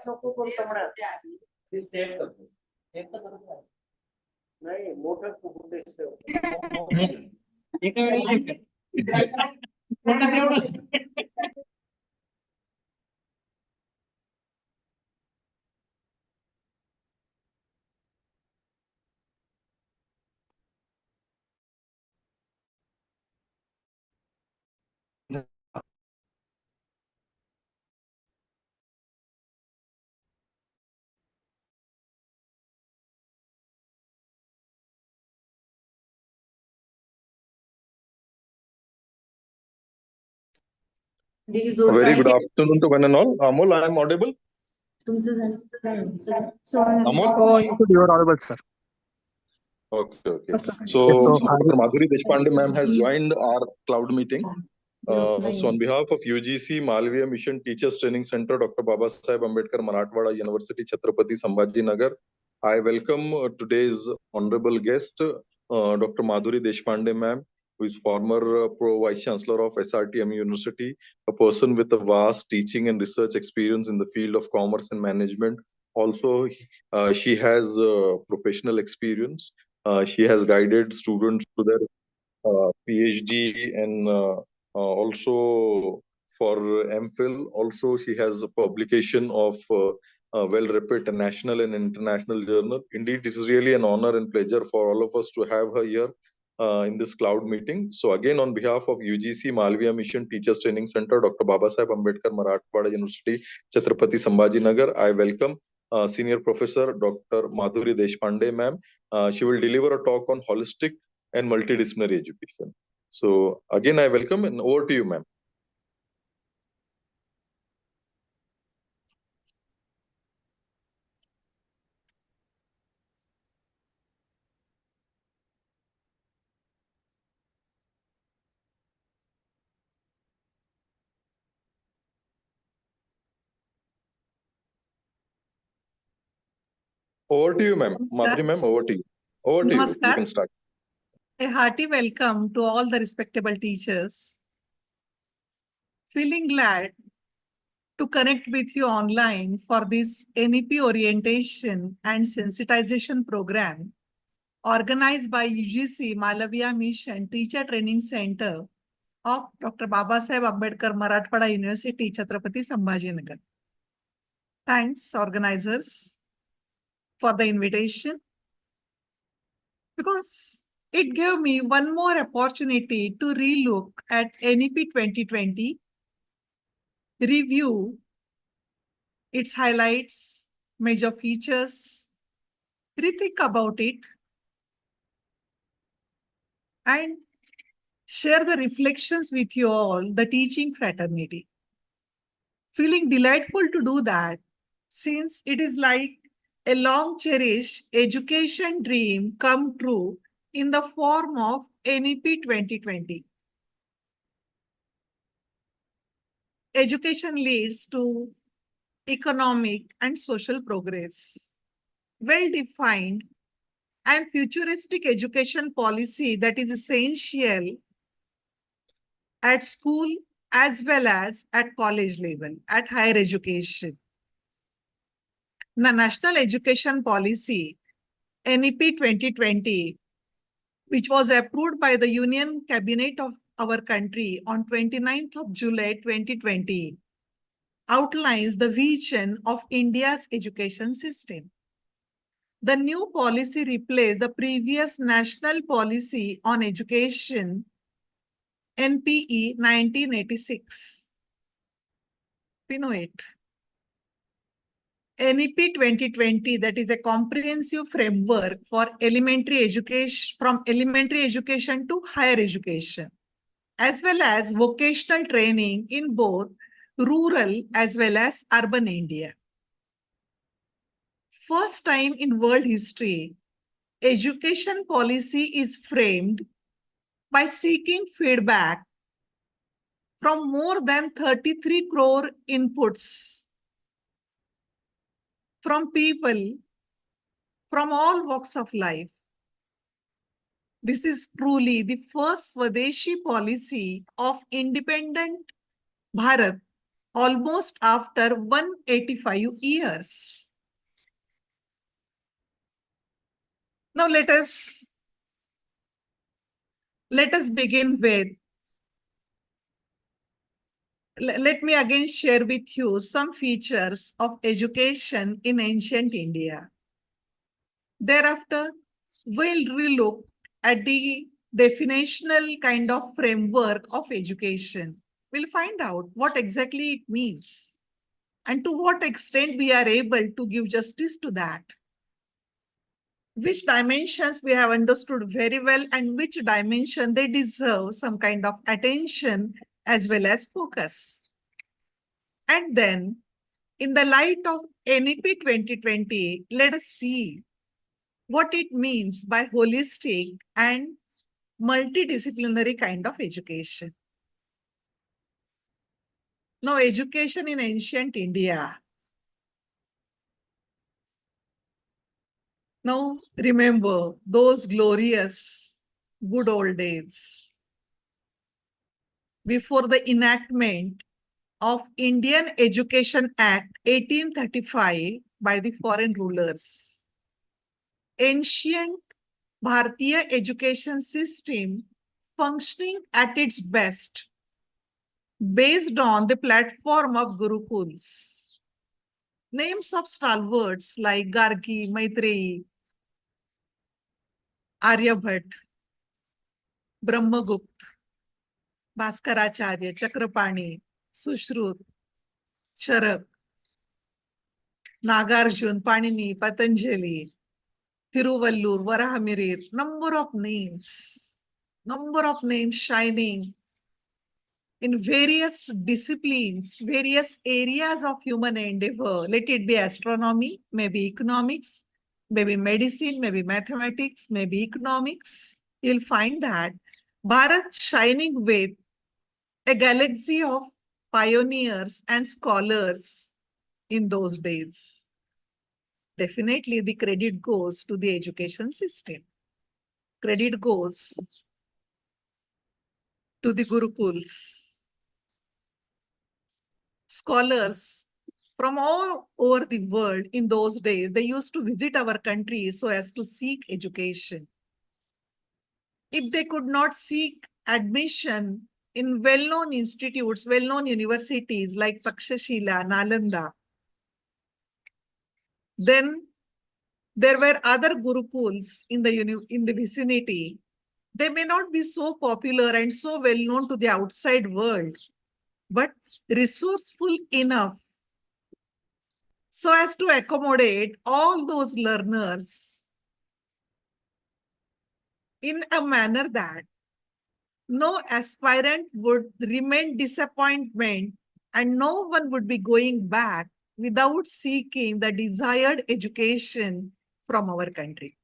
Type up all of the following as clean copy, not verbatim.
नको बोलतो म्हणा ती सेट करतो सेट तर करत नाही मोठं उद्देश एका वेळेला Very good afternoon to one and all. Amol, I am audible. Amol? Oh, you are audible, sir. Okay. So, Madhuri Deshpande ma'am has joined our cloud meeting. So, on behalf of UGC Malviya Mission Teachers Training Center, Dr. Baba Saheb Ambedkar, Marathwada University, Chhatrapati Sambhaji Nagar, I welcome today's honorable guest, Dr. Madhuri Deshpande ma'am, who is former Pro Vice Chancellor of SRTM University, a person with a vast teaching and research experience in the field of commerce and management. Also, she has professional experience. She has guided students to their PhD and also for MPhil. Also, she has a publication of well-reputed national and international journal. Indeed, it is really an honor and pleasure for all of us to have her here in this cloud meeting. So again, on behalf of UGC Malviya Mission Teachers Training Center, Dr. Baba Saheb Ambedkar, Marathwada University, Chhatrapati Sambhaji Nagar, I welcome Senior Professor Dr. Madhuri Deshpande ma'am. She will deliver a talk on holistic and multidisciplinary education. So again, I welcome and over to you, ma'am. Over to you, ma'am. Madhuri ma'am, over to you. Over to you. You can start. A hearty welcome to all the respectable teachers. Feeling glad to connect with you online for this NEP orientation and sensitization program organized by UGC Malviya Mission Teacher Training Center of Dr. Baba Saheb Ambedkar, Marathwada University, Chhatrapati Sambhaji Nagar. Thanks, organizers, for the invitation, because it gave me one more opportunity to relook at NEP 2020, review its highlights, major features, rethink about it, and share the reflections with you all, the teaching fraternity. Feeling delightful to do that, since it is like a long cherished education dream come true in the form of NEP 2020. Education leads to economic and social progress. Well-defined and futuristic education policy that is essential at school as well as at college level, at higher education. The National Education Policy, NEP 2020, which was approved by the Union Cabinet of our country on 29th of July 2020, outlines the vision of India's education system. The new policy replaced the previous National Policy on Education, NPE 1986. We know it. NEP 2020, that is a comprehensive framework for elementary education, from elementary education to higher education, as well as vocational training in both rural as well as urban India. First time in world history, education policy is framed by seeking feedback from more than 33 crore inputs from people from all walks of life. This is truly the first Swadeshi policy of independent Bharat almost after 185 years. Now let us begin with, let me again share with you some features of education in ancient India. Thereafter, we'll relook at the definitional kind of framework of education. We'll find out what exactly it means and to what extent we are able to give justice to that. Which dimensions we have understood very well and which dimension they deserve some kind of attention as well as focus. And then, in the light of NEP 2020, let us see what it means by holistic and multidisciplinary kind of education. Now, education in ancient India. Now, remember those glorious good old days before the enactment of Indian Education Act 1835 by the foreign rulers. Ancient Bharatiya education system functioning at its best based on the platform of Gurukuls. Names of stalwarts like Gargi, Maitreyi, Aryabhat, Brahmagupt, Bhaskaracharya, Chakrapani, Sushrut, Charak, Nagarjun, Panini, Patanjali, Thiruvallur, Varahamirir, number of names shining in various disciplines, various areas of human endeavor. Let it be astronomy, maybe economics, maybe medicine, maybe mathematics, maybe economics. You'll find that Bharat shining with a galaxy of pioneers and scholars in those days. Definitely the credit goes to the education system. Credit goes to the Gurukuls. Scholars from all over the world in those days, they used to visit our country so as to seek education. If they could not seek admission in well-known institutes, well-known universities like Takshashila, Nalanda, then there were other Gurukuls in the vicinity. They may not be so popular and so well-known to the outside world, but resourceful enough so as to accommodate all those learners in a manner that no aspirant would remain disappointment and no one would be going back without seeking the desired education from our country.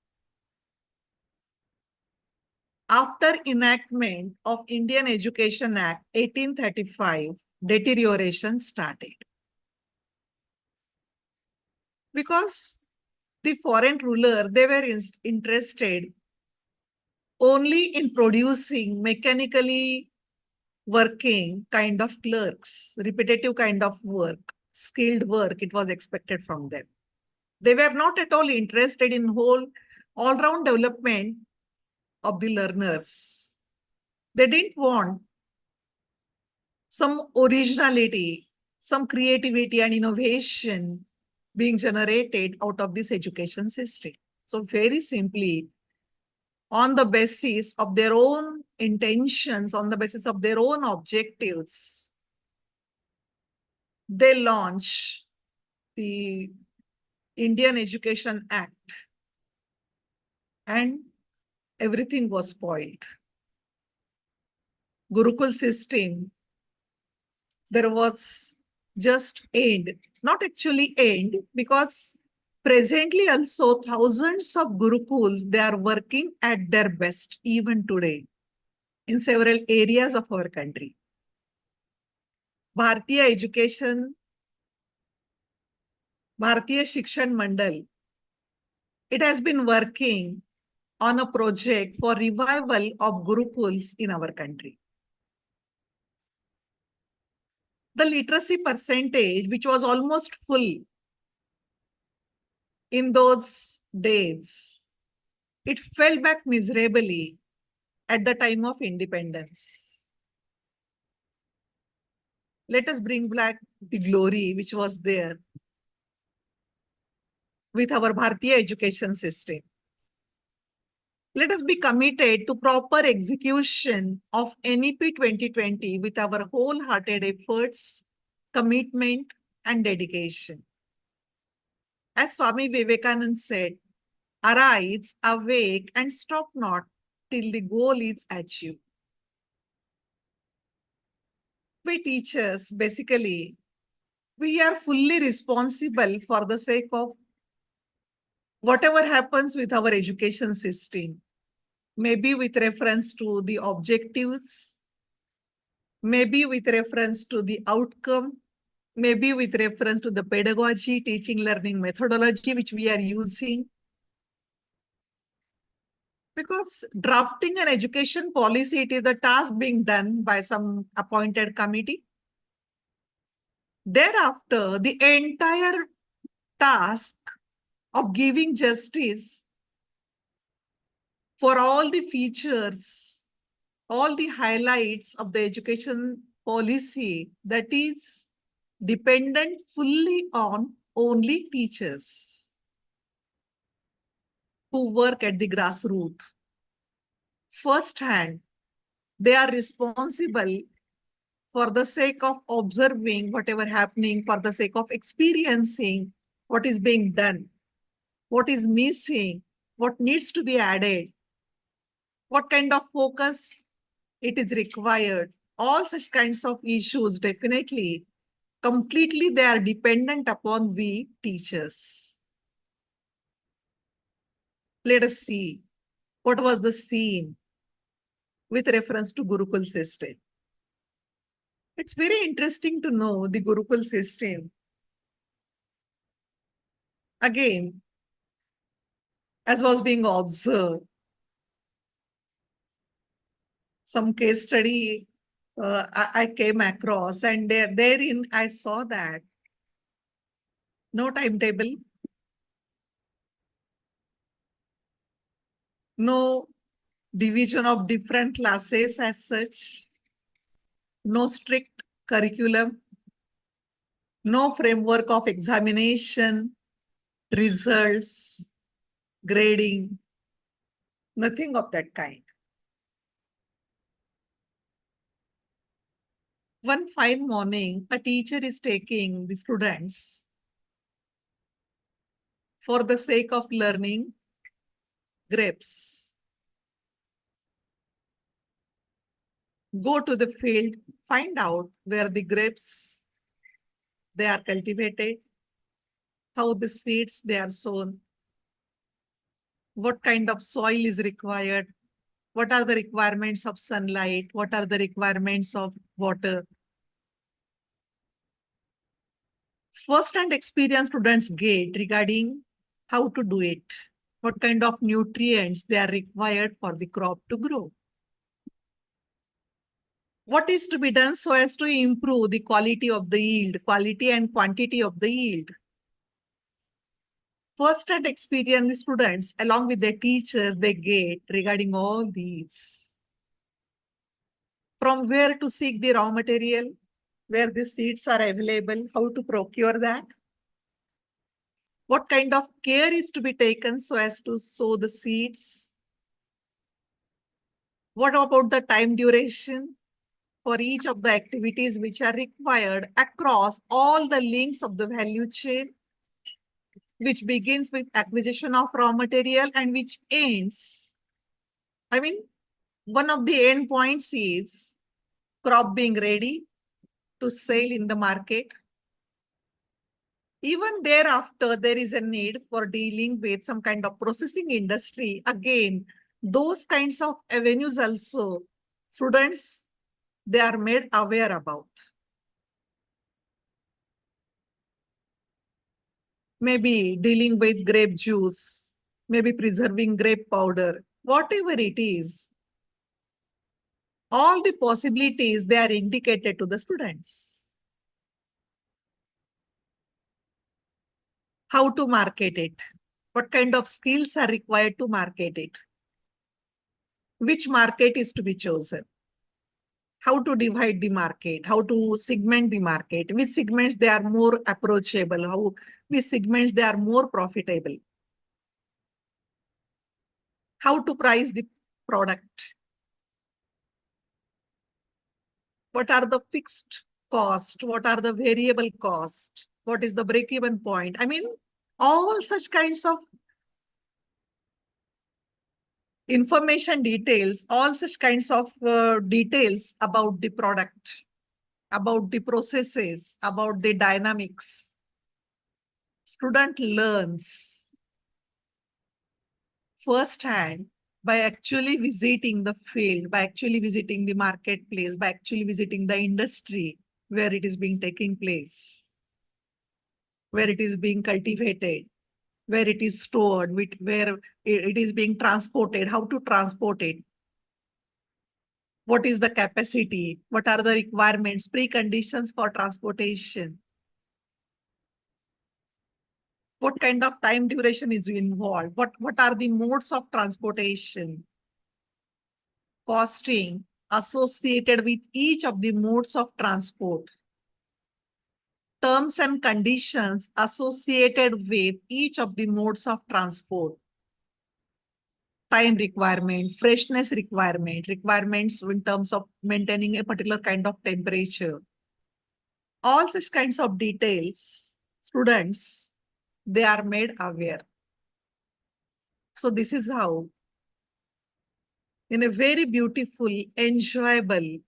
After enactment of Indian Education Act 1835, deterioration started. Because the foreign ruler, they were interested only in producing mechanically working kind of clerks, repetitive kind of work, skilled work, it was expected from them. They were not at all interested in all-round development of the learners. They didn't want some originality, some creativity and innovation being generated out of this education system. So very simply, on the basis of their own intentions, on the basis of their own objectives, they launch the Indian Education Act and everything was spoiled. Gurukul system, there was just end, not actually end, because presently also thousands of Gurukuls, they are working at their best even today in several areas of our country. Bharatiya Education, Bharatiya Shikshan Mandal, it has been working on a project for revival of Gurukuls in our country. the literacy percentage, which was almost full in those days, it fell back miserably at the time of independence. Let us bring back the glory which was there with our Bharatiya education system. Let us be committed to proper execution of NEP 2020 with our wholehearted efforts, commitment, and dedication. As Swami Vivekananda said, arise, awake, and stop not till the goal is achieved. We teachers, basically, we are fully responsible for the sake of whatever happens with our education system, maybe with reference to the objectives, maybe with reference to the outcome, maybe with reference to the pedagogy, teaching, learning methodology, which we are using. Because drafting an education policy, it is a task being done by some appointed committee. Thereafter, the entire task of giving justice for all the features, all the highlights of the education policy, that is dependent fully on only teachers who work at the grassroots. First hand, they are responsible for the sake of observing whatever happening, for the sake of experiencing what is being done, what is missing, what needs to be added, what kind of focus it is required. All such kinds of issues, definitely, completely they are dependent upon we teachers. Let us see what was the scene with reference to Gurukul system. It's very interesting to know the Gurukul system. Again, as was being observed, some case study I came across, and therein I saw that no timetable, no division of different classes as such, no strict curriculum, no framework of examination, results, grading, nothing of that kind. One fine morning, a teacher is taking the students for the sake of learning grapes. Go to the field, find out where the grapes they are cultivated, how the seeds they are sown, what kind of soil is required, what are the requirements of sunlight, what are the requirements of water. First-hand experience students get regarding how to do it, what kind of nutrients they are required for the crop to grow. What is to be done so as to improve the quality of the yield, quality and quantity of the yield. First-hand experience students along with their teachers they get regarding all these. From where to seek the raw material, where the seeds are available, how to procure that. What kind of care is to be taken so as to sow the seeds. What about the time duration for each of the activities which are required across all the links of the value chain, which begins with acquisition of raw material and which ends, one of the end points is crop being ready to sell in the market. Even thereafter, there is a need for dealing with some kind of processing industry. Again, those kinds of avenues also, students, they are made aware about. Maybe dealing with grape juice, maybe preserving grape powder, whatever it is. All the possibilities, they are indicated to the students. how to market it, what kind of skills are required to market it, which market is to be chosen, how to divide the market, how to segment the market, which segments they are more approachable, which segments they are more profitable, how to price the product, what are the fixed cost, what are the variable cost, what is the break-even point. I mean, all such kinds of information details, all such kinds of details about the product, about the processes, about the dynamics. Student learns firsthand by actually visiting the field, by actually visiting the marketplace, by actually visiting the industry where it is being taking place, where it is being cultivated, where it is stored, where it is being transported, how to transport it, what is the capacity, what are the requirements, preconditions for transportation, what kind of time duration is involved, what are the modes of transportation, costing associated with each of the modes of transport, terms and conditions associated with each of the modes of transport, time requirement, freshness requirement, requirements in terms of maintaining a particular kind of temperature. All such kinds of details, students, they are made aware. So this is how, in a very beautiful, enjoyable,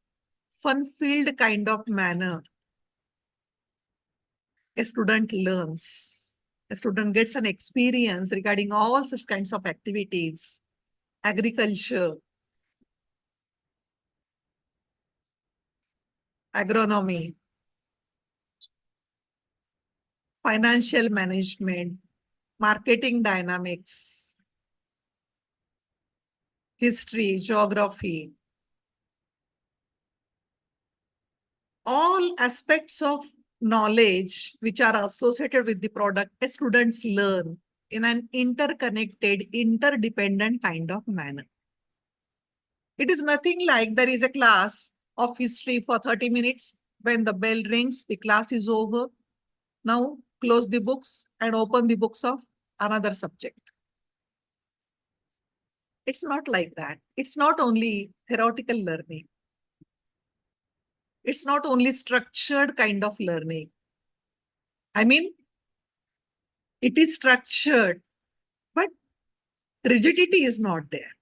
fun-filled kind of manner, a student learns. A student gets an experience regarding all such kinds of activities, agriculture, agronomy, financial management, marketing dynamics, history, geography, all aspects of knowledge which are associated with the product, students learn in an interconnected, interdependent kind of manner. It is nothing like there is a class of history for 30 minutes. When the bell rings, the class is over. Now close the books and open the books of another subject. It's not like that. It's not only theoretical learning. It's not only structured kind of learning. I mean, it is structured, but rigidity is not there.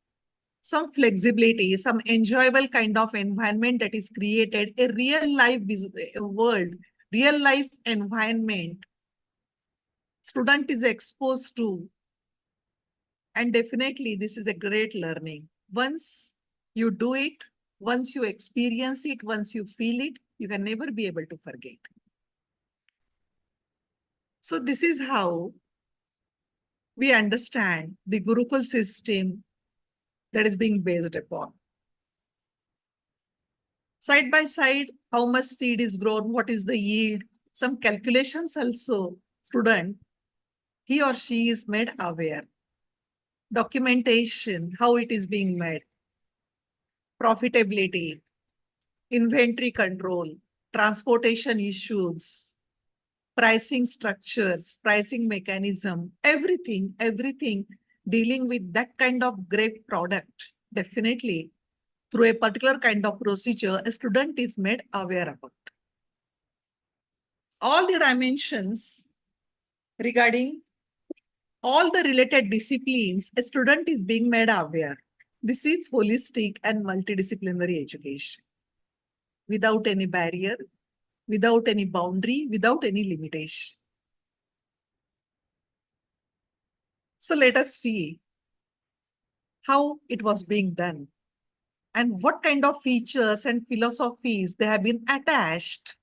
Some flexibility, some enjoyable kind of environment that is created, a real life world, real life environment student is exposed to. And definitely this is a great learning. Once you do it, once you experience it, once you feel it, you can never be able to forget. So this is how we understand the Gurukul system that is being based upon. Side by side, how much seed is grown, what is the yield, some calculations also, student, he or she is made aware. Documentation, how it is being made, profitability, inventory control, transportation issues, pricing structures, pricing mechanism, everything dealing with that kind of great product, definitely through a particular kind of procedure, a student is made aware about. All the dimensions regarding all the related disciplines, a student is being made aware. This is holistic and multidisciplinary education. Without any barrier, without any boundary, without any limitation. So let us see how it was being done and what kind of features and philosophies they have been attached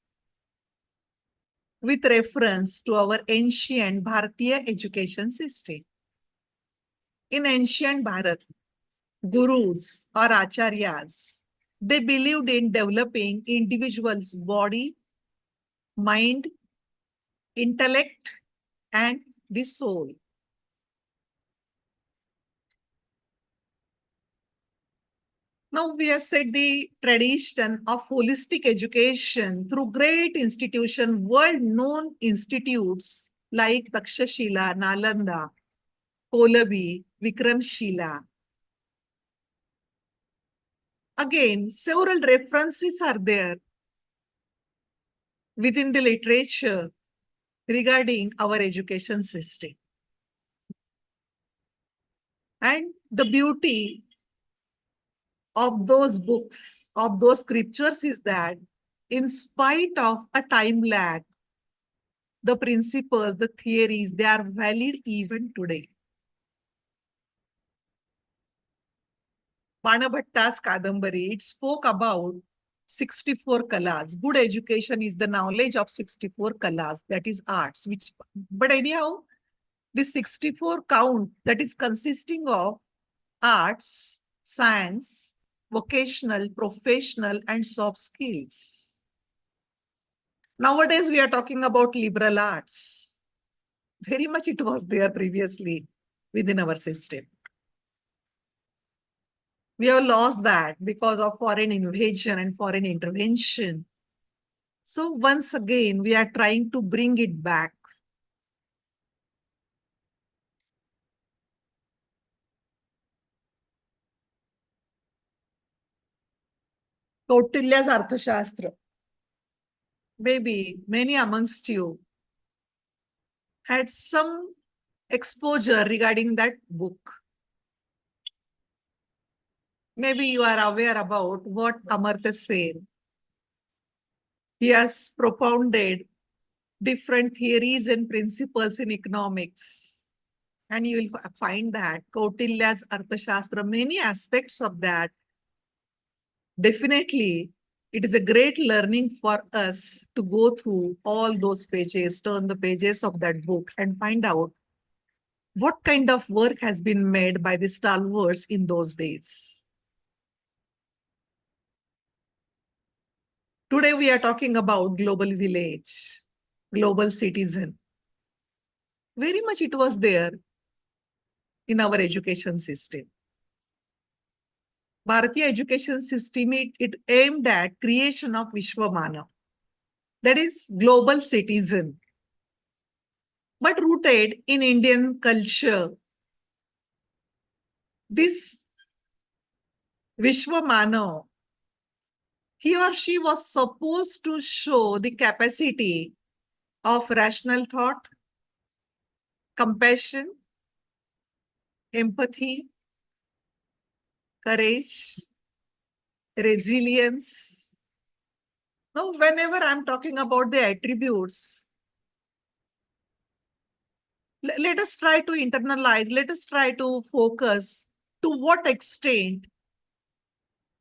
with reference to our ancient Bharatiya education system. In ancient Bharat, gurus or acharyas, they believed in developing individuals' body, mind, intellect, and the soul. Now we have said the tradition of holistic education through great institutions, world-known institutes like Takshashila, Nalanda, Kolabi, Vikramshila. Again, several references are there within the literature regarding our education system. And the beauty of those books, of those scriptures is that in spite of a time lag, the principles, the theories, they are valid even today. Banabhatta's Kadambari, it spoke about 64 kalas. Good education is the knowledge of 64 kalas, that is arts. But anyhow, this 64 count that is consisting of arts, science, vocational, professional, and soft skills. Nowadays, we are talking about liberal arts. Very much it was there previously within our system. We have lost that because of foreign invasion and foreign intervention. So once again, we are trying to bring it back. Kautilya's Arthashastra. Maybe many amongst you had some exposure regarding that book. Maybe you are aware about what Amartya Sen. He has propounded different theories and principles in economics. And you will find that Kautilya's Arthashastra, many aspects of that, definitely it is a great learning for us to go through all those pages, turn the pages of that book and find out what kind of work has been made by the stalwarts in those days. Today we are talking about global village, global citizen. Very much it was there in our education system. Bharatiya education system, it aimed at creation of Vishwamana, that is global citizen, but rooted in Indian culture. This Vishwamana, he or she was supposed to show the capacity of rational thought, compassion, empathy, courage, resilience. Now, whenever I'm talking about the attributes, let us try to internalize, let us try to focus to what extent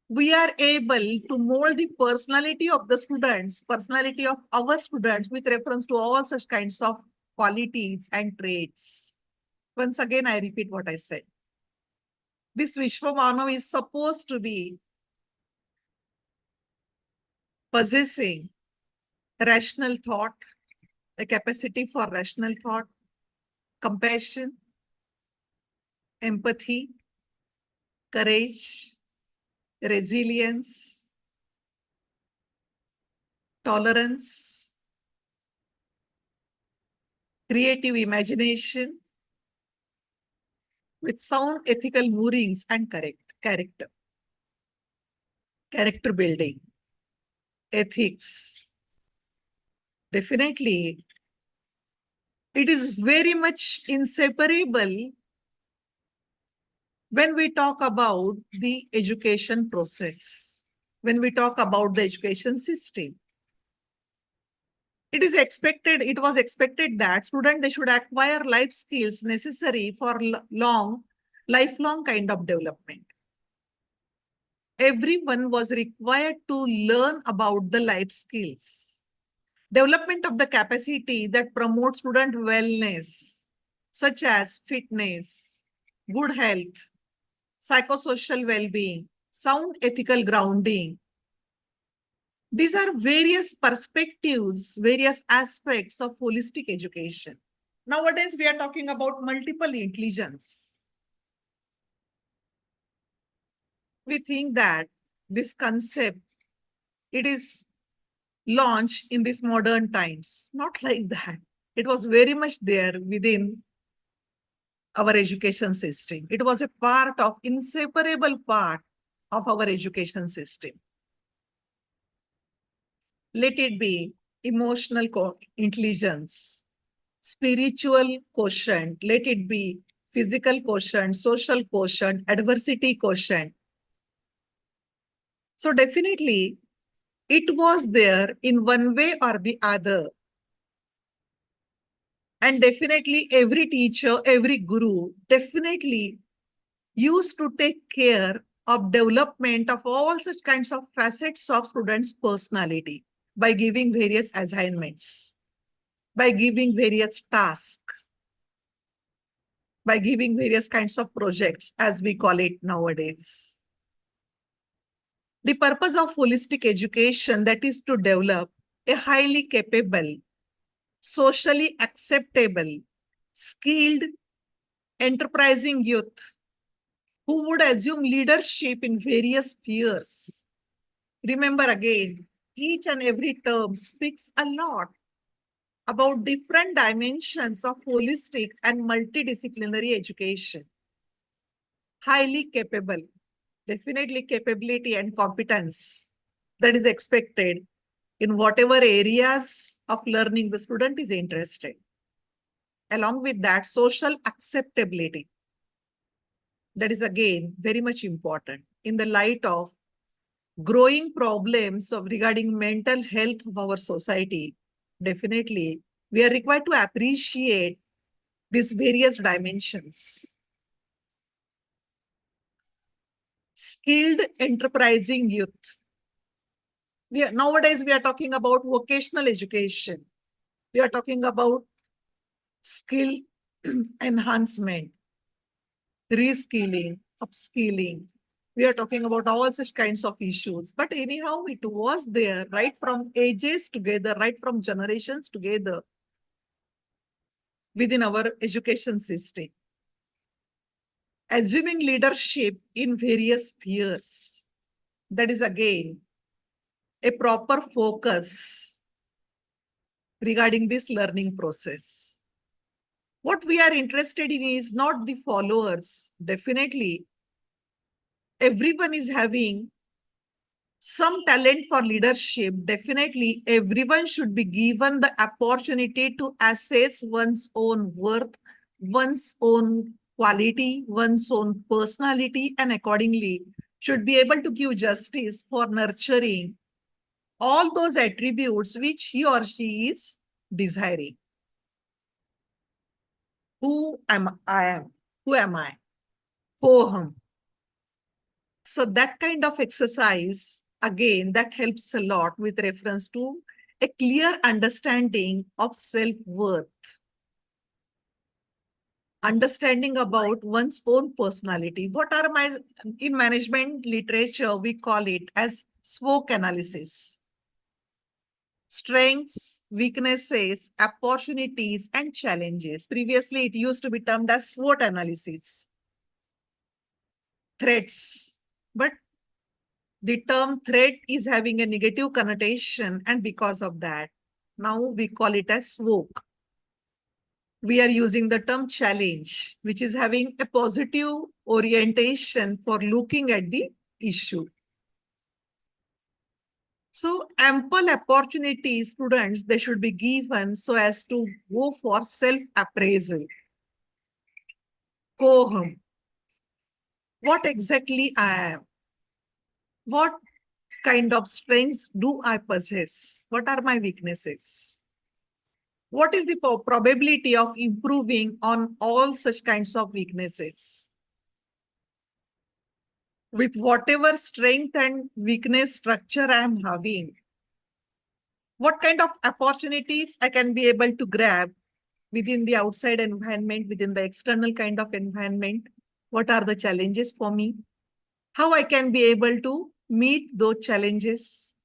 we are able to mold the personality of the students, personality of our students with reference to all such kinds of qualities and traits. Once again, I repeat what I said. This Vishwamana is supposed to be possessing rational thought, a capacity for rational thought, compassion, empathy, courage, resilience, tolerance, creative imagination, with sound ethical moorings and character building, ethics. Definitely, it is very much inseparable when we talk about the education process, when we talk about the education system. It was expected that students, they should acquire life skills necessary for lifelong kind of development. Everyone was required to learn about the life skills. Development of the capacity that promotes student wellness, such as fitness, good health, psychosocial well-being, sound ethical grounding. These are various perspectives, various aspects of holistic education. Nowadays, we are talking about multiple intelligence. We think that this concept, it is launched in these modern times. Not like that. It was very much there within our education system. It was a part of, inseparable part of our education system. Let it be emotional intelligence, spiritual quotient, let it be physical quotient, social quotient, adversity quotient. So definitely, it was there in one way or the other. And definitely every teacher, every guru definitely used to take care of development of all such kinds of facets of students' personality by giving various assignments, by giving various tasks, by giving various kinds of projects, as we call it nowadays. The purpose of holistic education, that is to develop a highly capable, socially acceptable, skilled, enterprising youth who would assume leadership in various spheres. Remember again, each and every term speaks a lot about different dimensions of holistic and multidisciplinary education. Highly capable, definitely capability and competence that is expected in whatever areas of learning the student is interested. Along with that, social acceptability. That is again very much important in the light of growing problems of regarding mental health of our society. Definitely, we are required to appreciate these various dimensions. Skilled, enterprising youth. Nowadays, we are talking about vocational education. We are talking about skill enhancement, reskilling, upskilling. We are talking about all such kinds of issues. But anyhow, it was there right from ages together, right from generations together within our education system. Assuming leadership in various spheres. That is again a proper focus regarding this learning process. What we are interested in is not the followers. Definitely, everyone is having some talent for leadership. Definitely, everyone should be given the opportunity to assess one's own worth, one's own quality, one's own personality, and accordingly should be able to give justice for nurturing all those attributes which he or she is desiring. Who am I? Who am I? Koham. So that kind of exercise, again, that helps a lot with reference to a clear understanding of self-worth. Understanding about one's own personality. What are in management literature, we call it as SWOT analysis. Strengths, weaknesses, opportunities, and challenges. Previously, it used to be termed as SWOT analysis. Threats. But the term threat is having a negative connotation, and because of that, now we call it as SWOT. We are using the term challenge, which is having a positive orientation for looking at the issue. So ample opportunities, students, they should be given so as to go for self-appraisal. Koham. What exactly I am? What kind of strengths do I possess? What are my weaknesses? What is the probability of improving on all such kinds of weaknesses? With whatever strength and weakness structure I am having, what kind of opportunities I can be able to grab within the outside environment, within the external kind of environment? What are the challenges for me? How I can be able to meet those challenges?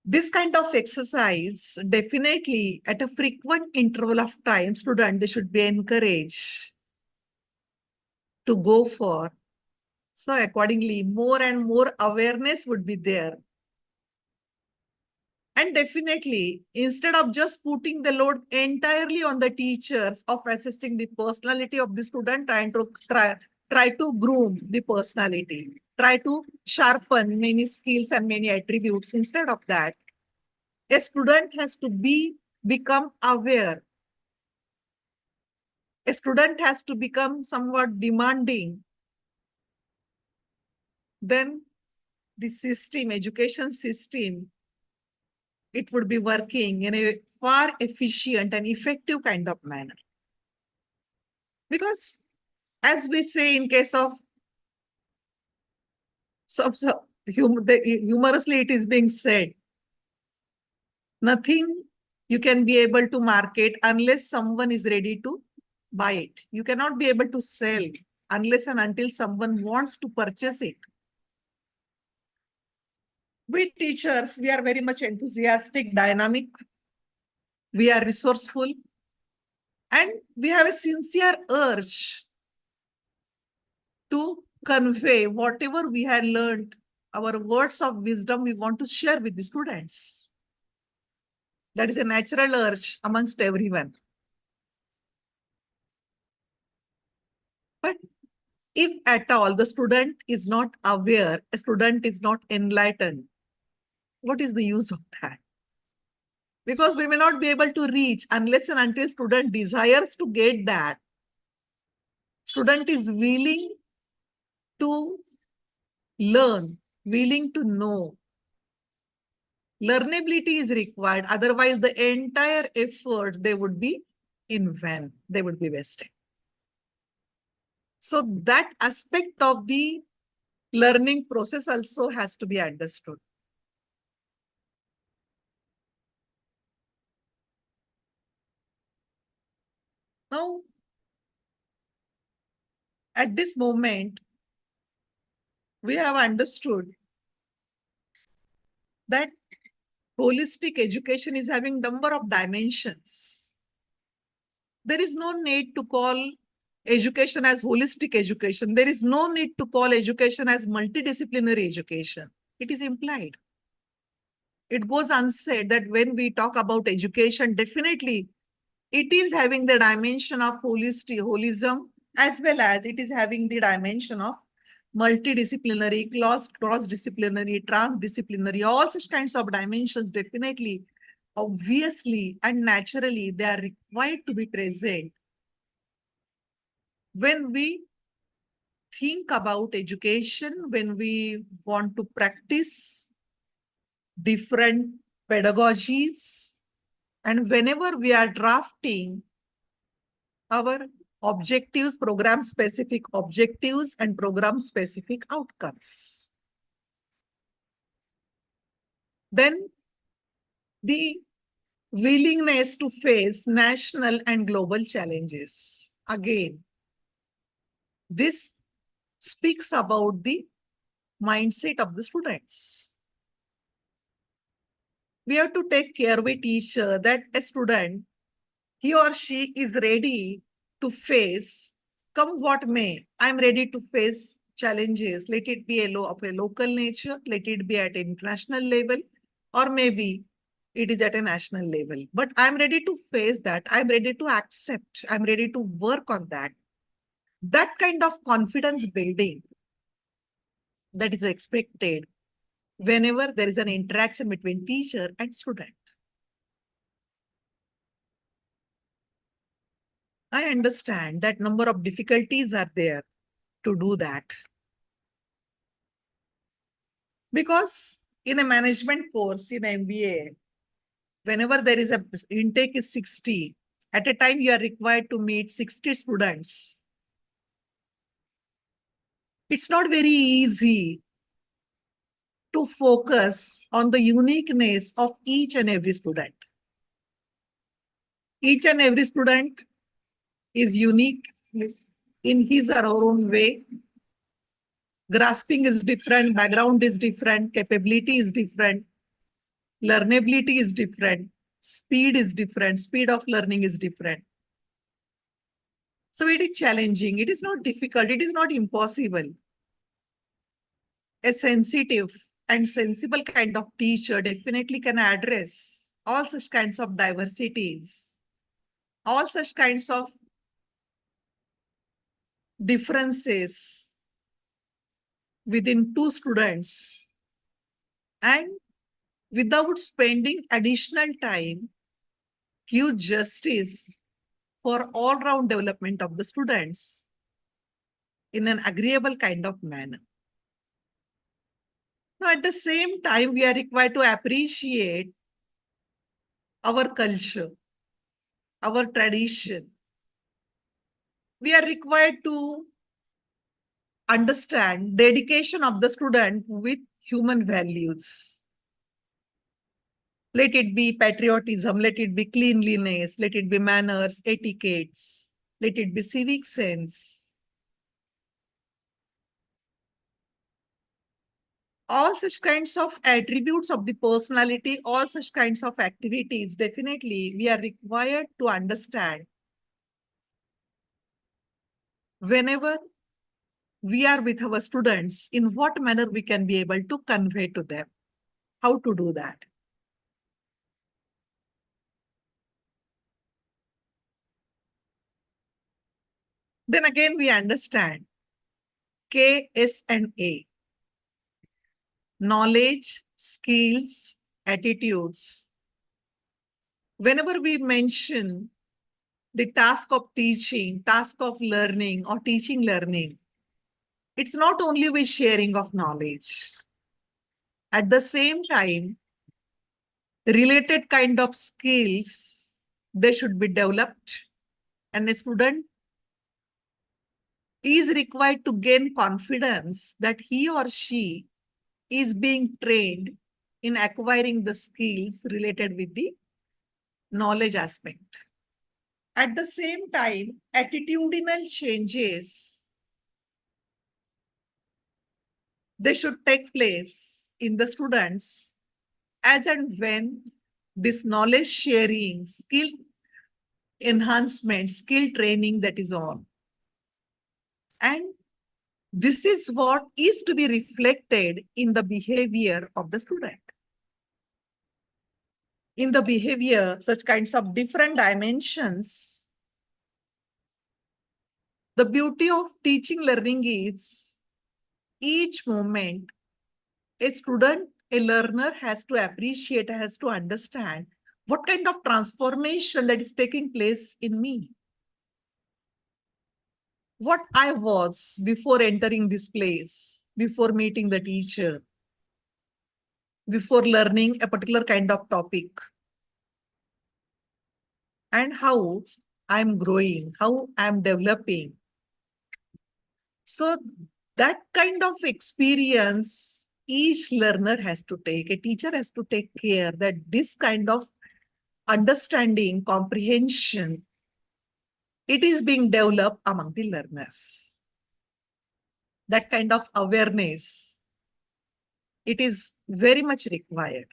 This kind of exercise, definitely at a frequent interval of time, student, they should be encouraged to go for. So accordingly, more and more awareness would be there. And definitely, instead of just putting the load entirely on the teachers of assessing the personality of the student, try to groom the personality, try to sharpen many skills and many attributes. Instead of that, a student has to become aware. A student has to become somewhat demanding. Then the system, education system, it would be working in a far efficient and effective kind of manner. Because as we say in case of humorously it is being said, nothing you can be able to market unless someone is ready to buy it. You cannot be able to sell unless and until someone wants to purchase it. We teachers, we are very much enthusiastic, dynamic, we are resourceful, and we have a sincere urge to convey whatever we have learned, our words of wisdom we want to share with the students. That is a natural urge amongst everyone. But if at all the student is not aware, a student is not enlightened, what is the use of that? Because we may not be able to reach unless and until student desires to get that. Student is willing to learn, willing to know. Learnability is required. Otherwise, the entire effort, they would be in vain. They would be wasted. So that aspect of the learning process also has to be understood. Now, at this moment, we have understood that holistic education is having number of dimensions. There is no need to call education as holistic education. There is no need to call education as multidisciplinary education. It is implied. It goes unsaid that when we talk about education, definitely it is having the dimension of holism, as well as it is having the dimension of multidisciplinary, cross-disciplinary, transdisciplinary, all such kinds of dimensions definitely, obviously and naturally, they are required to be present when we think about education, when we want to practice different pedagogies, and whenever we are drafting our objectives, program-specific objectives and program-specific outcomes. Then the willingness to face national and global challenges. Again, this speaks about the mindset of the students. We have to take care with teacher that a student, he or she is ready to face, come what may, I'm ready to face challenges. Let it be of a local nature, let it be at an international level, or maybe it is at a national level. But I'm ready to face that. I'm ready to accept. I'm ready to work on that. That kind of confidence building that is expected whenever there is an interaction between teacher and student. I understand that number of difficulties are there to do that. Because in a management course, in MBA, whenever there is a intake is 60, at a time you are required to meet 60 students. It's not very easy to focus on the uniqueness of each and every student. Each and every student is unique in his or her own way. Grasping is different, background is different, capability is different. Learnability is different. Speed is different. Speed of learning is different. So it is challenging. It is not difficult. It is not impossible. A sensitive and sensible kind of teacher definitely can address all such kinds of diversities, all such kinds of differences within two students, and without spending additional time, give justice for all-round development of the students in an agreeable kind of manner. Now, at the same time, we are required to appreciate our culture, our tradition. We are required to understand dedication of the student with human values. Let it be patriotism, let it be cleanliness, let it be manners, etiquettes, let it be civic sense. All such kinds of attributes of the personality, all such kinds of activities, definitely we are required to understand whenever we are with our students, in what manner we can be able to convey to them. How to do that? Then again, we understand K, S, and A. Knowledge, skills, attitudes. Whenever we mention the task of teaching, task of learning, or teaching learning, it's not only with sharing of knowledge. At the same time, related kind of skills, they should be developed, and a student is required to gain confidence that he or she is being trained in acquiring the skills related with the knowledge aspect. At the same time, attitudinal changes, they should take place in the students as and when this knowledge sharing, skill enhancement, skill training that is on. And this is what is to be reflected in the behavior of the student. In the behavior, such kinds of different dimensions. The beauty of teaching learning is each moment a student, a learner has to appreciate, has to understand what kind of transformation that is taking place in me. What I was before entering this place, before meeting the teacher, before learning a particular kind of topic, and how I'm growing, how I'm developing. So that kind of experience each learner has to take, a teacher has to take care that this kind of understanding, comprehension, it is being developed among the learners. That kind of awareness, it is very much required.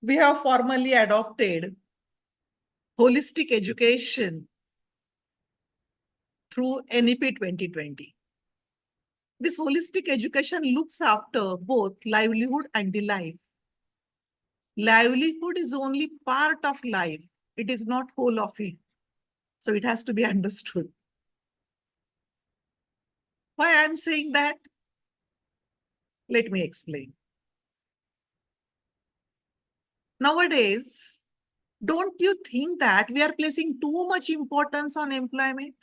We have formally adopted holistic education through NEP 2020. This holistic education looks after both livelihood and the life. Livelihood is only part of life. It is not whole of it. So it has to be understood. Why I'm saying that? Let me explain. Nowadays, don't you think that we are placing too much importance on employment?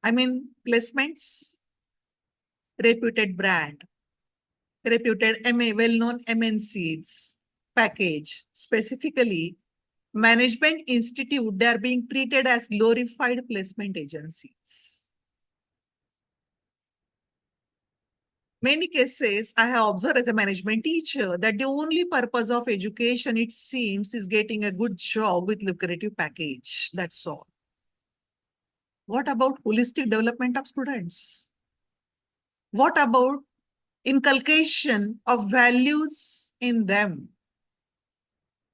I mean, placements, reputed brand, reputed well-known MNCs, package, specifically management institute, they are being treated as glorified placement agencies. Many cases I have observed as a management teacher that the only purpose of education, it seems, is getting a good job with lucrative package. That's all. What about holistic development of students? What about inculcation of values in them?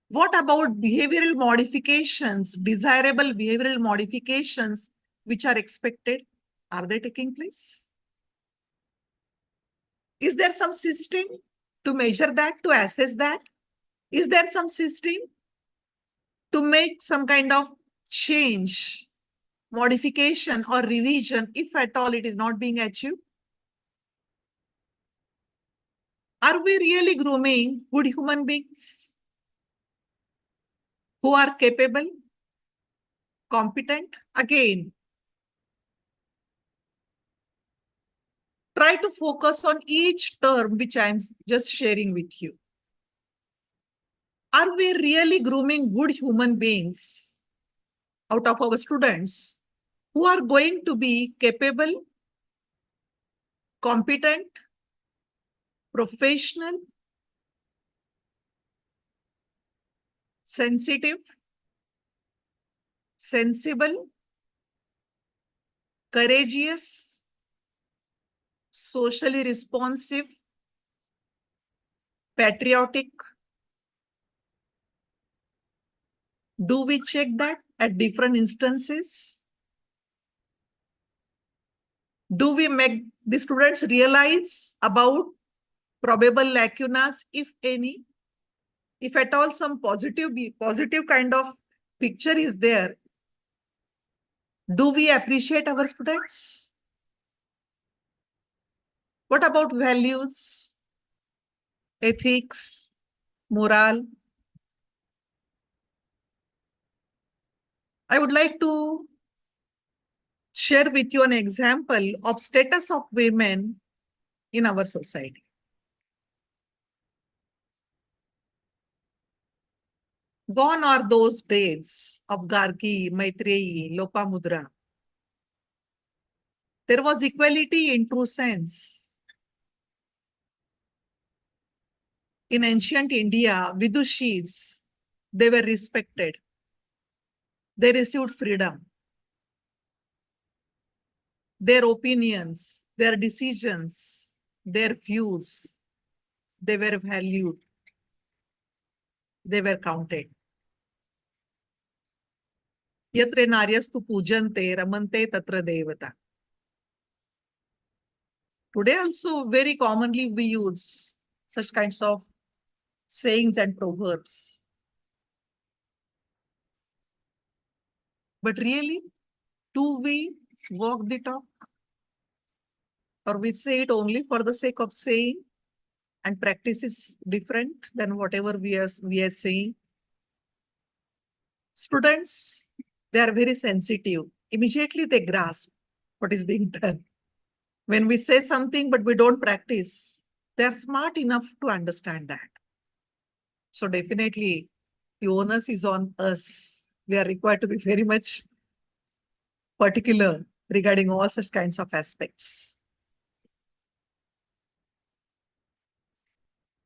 What about behavioral modifications, desirable behavioral modifications which are expected? Are they taking place? Is there some system to measure that, to assess that? Is there some system to make some kind of change, modification or revision if at all it is not being achieved? Are we really grooming good human beings who are capable, competent? Again, try to focus on each term which I am just sharing with you. Are we really grooming good human beings out of our students who are going to be capable, competent, professional, sensitive, sensible, courageous, socially responsive, patriotic? Do we check that at different instances? Do we make the students realize about probable lacunas, if any? If at all some positive kind of picture is there, do we appreciate our students? What about values, ethics, moral? I would like to share with you an example of status of women in our society. Gone are those days of Gargi, Maitreyi, Lopamudra. There was equality in true sense. In ancient India, Vidushis, they were respected. They received freedom. Their opinions, their decisions, their views, they were valued. They were counted. Yatre naryastu pujante ramante tatra devata. Today also very commonly we use such kinds of sayings and proverbs. But really, do we walk the talk? Or we say it only for the sake of saying and practice is different than whatever we are saying? Students, they are very sensitive. Immediately they grasp what is being done. When we say something but we don't practice, they are smart enough to understand that. So definitely the onus is on us. We are required to be very much particular regarding all such kinds of aspects.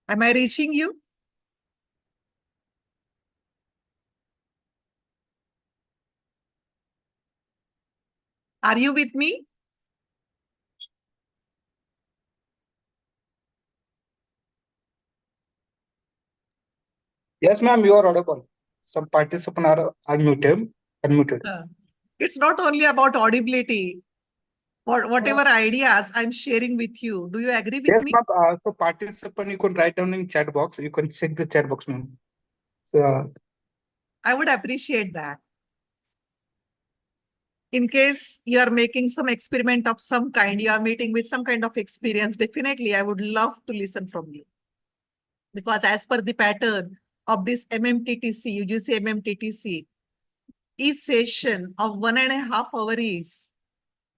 Am I reaching you? Are you with me? Yes, ma'am, you are audible. Some participants are unmuted. It's not only about audibility or whatever ideas I'm sharing with you. Do you agree with Yes, me? ma'am. So participant, you can write down in chat box. You can check the chat box, ma'am. So, I would appreciate that. In case you are making some experiment of some kind, you are meeting with some kind of experience, definitely I would love to listen from you. Because as per the pattern of this MMTTC, UGC MMTTC, each session of 1.5 hours is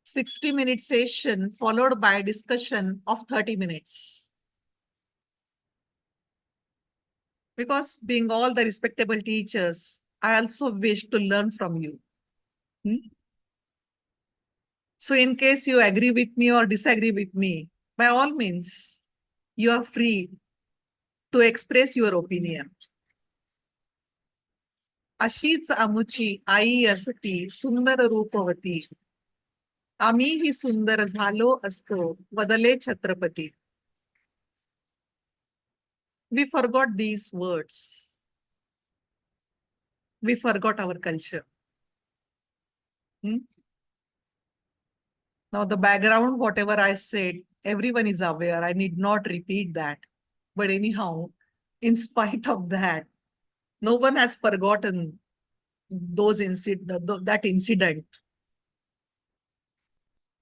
60-minute session followed by discussion of 30 minutes. Because being all the respectable teachers, I also wish to learn from you. So in case you agree with me or disagree with me, by all means, you are free to express your opinion. अशीच आमुची आई असती सुंदर रूपवती आम्हीही सुंदर झालो असतो बदले Chhatrapati. We forgot these words. We forgot our culture. Now the background, whatever I said, everyone is aware. I need not repeat that. But anyhow, in spite of that, no one has forgotten that incident.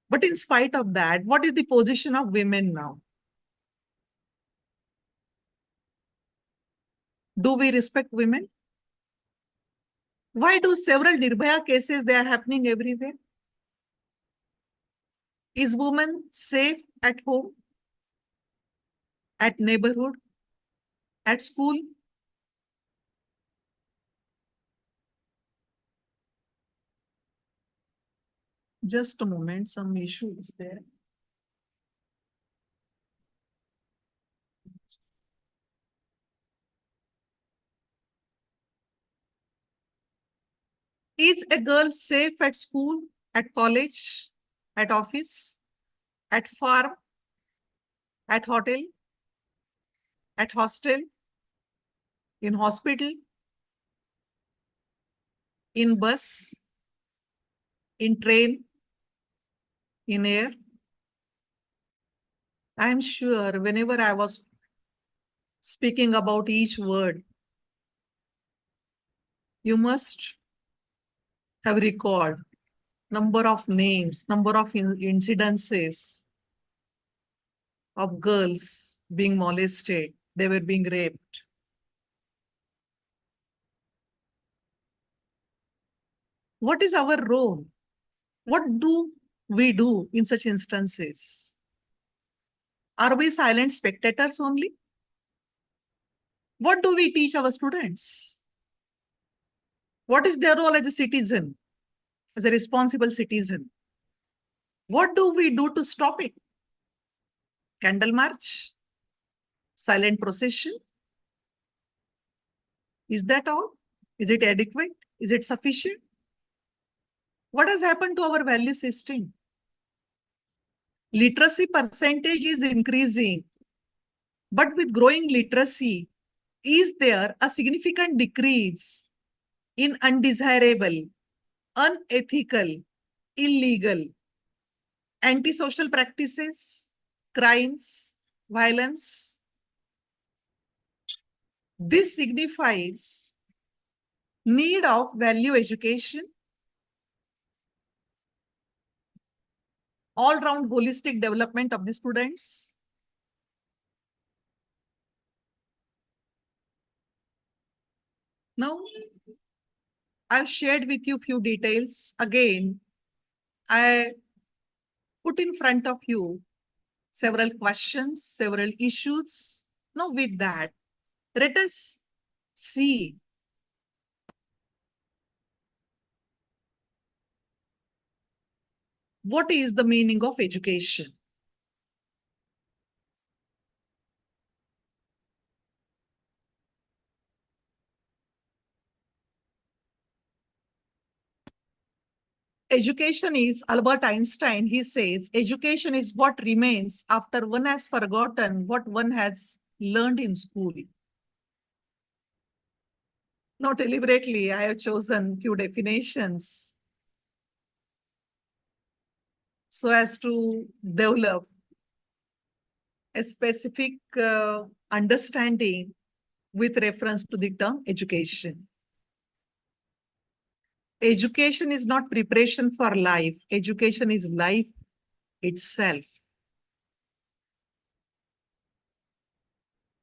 But in spite of that, what is the position of women now? Do we respect women? Why do several Nirbhaya cases, they are happening everywhere? Is woman safe at home, at neighborhood, at school? Just a moment, some issue is there. Is a girl safe at school, at college, at office, at farm, at hotel, at hostel, in hospital, in bus, in train, in air? I'm sure whenever I was speaking about each word, you must have recalled number of names, number of incidences of girls being molested, they were being raped. What is our role? What do we do in such instances? Are we silent spectators only? What do we teach our students? What is their role as a citizen, as a responsible citizen? What do we do to stop it? Candle march? Silent procession? Is that all? Is it adequate? Is it sufficient? What has happened to our value system? Literacy percentage is increasing, but with growing literacy, is there a significant decrease in undesirable, unethical, illegal, antisocial practices, crimes, violence? This signifies need of value education, all-round holistic development of the students. Now, I've shared with you few details. Again, I put in front of you several questions, several issues. Now, with that, let us see what is the meaning of education. Education is, Albert Einstein, he says, education is what remains after one has forgotten what one has learned in school. Not deliberately, I have chosen few definitions so as to develop a specific understanding with reference to the term education. Education is not preparation for life. Education is life itself.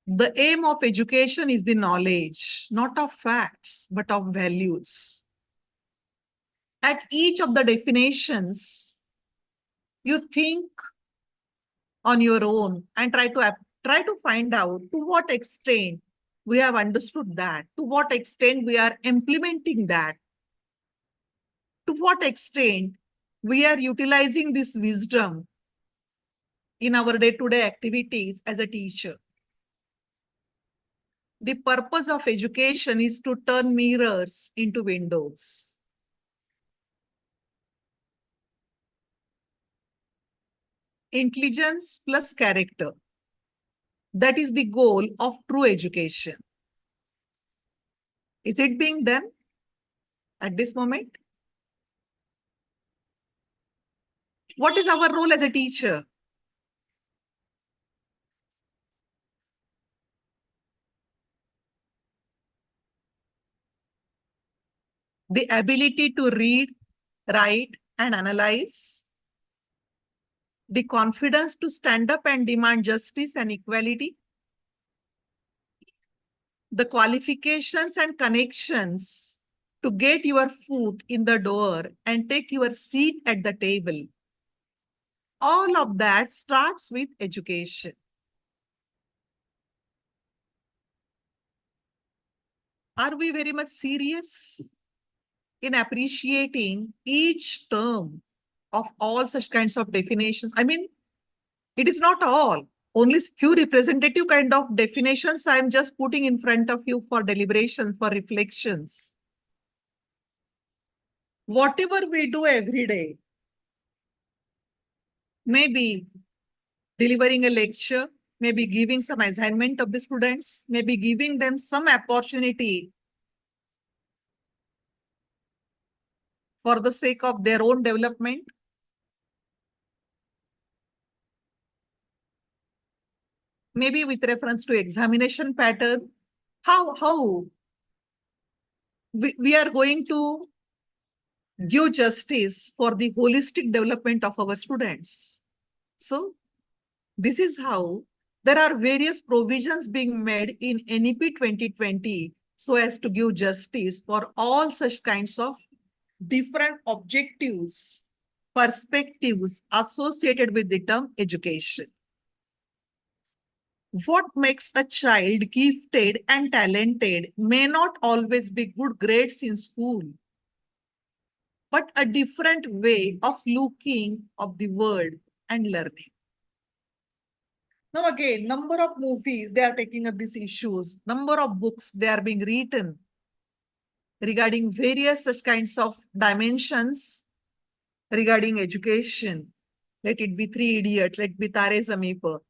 The aim of education is the knowledge, not of facts, but of values. At each of the definitions, you think on your own and try to find out to what extent we have understood that, to what extent we are implementing that, to what extent we are utilizing this wisdom in our day-to-day activities as a teacher. The purpose of education is to turn mirrors into windows. intelligence plus character. That is the goal of true education. Is it being done at this moment? What is our role as a teacher? The ability to read, write, and analyze. The confidence to stand up and demand justice and equality. The qualifications and connections to get your foot in the door and take your seat at the table. All of that starts with education. Are we very much serious in appreciating each term of all such kinds of definitions? I mean, it is not all. Only few representative kind of definitions I am just putting in front of you for deliberation, for reflections. Whatever we do every day, maybe delivering a lecture, maybe giving some assignment of the students, maybe giving them some opportunity for the sake of their own development. Maybe with reference to examination pattern, how we are going to give justice for the holistic development of our students. So this is how there are various provisions being made in NEP 2020 so as to give justice for all such kinds of different objectives, perspectives associated with the term education. What makes a child gifted and talented may not always be good grades in school, but a different way of looking of the world and learning. Now again, number of movies, they are taking up these issues. Number of books, they are being written regarding various such kinds of dimensions regarding education. Let it be Three Idiots, let it be Tare Zameen Par.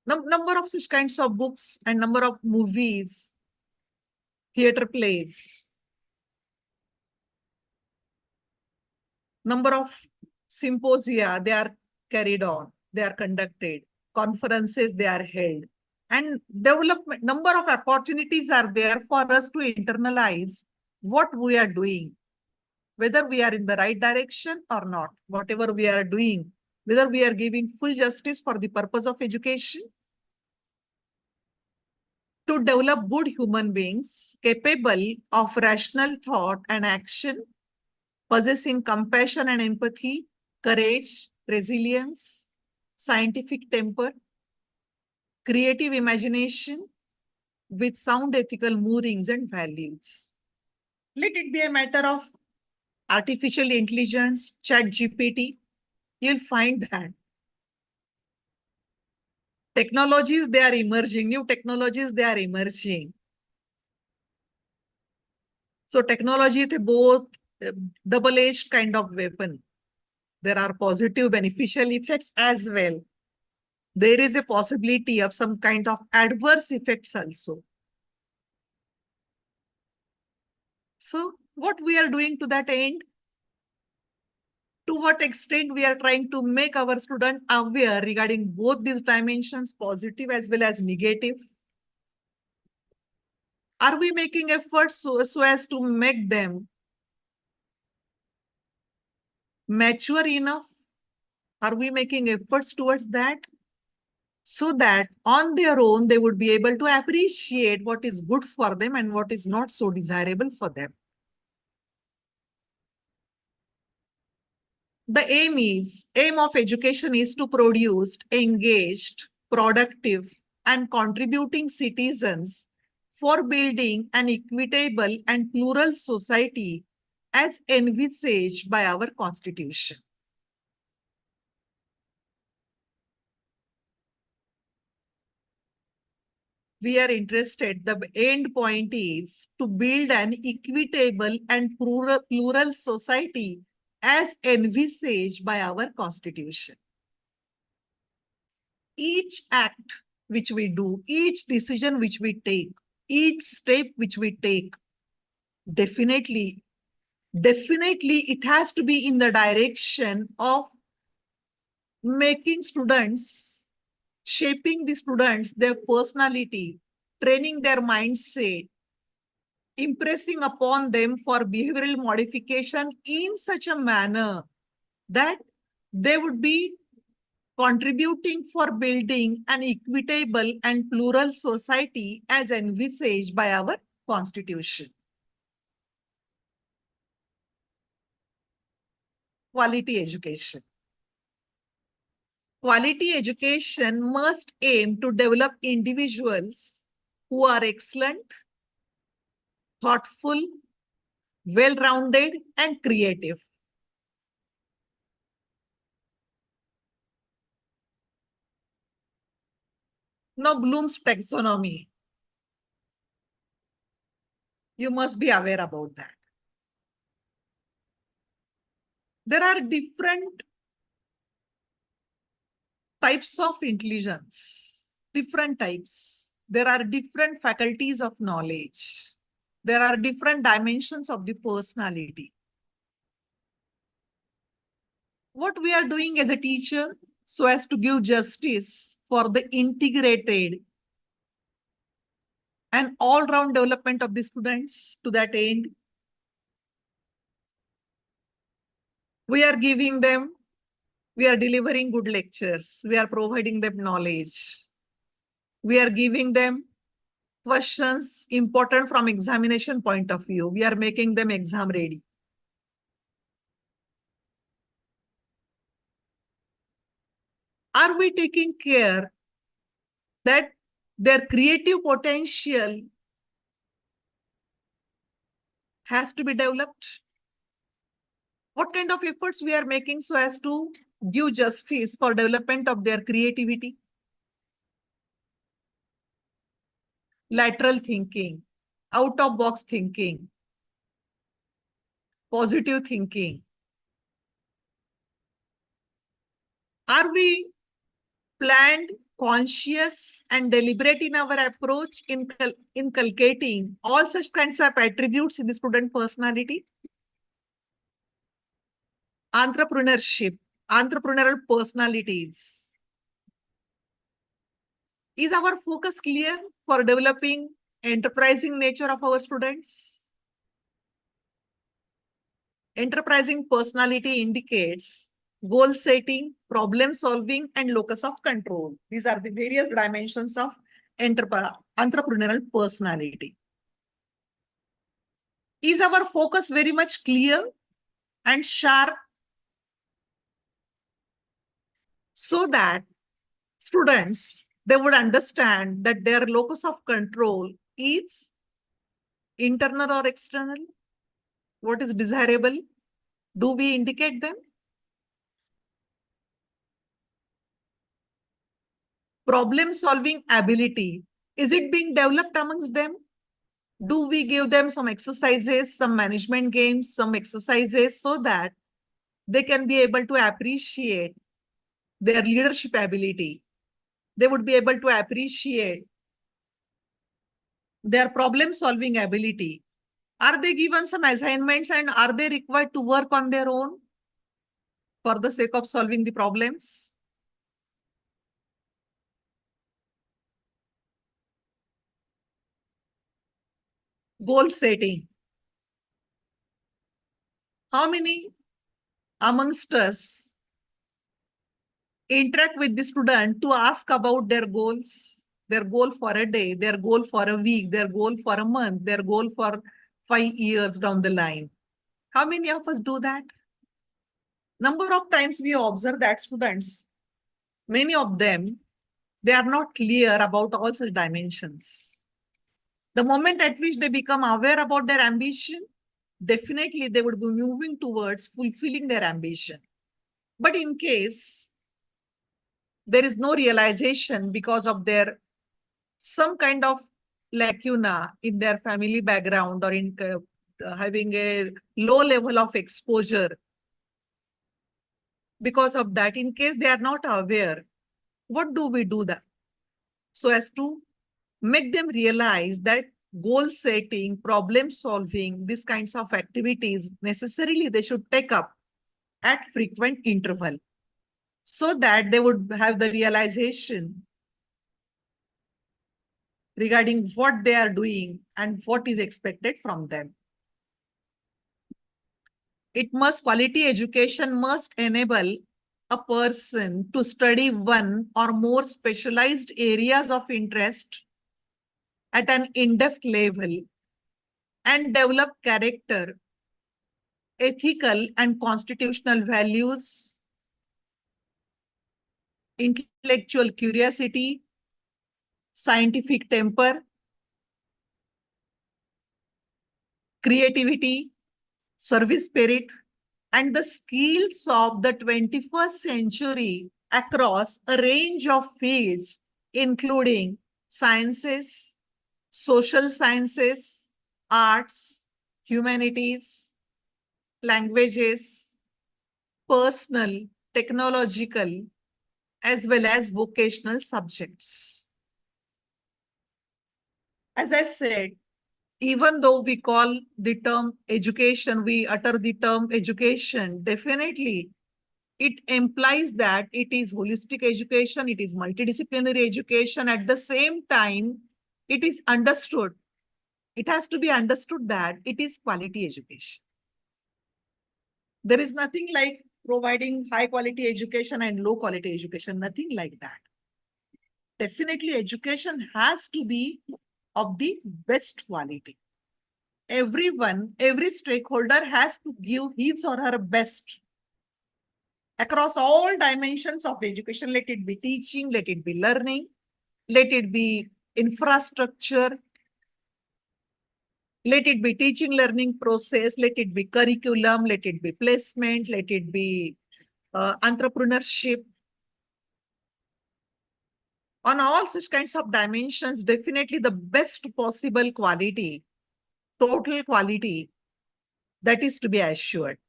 Number of such kinds of books and number of movies, theater plays. Number of symposia, they are carried on, they are conducted, conferences, they are held. And development, number of opportunities are there for us to internalize what we are doing, whether we are in the right direction or not, whatever we are doing, whether we are giving full justice for the purpose of education, to develop good human beings capable of rational thought and action, possessing compassion and empathy, courage, resilience, scientific temper, creative imagination, with sound ethical moorings and values. Let it be a matter of artificial intelligence, ChatGPT, you'll find that technologies, they are emerging, new technologies, they are emerging. So technology is both double-edged kind of weapon. There are positive beneficial effects as well. There is a possibility of some kind of adverse effects also. So what we are doing to that end? To what extent we are trying to make our student aware regarding both these dimensions, positive as well as negative? Are we making efforts so as to make them mature enough? Are we making efforts towards that? So that on their own, they would be able to appreciate what is good for them and what is not so desirable for them. The aim of education is to produce engaged, productive, and contributing citizens for building an equitable and plural society as envisaged by our Constitution. We are interested, the end point is to build an equitable and plural society as envisaged by our Constitution. Each act which we do, each decision which we take, each step which we take, definitely it has to be in the direction of making students, shaping the students, their personality, training their mindset, impressing upon them for behavioral modification in such a manner that they would be contributing for building an equitable and plural society as envisaged by our Constitution. Quality education. Quality education must aim to develop individuals who are excellent, thoughtful, well-rounded, and creative. Now, Bloom's taxonomy. You must be aware about that. There are different types of intelligence, different types. There are different faculties of knowledge. There are different dimensions of the personality. What we are doing as a teacher so as to give justice for the integrated and all-round development of the students to that end, we are giving them, we are delivering good lectures, we are providing them knowledge, we are giving them questions important from examination point of view, we are making them exam ready. Are we taking care that their creative potential has to be developed? What kind of efforts we are making so as to give justice for development of their creativity? Lateral thinking, out-of-box thinking, positive thinking. Are we planned, conscious, and deliberate in our approach in inculcating all such kinds of attributes in the student personality? Entrepreneurship, entrepreneurial personalities. Is our focus clear for developing enterprising nature of our students? Enterprising personality indicates goal setting, problem solving, and locus of control. These are the various dimensions of entrepreneurial personality. Is our focus very much clear and sharp so that students, they would understand that their locus of control is internal or external? What is desirable? Do we indicate them? Problem solving ability, is it being developed amongst them? Do we give them some exercises, some management games, some exercises so that they can be able to appreciate their leadership ability? They would be able to appreciate their problem solving ability. Are they given some assignments and are they required to work on their own for the sake of solving the problems? Goal setting. How many amongst us interact with the student to ask about their goals, their goal for a day, their goal for a week, their goal for a month, their goal for 5 years down the line? How many of us do that? Number of times we observe that students, many of them, they are not clear about all such dimensions. The moment at which they become aware about their ambition, definitely they would be moving towards fulfilling their ambition. But in case there is no realization because of their some kind of lacuna in their family background or in having a low level of exposure Because of that, in case they are not aware, what do we do that? So as to make them realize that goal setting, problem solving, these kinds of activities, necessarily they should take up at frequent interval, so that they would have the realization regarding what they are doing and what is expected from them. Quality education must enable a person to study one or more specialized areas of interest at an in-depth level and develop character, ethical and constitutional values, intellectual curiosity, scientific temper, creativity, service spirit, and the skills of the 21st century across a range of fields, including sciences, social sciences, arts, humanities, languages, personal, technological, as well as vocational subjects. As I said, even though we call the term education, we utter the term education, definitely it implies that it is holistic education, it is multidisciplinary education. At the same time, it is understood, it has to be understood that it is quality education. There is nothing like providing high quality education and low quality education, nothing like that. Definitely education has to be of the best quality. Everyone, every stakeholder has to give his or her best across all dimensions of education. Let it be teaching, let it be learning, let it be infrastructure, let it be teaching learning process, let it be curriculum, let it be placement, let it be entrepreneurship. On all such kinds of dimensions, definitely the best possible quality, total quality, that is to be assured.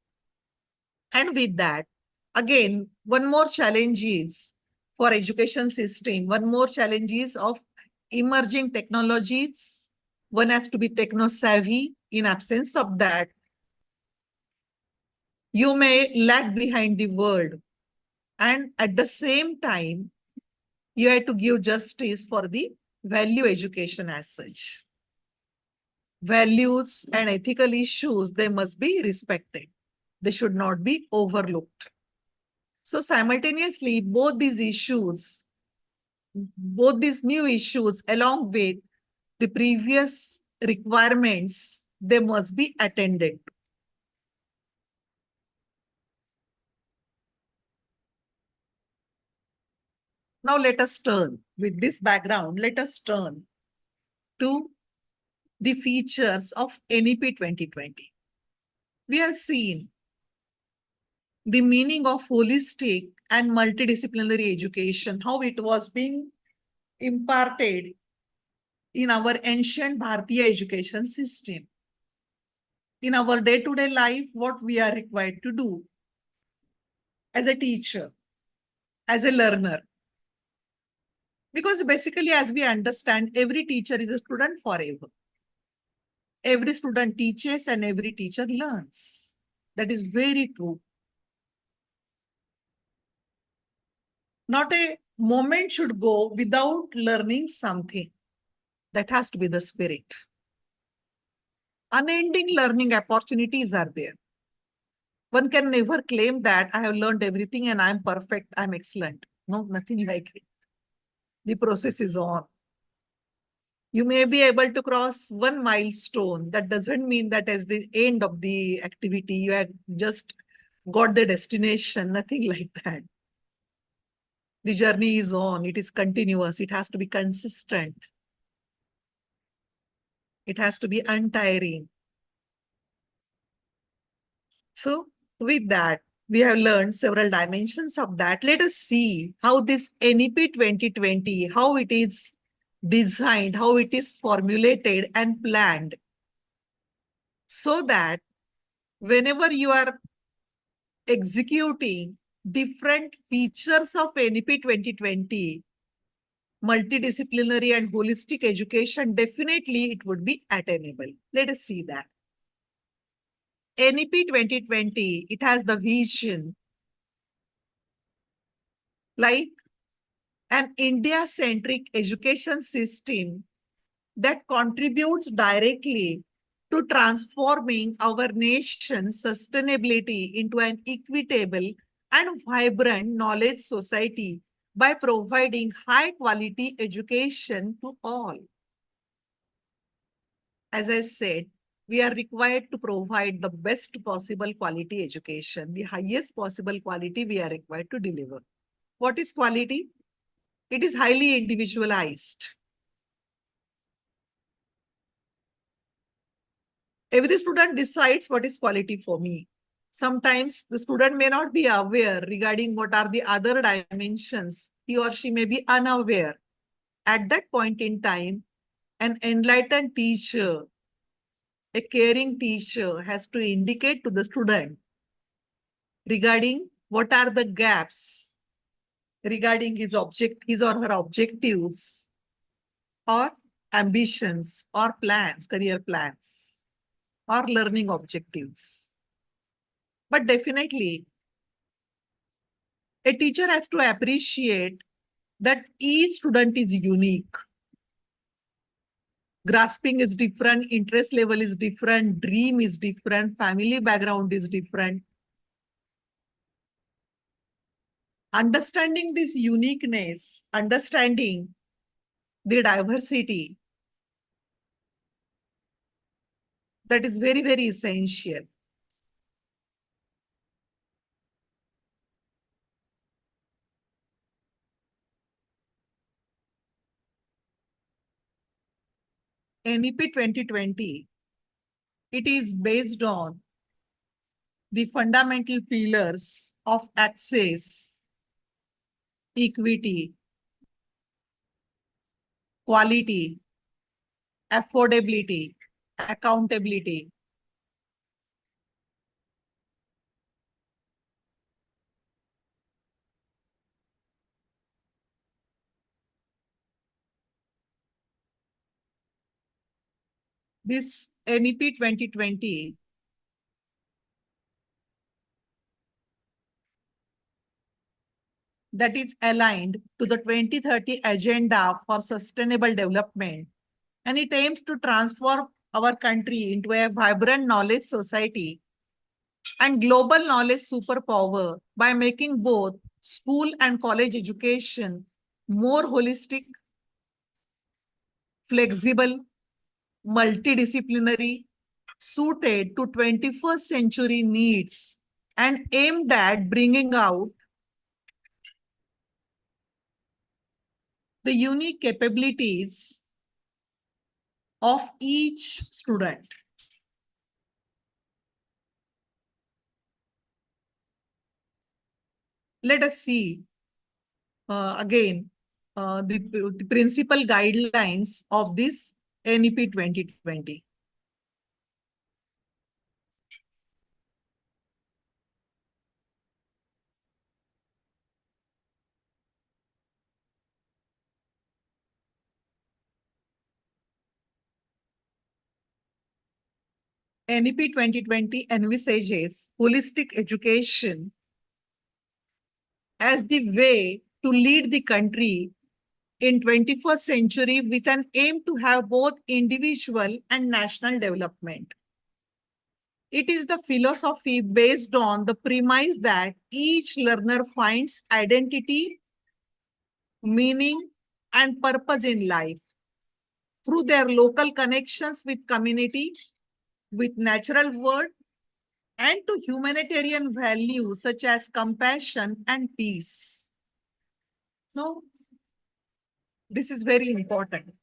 And with that, again, one more challenge is for education system, one more challenge is of emerging technologies. One has to be techno-savvy. In absence of that, you may lag behind the world. And at the same time, you have to give justice for the value education as such. Values and ethical issues, they must be respected. They should not be overlooked. So simultaneously, both these issues, both these new issues, along with the previous requirements, they must be attended. Now let us turn, with this background, let us turn to the features of NEP 2020. We have seen the meaning of holistic and multidisciplinary education, how it was being imparted in our ancient Bharatiya education system. In our day-to-day life, what we are required to do as a teacher, as a learner. Because basically, as we understand, every teacher is a student forever. Every student teaches and every teacher learns. That is very true. Not a moment should go without learning something. That has to be the spirit. Unending learning opportunities are there. One can never claim that I have learned everything and I'm perfect, I'm excellent. No, nothing like it. The process is on. You may be able to cross one milestone. That doesn't mean that as the end of the activity, you have just got the destination, nothing like that. The journey is on, it is continuous, it has to be consistent. It has to be untiring. So with that, we have learned several dimensions of that. Let us see how this NEP 2020, how it is designed, how it is formulated and planned, so that whenever you are executing different features of NEP 2020, multidisciplinary and holistic education, definitely it would be attainable. Let us see that. NEP 2020, it has the vision like an India-centric education system that contributes directly to transforming our nation's sustainability into an equitable and vibrant knowledge society by providing high-quality education to all. As I said, we are required to provide the best possible quality education, the highest possible quality we are required to deliver. What is quality? It is highly individualized. Every student decides what is quality for me. Sometimes the student may not be aware regarding what are the other dimensions. He or she may be unaware. At that point in time, an enlightened teacher, a caring teacher has to indicate to the student regarding what are the gaps regarding his or her objectives or ambitions or plans, career plans or learning objectives. But definitely, a teacher has to appreciate that each student is unique. Grasping is different, interest level is different, dream is different, family background is different. Understanding this uniqueness, understanding the diversity, that is very, very essential. NEP 2020, it is based on the fundamental pillars of access, equity, quality, affordability, accountability. This NEP 2020 that is aligned to the 2030 Agenda for Sustainable Development, and it aims to transform our country into a vibrant knowledge society and global knowledge superpower by making both school and college education more holistic, flexible, multidisciplinary, suited to 21st century needs, and aimed at bringing out the unique capabilities of each student. Let us see again the principal guidelines of this NEP 2020. NEP 2020 envisages holistic education as the way to lead the country in 21st century with an aim to have both individual and national development. It is the philosophy based on the premise that each learner finds identity, meaning, and purpose in life through their local connections with community, with natural world, and to humanitarian values such as compassion and peace. No, this is very important.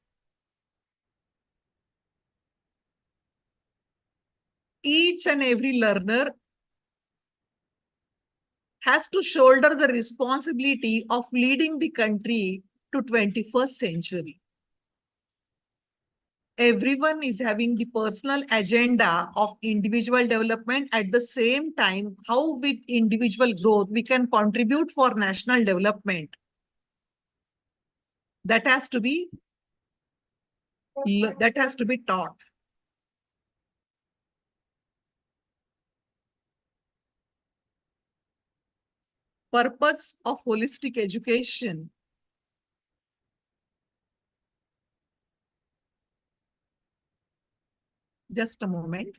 Each and every learner has to shoulder the responsibility of leading the country to 21st century. everyone is having the personal agenda of individual development. At the same time, how with individual growth we can contribute for national development. That has to be taught. Purpose of holistic education. Just a moment.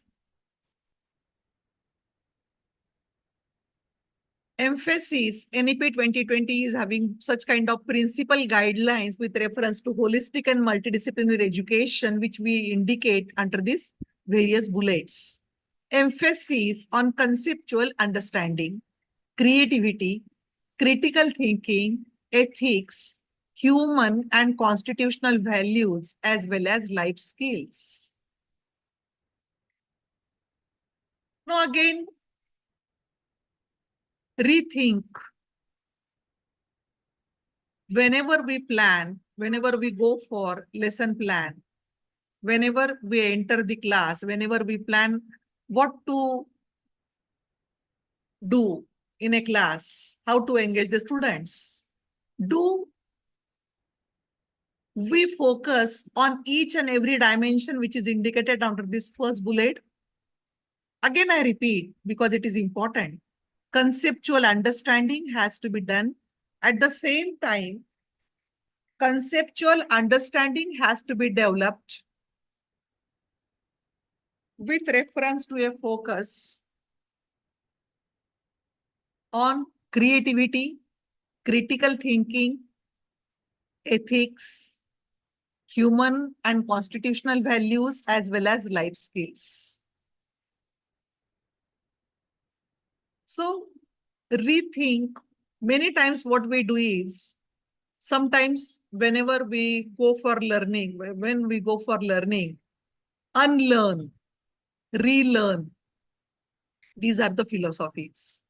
Emphasis, NEP 2020 is having such kind of principal guidelines with reference to holistic and multidisciplinary education, which we indicate under these various bullets. Emphasis on conceptual understanding, creativity, critical thinking, ethics, human and constitutional values, as well as life skills. Now again, rethink. Whenever we plan, whenever we go for lesson plan, whenever we enter the class, whenever we plan what to do in a class, how to engage the students, do we focus on each and every dimension which is indicated under this first bullet? Again, I repeat, because it is important. Conceptual understanding has to be done. At the same time, conceptual understanding has to be developed with reference to a focus on creativity, critical thinking, ethics, human and constitutional values, as well as life skills. So rethink. Many times what we do is, sometimes whenever we go for learning, unlearn, relearn. These are the philosophies.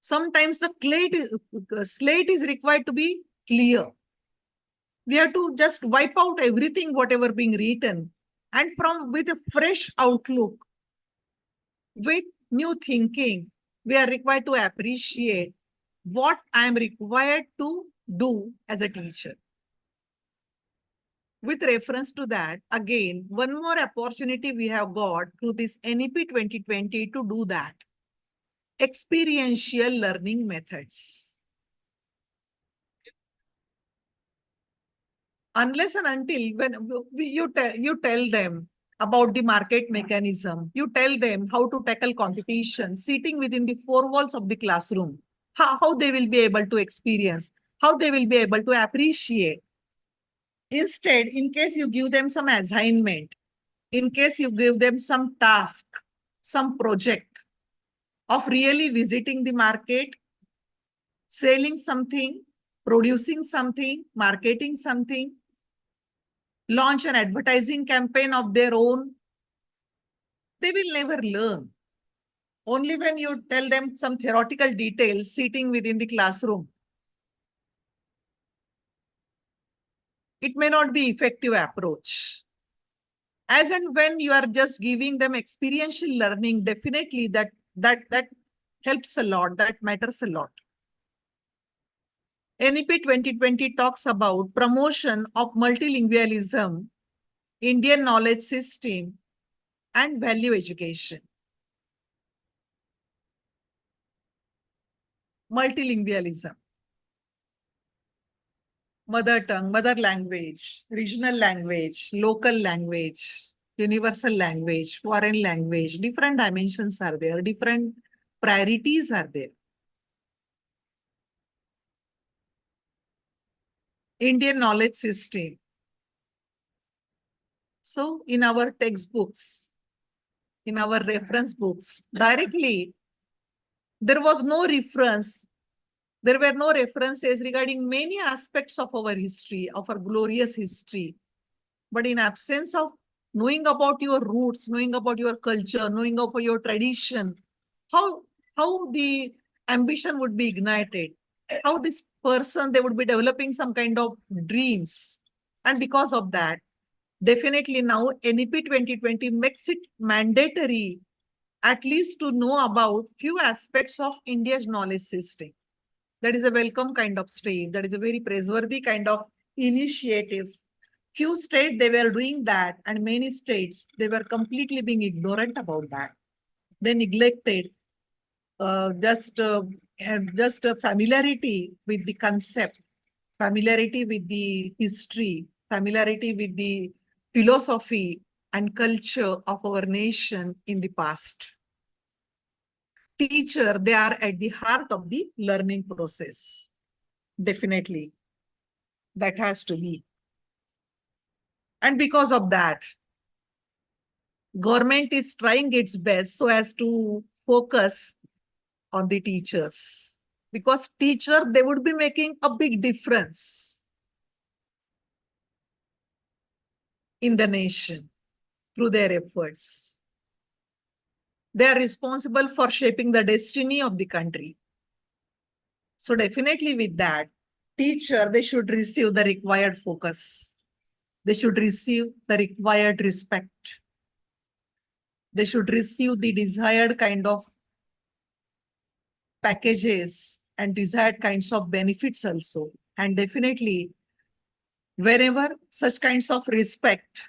Sometimes the slate is required to be clear. We have to just wipe out everything, whatever being written, and with a fresh outlook, with new thinking, we are required to appreciate what I am required to do as a teacher. With reference to that, again, one more opportunity we have got through this NEP 2020 to do that. Experiential learning methods. Unless and until when you tell them about the market mechanism, you tell them how to tackle competition, sitting within the four walls of the classroom, how they will be able to experience, how they will be able to appreciate. Instead, in case you give them some assignment, in case you give them some task, some project of really visiting the market, selling something, producing something, marketing something, launch an advertising campaign of their own, they will never learn. Only when you tell them some theoretical details sitting within the classroom, it may not be effective approach. As and when you are just giving them experiential learning, definitely that helps a lot, that matters a lot. NEP 2020 talks about promotion of multilingualism, Indian knowledge system, and value education. Multilingualism. Mother tongue, mother language, regional language, local language, universal language, foreign language, different dimensions are there, different priorities are there. Indian knowledge system. So in our textbooks, in our reference books, directly, there was no reference. There were no references regarding many aspects of our history, of our glorious history. But in absence of knowing about your roots, knowing about your culture, knowing about your tradition, how the ambition would be ignited, how this person, they would be developing some kind of dreams. And because of that, Definitely now NEP 2020 makes it mandatory at least to know about few aspects of India's knowledge system. That is a welcome kind of step. That is a very praiseworthy kind of initiative. Few states, they were doing that, and many states, they were completely being ignorant about that. They neglected just a familiarity with the concept, familiarity with the history, familiarity with the philosophy and culture of our nation in the past. Teacher, they are at the heart of the learning process. Definitely, that has to be. And because of that, government is trying its best so as to focus on the teachers. Because teacher, they would be making a big difference in the nation through their efforts. They are responsible for shaping the destiny of the country. So definitely with that, teacher, they should receive the required focus. They should receive the required respect. They should receive the desired kind of packages and desired kinds of benefits also. And definitely, wherever such kinds of respect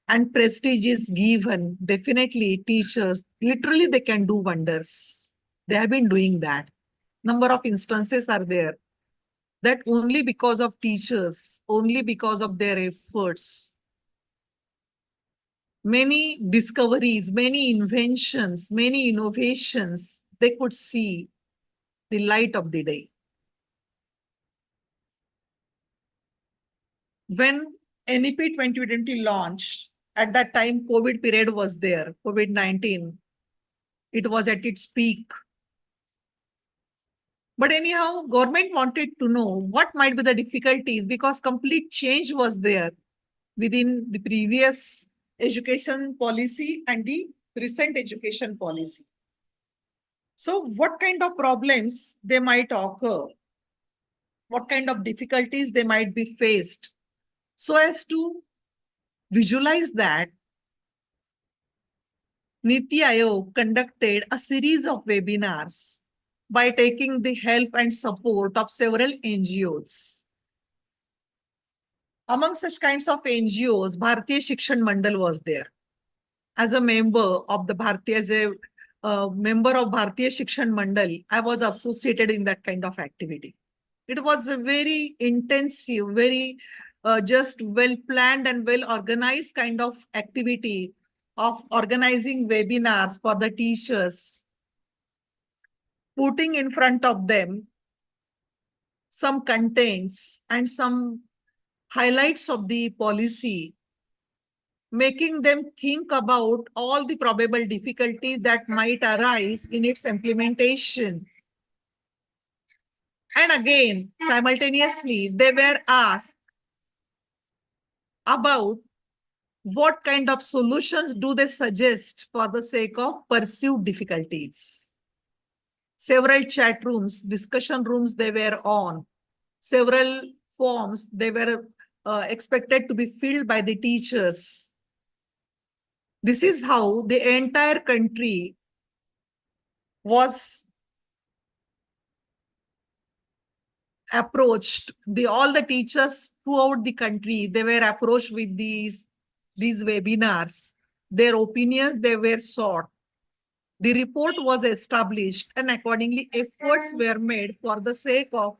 and prestige is given, definitely teachers, literally they can do wonders. They have been doing that. Number of instances are there that only because of teachers, only because of their efforts, many discoveries, many inventions, many innovations, they could see the light of the day. When NEP 2020 launched, at that time, COVID period was there, COVID-19. It was at its peak. But anyhow, government wanted to know what might be the difficulties because complete change was there within the previous education policy and the recent education policy. So what kind of problems they might occur? What kind of difficulties they might be faced? So as to visualize that, NEP-OCT-A conducted a series of webinars by taking the help and support of several NGOs. Among such kinds of NGOs, Bharatiya Shikshan Mandal was there. As a member of the Bharatiya Shikshan Mandal, I was associated in that kind of activity. It was a very intensive, very just well-planned and well-organized kind of activity of organizing webinars for the teachers, putting in front of them some contents and some highlights of the policy, making them think about all the probable difficulties that might arise in its implementation. And again, simultaneously, they were asked about what kind of solutions do they suggest for the sake of perceived difficulties. Several chat rooms, discussion rooms they were on. Several forms they were expected to be filled by the teachers. This is how the entire country was approached. All the teachers throughout the country, they were approached with these webinars. Their opinions, they were sought. The report was established and accordingly efforts were made for the sake of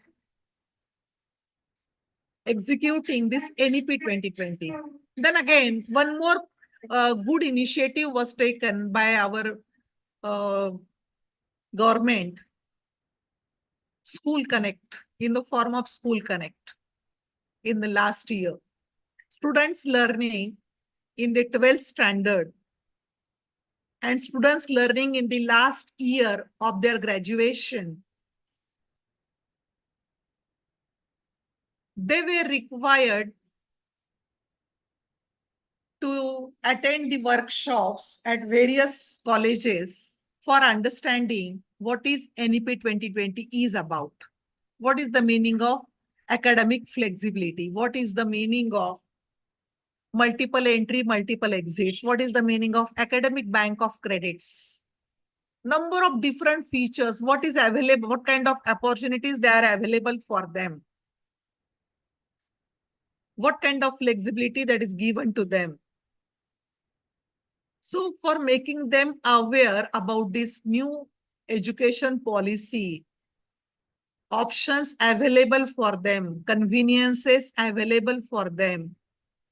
executing this NEP 2020. Then again, one more good initiative was taken by our government, School Connect, in the form of School Connect in the last year. Students learning in the 12th standard and students learning in the last year of their graduation, they were required to attend the workshops at various colleges for understanding what is NEP 2020 is about. What is the meaning of academic flexibility? What is the meaning of multiple entry, multiple exits. What is the meaning of academic bank of credits? Number of different features, what is available, what kind of opportunities they are available for them. What kind of flexibility that is given to them. So for making them aware about this new education policy, options available for them, conveniences available for them,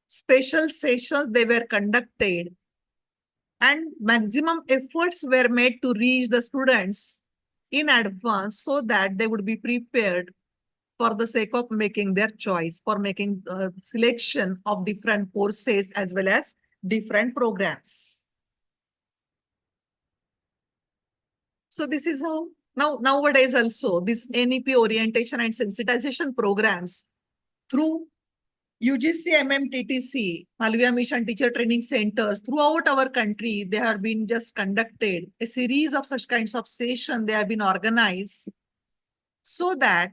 special sessions they were conducted, and maximum efforts were made to reach the students in advance so that they would be prepared for the sake of making their choice, for making selection of different courses as well as different programs. So this is how nowadays also this NEP orientation and sensitization programs through UGC, MMTTC, Malviya Mission Teacher Training Centers throughout our country, they have been just conducted a series of such kinds of sessions they have been organized so that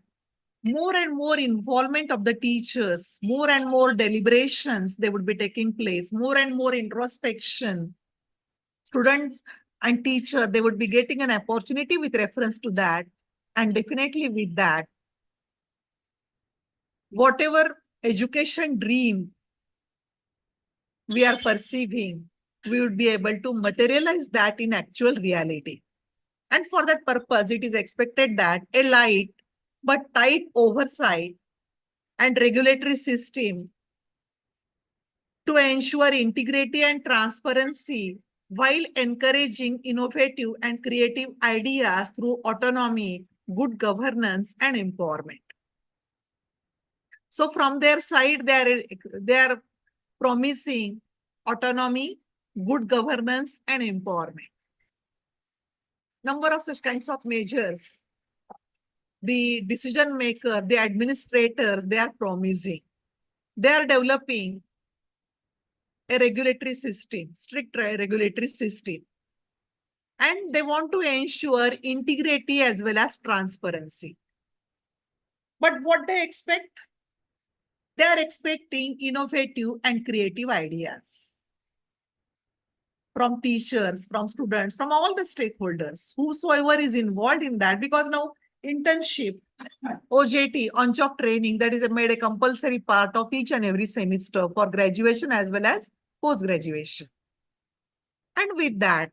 more and more involvement of the teachers, more and more deliberations they would be taking place, more and more introspection. Students and teacher, they would be getting an opportunity with reference to that. And definitely with that, whatever education dream we are perceiving, we would be able to materialize that in actual reality. And for that purpose, it is expected that a light but tight oversight and regulatory system to ensure integrity and transparency while encouraging innovative and creative ideas through autonomy, good governance, and empowerment. So from their side, they are promising autonomy, good governance, and empowerment. Number of such kinds of measures. The decision maker, the administrators, they are promising. They are developing a regulatory system, strict regulatory system. And they want to ensure integrity as well as transparency. But what they expect? They are expecting innovative and creative ideas from teachers, from students, from all the stakeholders, whosoever is involved in that, because now internship, OJT, on-job training, that is made a compulsory part of each and every semester for graduation as well as post-graduation. And with that,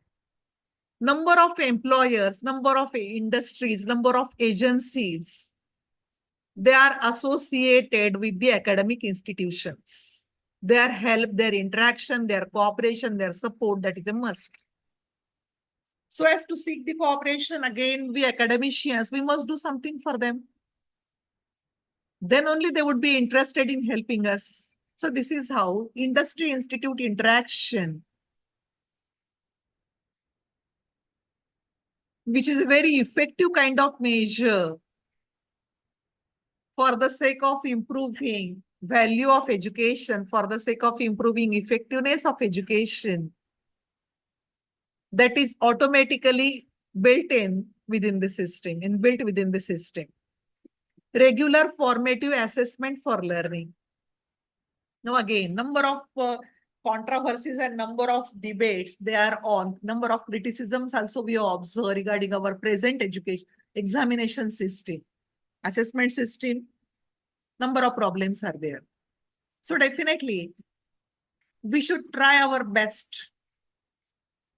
number of employers, number of industries, number of agencies, they are associated with the academic institutions. Their help, their interaction, their cooperation, their support, that is a must. So as to seek the cooperation, again, we academicians, we must do something for them. Then only they would be interested in helping us. So this is how industry-institute interaction, which is a very effective kind of measure for the sake of improving value of education, for the sake of improving effectiveness of education, that is automatically built in within the system, inbuilt within the system. Regular formative assessment for learning. Now again, number of controversies and number of debates they are on, number of criticisms also we observe regarding our present education, examination system, assessment system, number of problems are there. So definitely, we should try our best.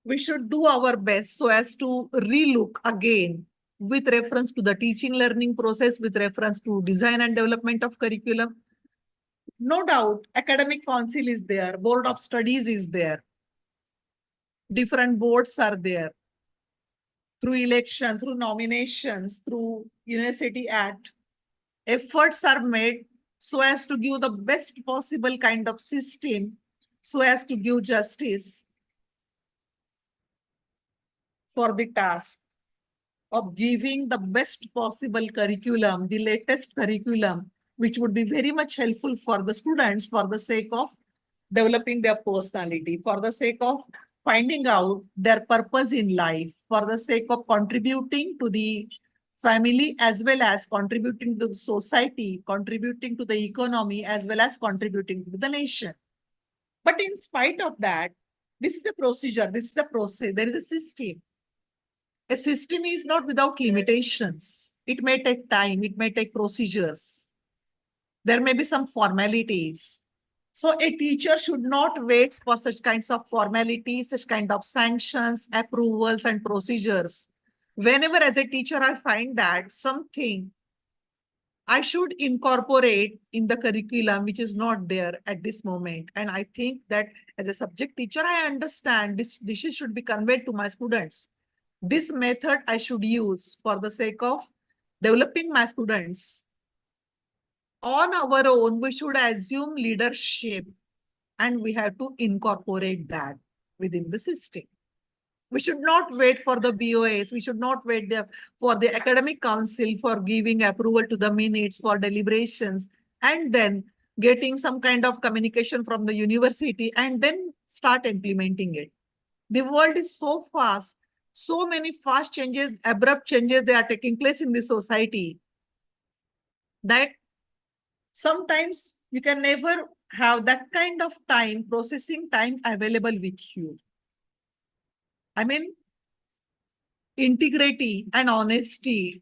We should do our best so as to relook again with reference to the teaching learning process, with reference to design and development of curriculum. No doubt, academic council is there, board of studies is there, different boards are there. Through election, through nominations, through University Act, efforts are made so as to give the best possible kind of system, so as to give justice for the task of giving the best possible curriculum, the latest curriculum, which would be very much helpful for the students for the sake of developing their personality, for the sake of finding out their purpose in life, for the sake of contributing to the family as well as contributing to the society, contributing to the economy as well as contributing to the nation. But in spite of that, this is a procedure, this is a process, there is a system. A system is not without limitations. It may take time, it may take procedures. There may be some formalities. So a teacher should not wait for such kinds of formalities, such kind of sanctions, approvals, and procedures. Whenever as a teacher I find that something I should incorporate in the curriculum, which is not there at this moment. And I think that as a subject teacher, I understand this should be conveyed to my students. This method I should use for the sake of developing my students. On our own, we should assume leadership and we have to incorporate that within the system. We should not wait for the BOAs. We should not wait for the academic council for giving approval to the minutes for deliberations and then getting some kind of communication from the university and then start implementing it. The world is so fast, so many fast changes, abrupt changes, they are taking place in the society that sometimes you can never have that kind of time, processing time available with you. I mean, integrity and honesty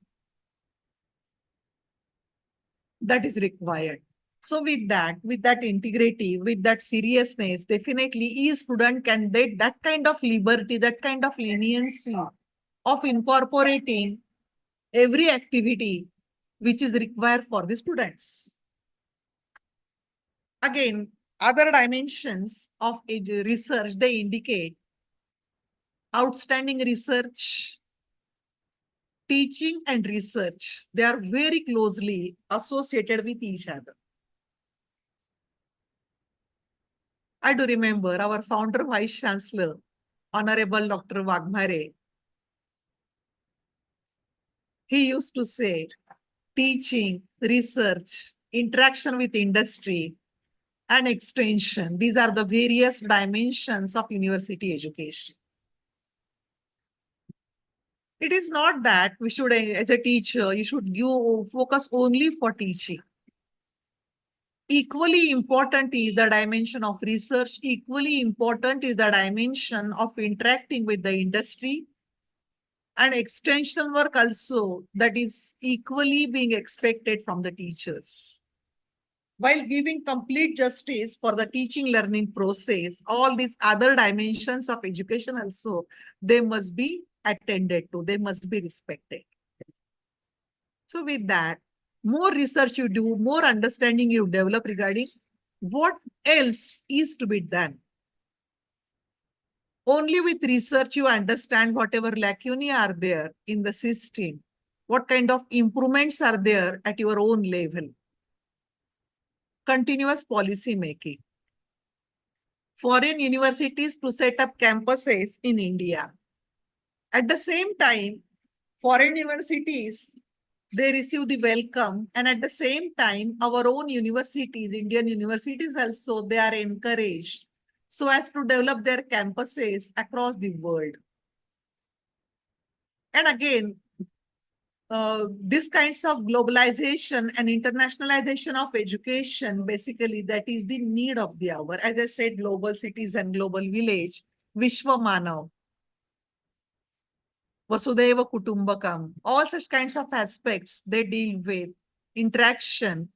that is required. So with that integrity, with that seriousness, definitely each student can get that kind of liberty, that kind of leniency of incorporating every activity which is required for the students. Again, other dimensions of research, they indicate outstanding research, teaching and research. They are very closely associated with each other. I do remember our founder Vice Chancellor, Honorable Dr. Wagmare. He used to say, teaching, research, interaction with industry, and extension. These are the various dimensions of university education. It is not that we should, as a teacher, you should focus only for teaching. Equally important is the dimension of research. Equally important is the dimension of interacting with the industry and extension work also that is equally being expected from the teachers. While giving complete justice for the teaching learning process, all these other dimensions of education also, they must be attended to, they must be respected. So with that, more research you do, more understanding you develop regarding what else is to be done. Only with research you understand whatever lacunae are there in the system, what kind of improvements are there at your own level. Continuous policy making. Foreign universities to set up campuses in India. At the same time, foreign universities, they receive the welcome, and at the same time, our own universities, Indian universities also, they are encouraged so as to develop their campuses across the world. And again, this kinds of globalization and internationalization of education, basically that is the need of the hour. As I said, global citizen, global village, Vishwa Manav, Vasudhaiva Kutumbakam, all such kinds of aspects, they deal with interaction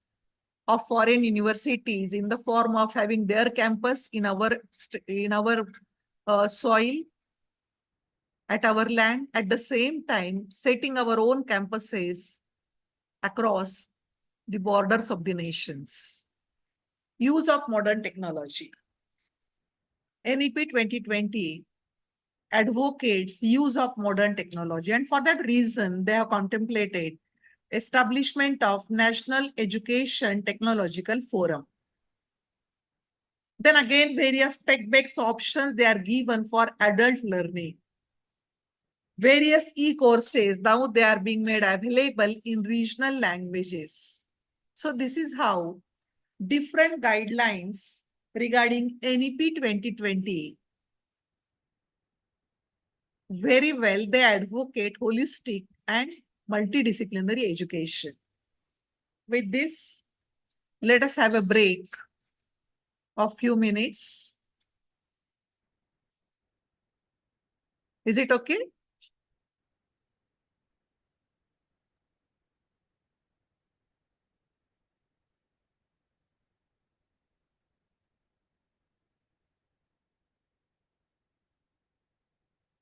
of foreign universities in the form of having their campus in our soil, at our land, at the same time setting our own campuses across the borders of the nations. Use of modern technology. NEP 2020 advocates use of modern technology, and for that reason, they have contemplated establishment of National Education Technological Forum. Then again, various tech-based options they are given for adult learning. Various e-courses, now they are being made available in regional languages. So this is how different guidelines regarding NEP 2020, very well, they advocate holistic and multidisciplinary education. With this, let us have a break of few minutes. Is it okay?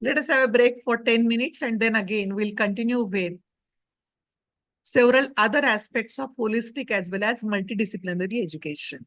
Let us have a break for 10 minutes and then again we'll continue with several other aspects of holistic as well as multidisciplinary education.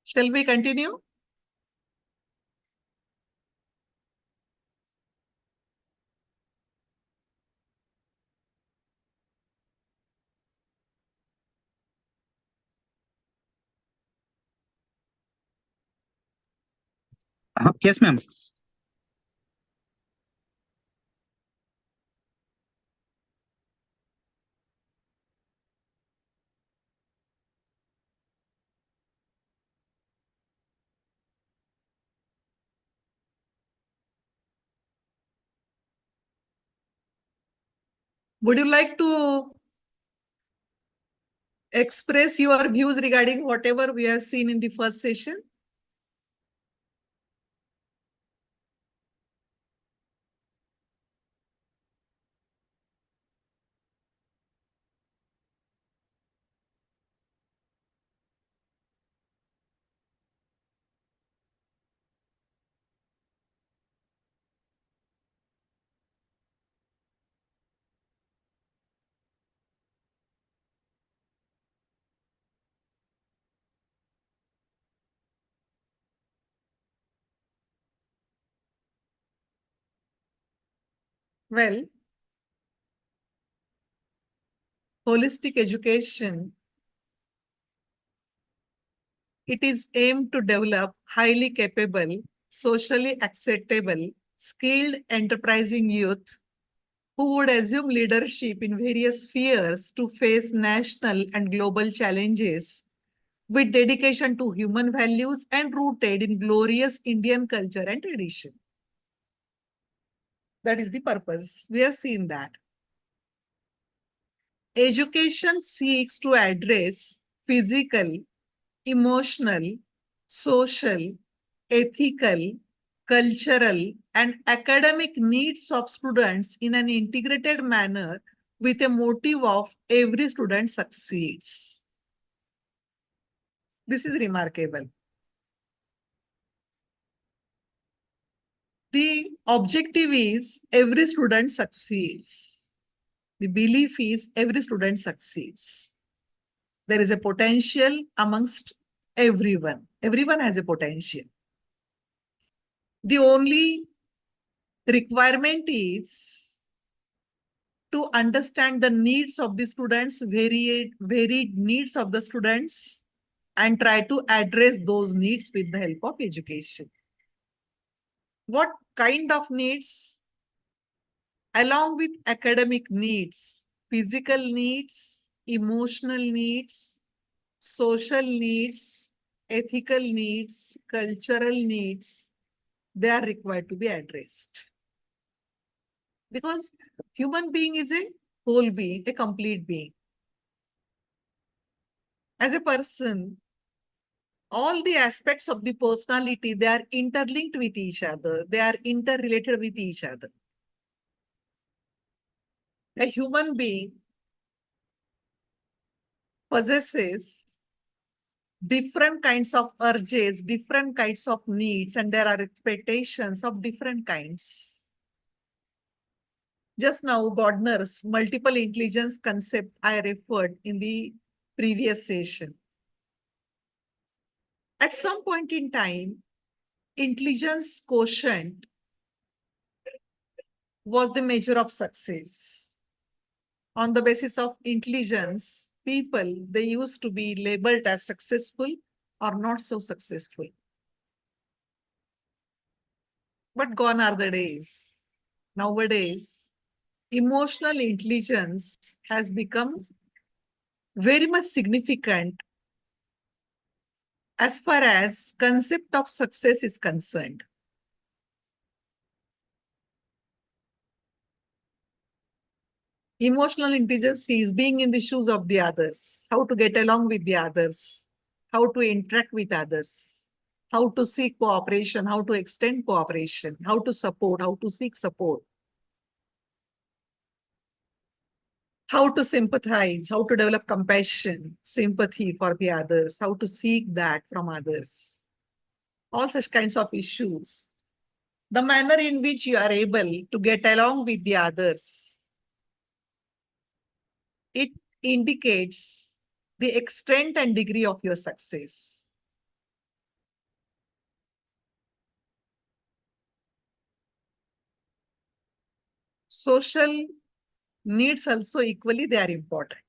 Shall we continue? Yes, ma'am. Would you like to express your views regarding whatever we have seen in the first session? Well, holistic education, it is aimed to develop highly capable, socially acceptable, skilled, enterprising youth who would assume leadership in various spheres to face national and global challenges with dedication to human values and rooted in glorious Indian culture and tradition. That is the purpose. We have seen that. Education seeks to address physical, emotional, social, ethical, cultural, and academic needs of students in an integrated manner with a motive of every student succeeds. This is remarkable. The objective is every student succeeds. The belief is every student succeeds. There is a potential amongst everyone. Everyone has a potential. The only requirement is to understand the needs of the students, varied needs of the students, and try to address those needs with the help of education. What kind of needs? Along with academic needs, physical needs, emotional needs, social needs, ethical needs, cultural needs, they are required to be addressed. Because human being is a whole being, a complete being. As a person, all the aspects of the personality, they are interlinked with each other. They are interrelated with each other. A human being possesses different kinds of urges, different kinds of needs, and there are expectations of different kinds. Just now, Gardner's multiple intelligence concept I referred in the previous session. At some point in time, intelligence quotient was the measure of success. On the basis of intelligence, people, they used to be labeled as successful or not so successful. But gone are the days. Nowadays, emotional intelligence has become very much significant as far as concept of success is concerned. Emotional intelligence is being in the shoes of the others, how to get along with the others, how to interact with others, how to seek cooperation, how to extend cooperation, how to support, how to seek support, how to sympathize, how to develop compassion, sympathy for the others, how to seek that from others. All such kinds of issues. The manner in which you are able to get along with the others, it indicates the extent and degree of your success. social needs also equally they are important.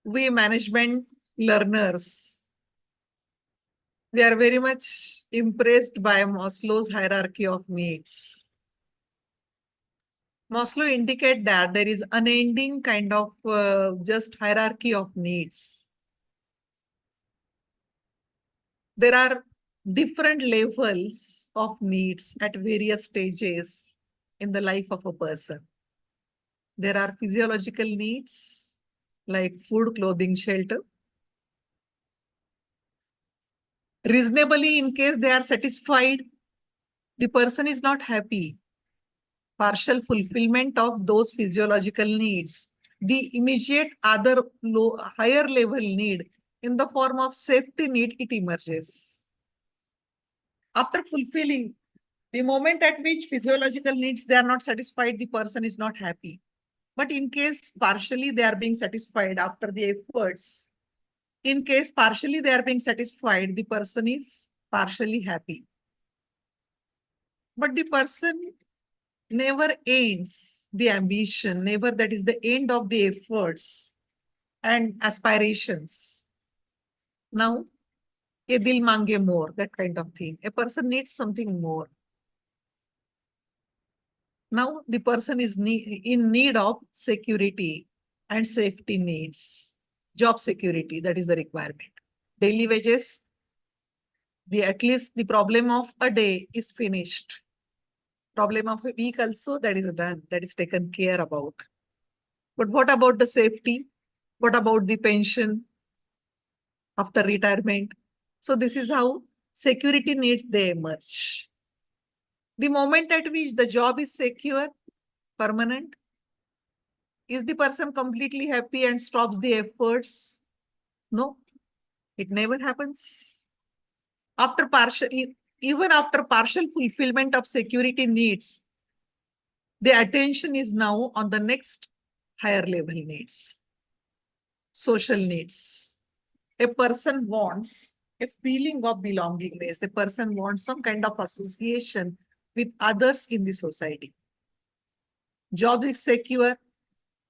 We management learners, we are very much impressed by Maslow's hierarchy of needs. Maslow indicate that there is unending kind of just hierarchy of needs. There are different levels of needs at various stages in the life of a person. There are physiological needs like food, clothing, shelter. Reasonably, in case they are satisfied, the person is not happy. Partial fulfillment of those physiological needs, the immediate other higher level need in the form of safety need, it emerges. After fulfilling, the moment at which physiological needs, they are not satisfied, the person is not happy. But in case partially they are being satisfied after the efforts, in case partially they are being satisfied, the person is partially happy. But the person never ends the ambition, never that is the end of the efforts and aspirations. Now, ye dil mange more, that kind of thing. A person needs something more. Now, the person is in need of security and safety needs. Job security, that is the requirement. Daily wages, at least the problem of a day is finished. Problem of a week also, that is done, that is taken care about. But what about the safety? What about the pension after retirement? So this is how security needs, they emerge. The moment at which the job is secure, permanent, is the person completely happy and stops the efforts? No, it never happens. After even after partial fulfillment of security needs, the attention is now on the next higher level needs, social needs. A person wants a feeling of belongingness. A person wants some kind of association with others in the society. Job is secure,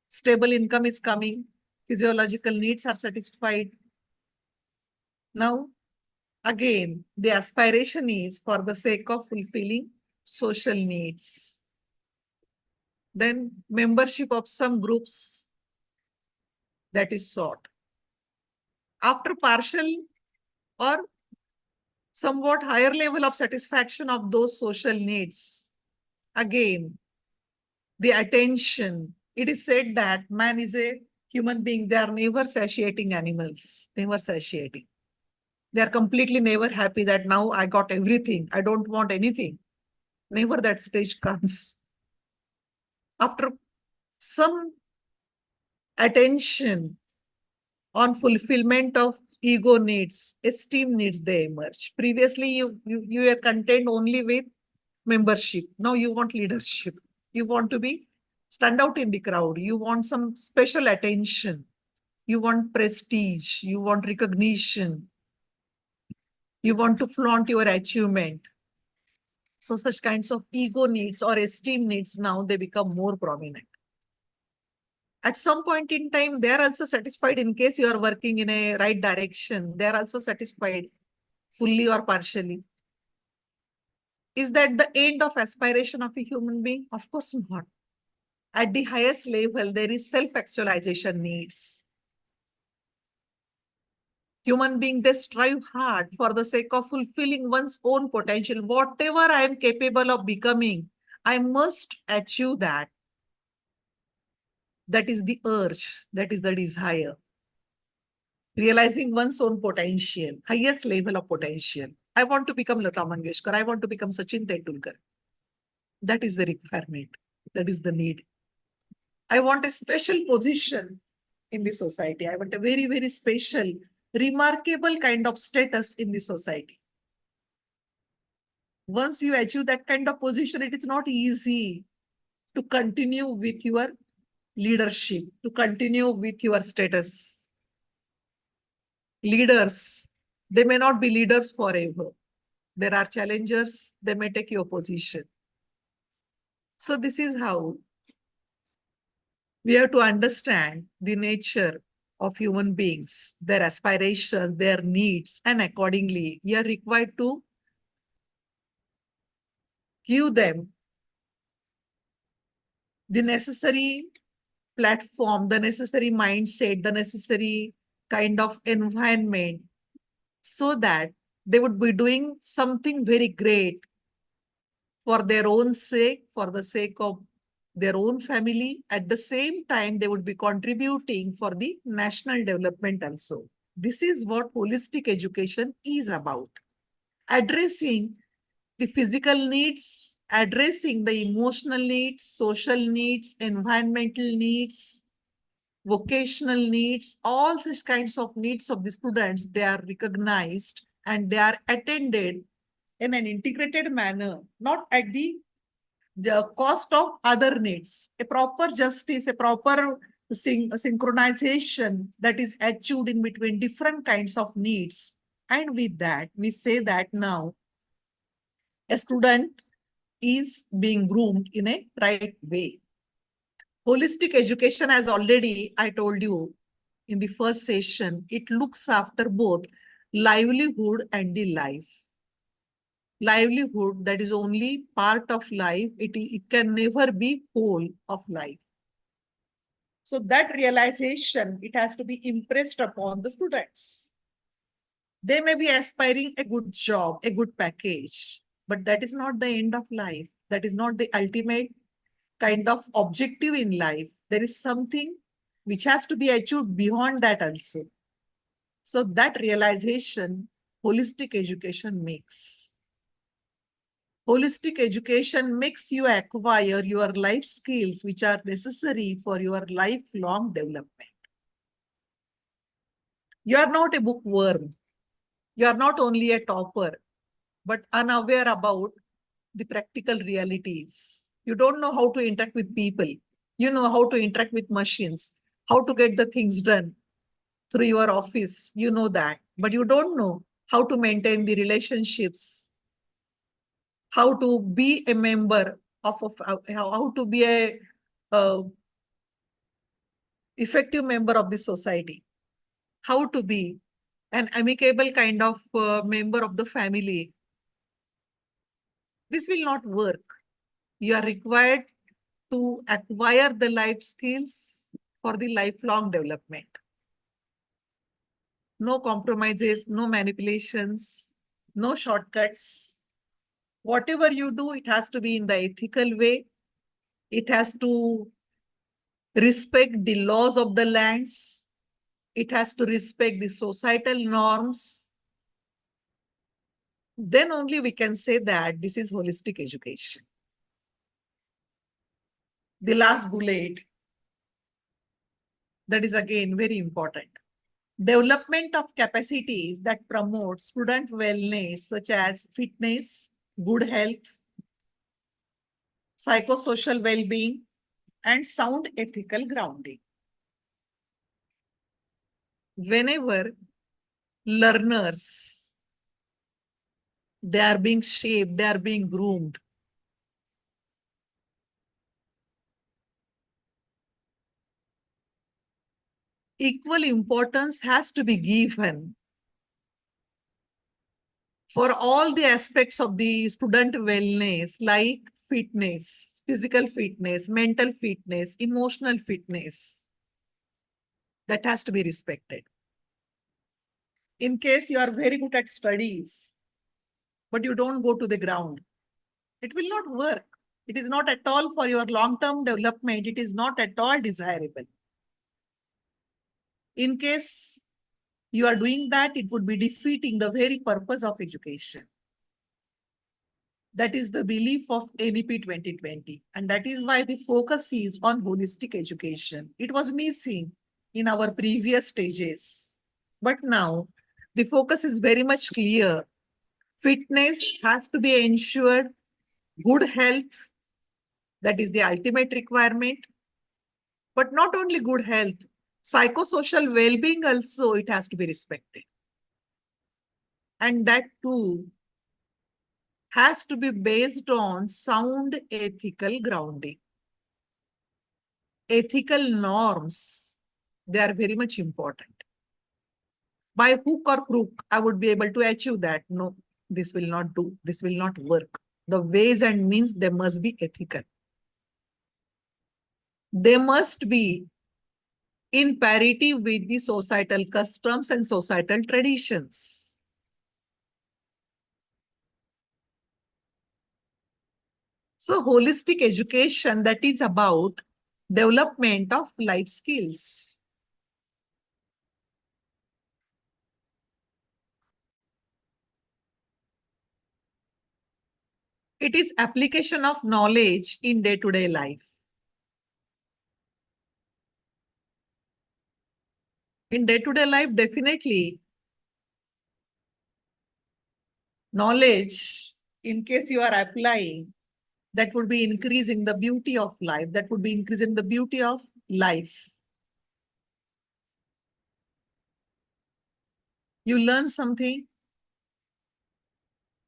stable income is coming, physiological needs are satisfied. Now, again, the aspiration is for the sake of fulfilling social needs. Then membership of some groups, that is sought. After partial or somewhat higher level of satisfaction of those social needs, again, the attention, it is said that man is a human being, they are never satiating animals, never satiating. They are completely never happy that now I got everything, I don't want anything. Never that stage comes. After some attention on fulfillment of ego needs, esteem needs, they emerge. Previously, you were content only with membership. Now you want leadership. You want to stand out in the crowd. You want some special attention. You want prestige. You want recognition. You want to flaunt your achievement. So such kinds of ego needs or esteem needs, now they become more prominent. At some point in time, they are also satisfied in case you are working in a right direction. They are also satisfied fully or partially. Is that the end of aspiration of a human being? Of course not. At the highest level, there is self-actualization needs. Human being, they strive hard for the sake of fulfilling one's own potential. Whatever I am capable of becoming, I must achieve that. That is the urge, that is the desire. Realizing one's own potential, highest level of potential. I want to become Lata Mangeshkar. I want to become Sachin Tendulkar. That is the requirement. That is the need. I want a special position in the society. I want a very, very special, remarkable kind of status in the society. Once you achieve that kind of position, it is not easy to continue with your leadership, to continue with your status. Leaders, they may not be leaders forever. There are challengers, they may take your position. So this is how we have to understand the nature of human beings, their aspirations, their needs, and accordingly, you are required to give them the necessary platform, the necessary mindset, the necessary kind of environment, so that they would be doing something very great for their own sake, for the sake of their own family. At the same time, they would be contributing for the national development also. This is what holistic education is about. Addressing the physical needs, addressing the emotional needs, social needs, environmental needs, vocational needs, all such kinds of needs of the students, they are recognized and they are attended in an integrated manner, not at the cost of other needs. A proper justice, a proper synchronization that is achieved in between different kinds of needs. And with that, we say that now a student is being groomed in a right way. Holistic education, as already I told you in the first session, it looks after both livelihood and the life. Livelihood, that is only part of life. It can never be whole of life. So that realization, it has to be impressed upon the students. They may be aspiring a good job, a good package, but that is not the end of life. That is not the ultimate kind of objective in life. There is something which has to be achieved beyond that also. So that realization, holistic education makes. Holistic education makes you acquire your life skills which are necessary for your lifelong development. You are not a bookworm. You are not only a topper, but unaware about the practical realities. You don't know how to interact with people. You know how to interact with machines, how to get the things done through your office. You know that, but you don't know how to maintain the relationships, how to be a member of how to be a effective member of the society, how to be an amicable kind of member of the family. This will not work. You are required to acquire the life skills for the lifelong development. No compromises, no manipulations, no shortcuts. Whatever you do, it has to be in the ethical way. It has to respect the laws of the lands. It has to respect the societal norms. Then only we can say that this is holistic education. The last bullet, that is again very important. Development of capacities that promote student wellness, such as fitness, good health, psychosocial well-being, and sound ethical grounding. Whenever learners, they are being shaped, they are being groomed, equal importance has to be given for all the aspects of the student wellness, like fitness, physical fitness, mental fitness, emotional fitness. That has to be respected. In case you are very good at studies, but you don't go to the ground, it will not work. It is not at all for your long-term development. It is not at all desirable. In case you are doing that, it would be defeating the very purpose of education. That is the belief of NEP 2020. And that is why the focus is on holistic education. It was missing in our previous stages. But now the focus is very much clear. Fitness has to be ensured, good health, that is the ultimate requirement. But not only good health, psychosocial well-being also, it has to be respected. And that too has to be based on sound ethical grounding. Ethical norms, they are very much important. By hook or crook, I would be able to achieve that. No, this will not do. This will not work. The ways and means, they must be ethical. They must be in parity with the societal customs and societal traditions. So holistic education, that is about development of life skills. It is application of knowledge in day-to-day life. In day-to-day life, definitely, knowledge, in case you are applying, that would be increasing the beauty of life. That would be increasing the beauty of life. You learn something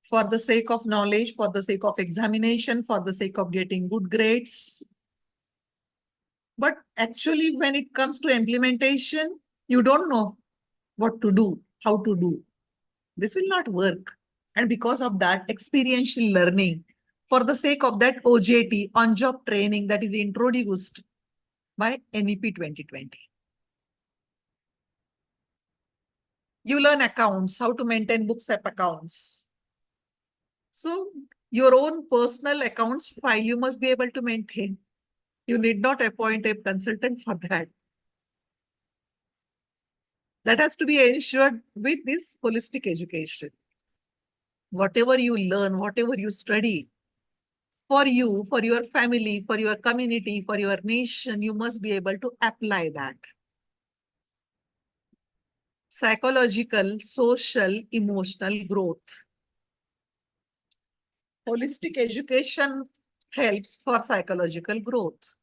for the sake of knowledge, for the sake of examination, for the sake of getting good grades. But actually, when it comes to implementation, you don't know what to do, how to do. This will not work. And because of that, experiential learning, for the sake of that OJT, on-job training, that is introduced by NEP 2020. You learn accounts, how to maintain books of accounts. So your own personal accounts file, you must be able to maintain. You need not appoint a consultant for that. That has to be ensured with this holistic education. Whatever you learn, whatever you study, for you, for your family, for your community, for your nation, you must be able to apply that. Psychological, social, emotional growth. Holistic education helps for psychological growth.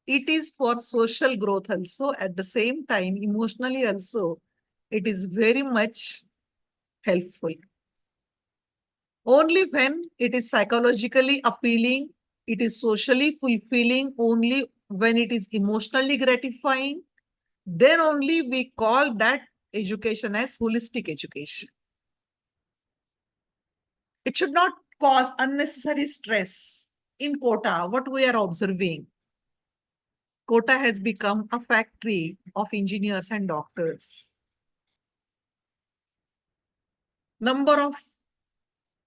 It is for social growth also. At the same time, emotionally also, it is very much helpful. Only when it is psychologically appealing, it is socially fulfilling, only when it is emotionally gratifying, then only we call that education as holistic education. It should not cause unnecessary stress. In Kota, what we are observing, Kota has become a factory of engineers and doctors. Number of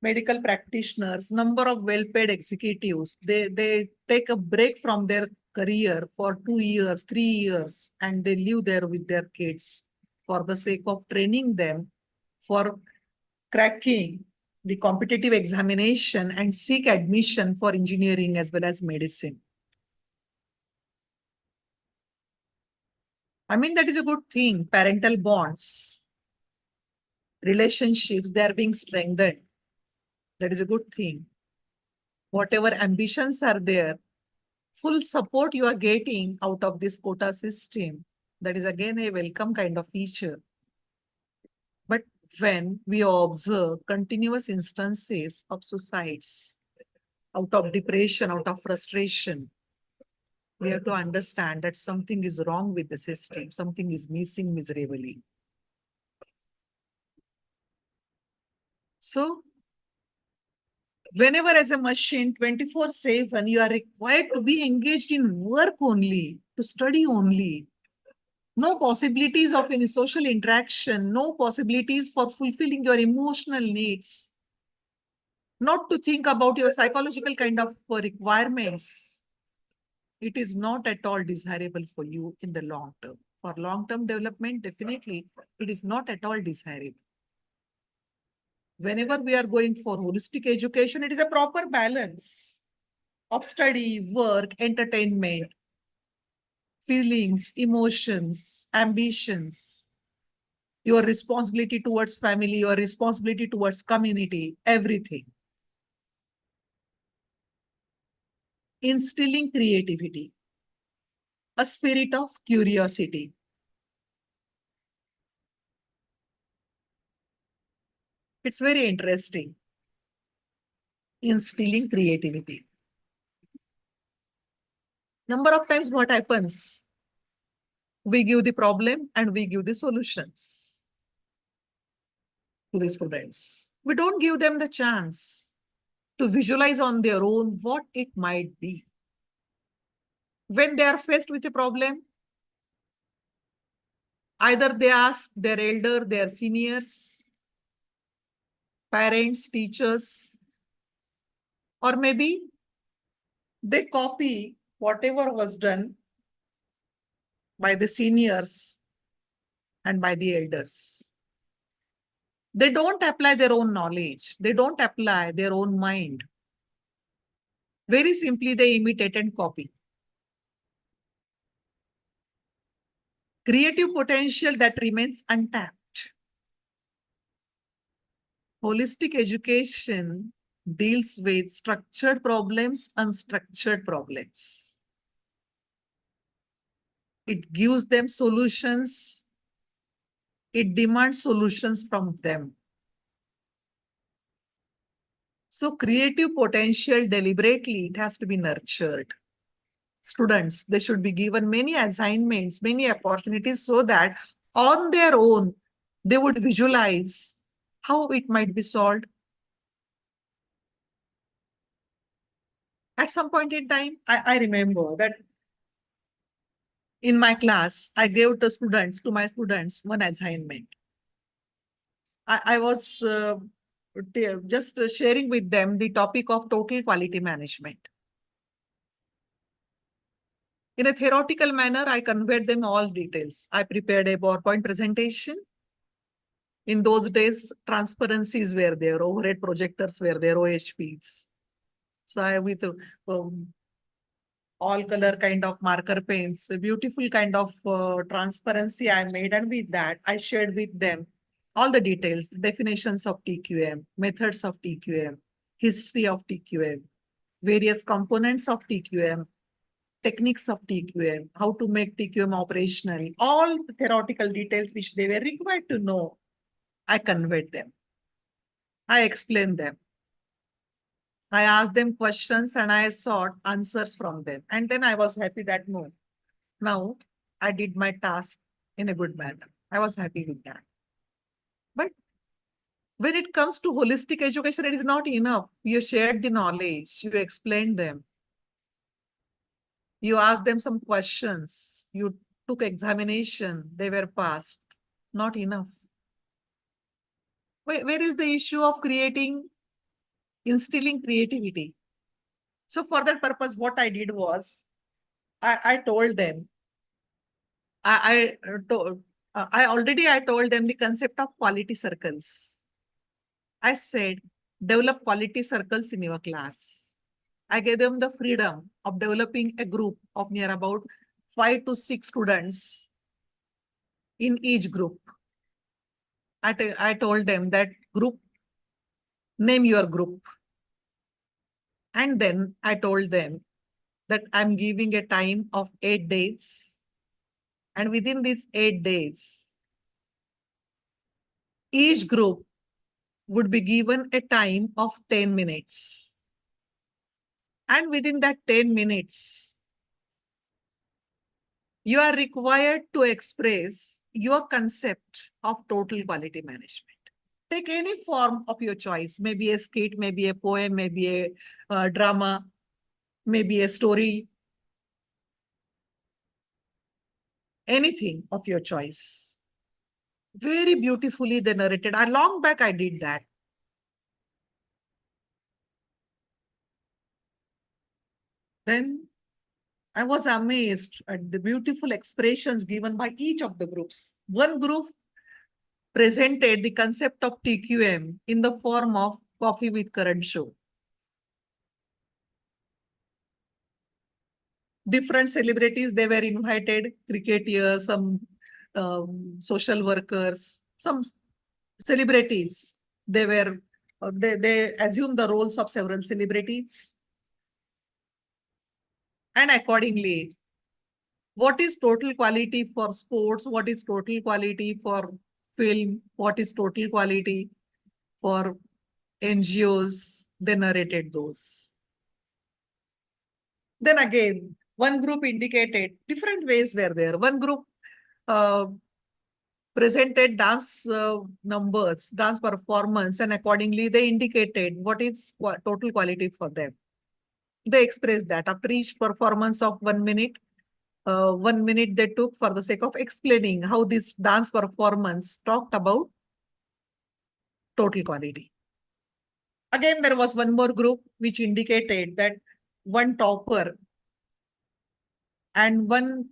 medical practitioners, number of well-paid executives, they take a break from their career for 2 years, 3 years, and they live there with their kids for the sake of training them for cracking the competitive examination and seek admission for engineering as well as medicine. I mean, that is a good thing. Parental bonds, relationships, they are being strengthened. That is a good thing. Whatever ambitions are there, full support you are getting out of this quota system. That is again a welcome kind of feature. But when we observe continuous instances of suicides, out of depression, out of frustration, we have to understand that something is wrong with the system, something is missing miserably. So, whenever as a machine 24/7, you are required to be engaged in work only, to study only. No possibilities of any social interaction, no possibilities for fulfilling your emotional needs. Not to think about your psychological kind of requirements. It is not at all desirable for you in the long term. For long-term development, definitely, it is not at all desirable. Whenever we are going for holistic education, it is a proper balance of study, work, entertainment, feelings, emotions, ambitions, your responsibility towards family, your responsibility towards community, everything. Instilling creativity, a spirit of curiosity. It's very interesting. instilling creativity. Number of times what happens? We give the problem and we give the solutions to the students. We don't give them the chance to visualize on their own what it might be. When they are faced with a problem, either they ask their elder, their seniors, parents, teachers, or maybe they copy whatever was done by the seniors and by the elders. They don't apply their own knowledge. They don't apply their own mind. Very simply, they imitate and copy. Creative potential that remains untapped. Holistic education deals with structured problems, unstructured problems. It gives them solutions. It demands solutions from them. So creative potential deliberately, it has to be nurtured. Students, they should be given many assignments, many opportunities so that on their own, they would visualize how it might be solved. At some point in time, I remember that in my class, I gave to my students one assignment. I was just sharing with them the topic of total quality management. In a theoretical manner, I conveyed them all details. I prepared a PowerPoint presentation. In those days, transparencies were there, overhead projectors were there, OHPs. So I, with all color kind of marker pens, a beautiful kind of transparency I made, and with that, I shared with them all the details, definitions of TQM, methods of TQM, history of TQM, various components of TQM, techniques of TQM, how to make TQM operational, all the theoretical details which they were required to know, I conveyed them. I explained them. I asked them questions and I sought answers from them. And then I was happy that no, now I did my task in a good manner. I was happy with that. But when it comes to holistic education, it is not enough. You shared the knowledge, you explained them. You asked them some questions, you took examination, they were passed. Not enough. Where is the issue of instilling creativity? So for that purpose, what I did was, I told them, I told them the concept of quality circles. I said, develop quality circles in your class. I gave them the freedom of developing a group of near about 5 to 6 students in each group. I told them that group, name your group. And then I told them that I'm giving a time of 8 days. And within these 8 days, each group would be given a time of 10 minutes. And within that 10 minutes, you are required to express your concept of total quality management. Take any form of your choice, maybe a skit, maybe a poem, maybe a drama, maybe a story, anything of your choice. Very beautifully they narrated. Long back I did that. Then I was amazed at the beautiful expressions given by each of the groups. One group presented the concept of TQM in the form of Coffee with Current show. Different celebrities, they were invited, cricketers, some social workers, some celebrities. They were, they assumed the roles of several celebrities. And accordingly, what is total quality for sports? What is total quality for film? What is total quality for NGOs? they narrated those. Then again, one group indicated different ways were there. One group presented dance numbers, dance performance, and accordingly they indicated what is total quality for them. They expressed that after each performance of 1 minute, 1 minute they took for the sake of explaining how this dance performance talked about total quality. Again, there was one more group which indicated that one topper and one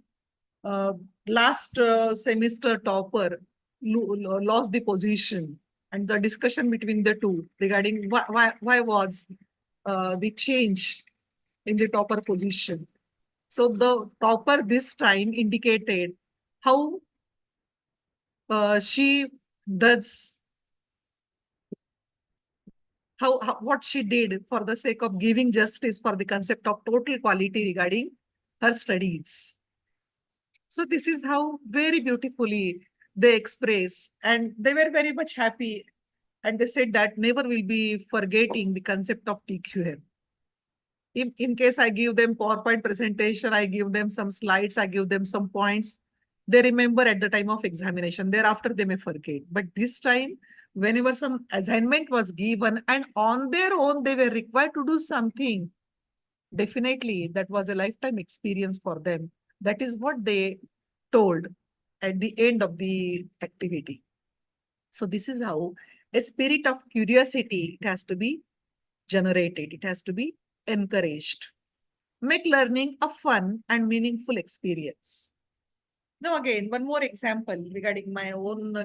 last semester topper lost the position, and the discussion between the two regarding why was the change in the topper position. So the topper this time indicated how she does, what she did for the sake of giving justice for the concept of total quality regarding her studies. So this is how very beautifully they express, and they were very much happy. And they said that never will be forgetting the concept of TQM. In case I give them PowerPoint presentation, I give them some slides, I give them some points, they remember at the time of examination. Thereafter, they may forget. But this time, whenever some assignment was given and on their own, they were required to do something, definitely that was a lifetime experience for them. That is what they told at the end of the activity. So this is how a spirit of curiosity, it has to be generated. It has to be encouraged. Make learning a fun and meaningful experience. Now again, one more example regarding my own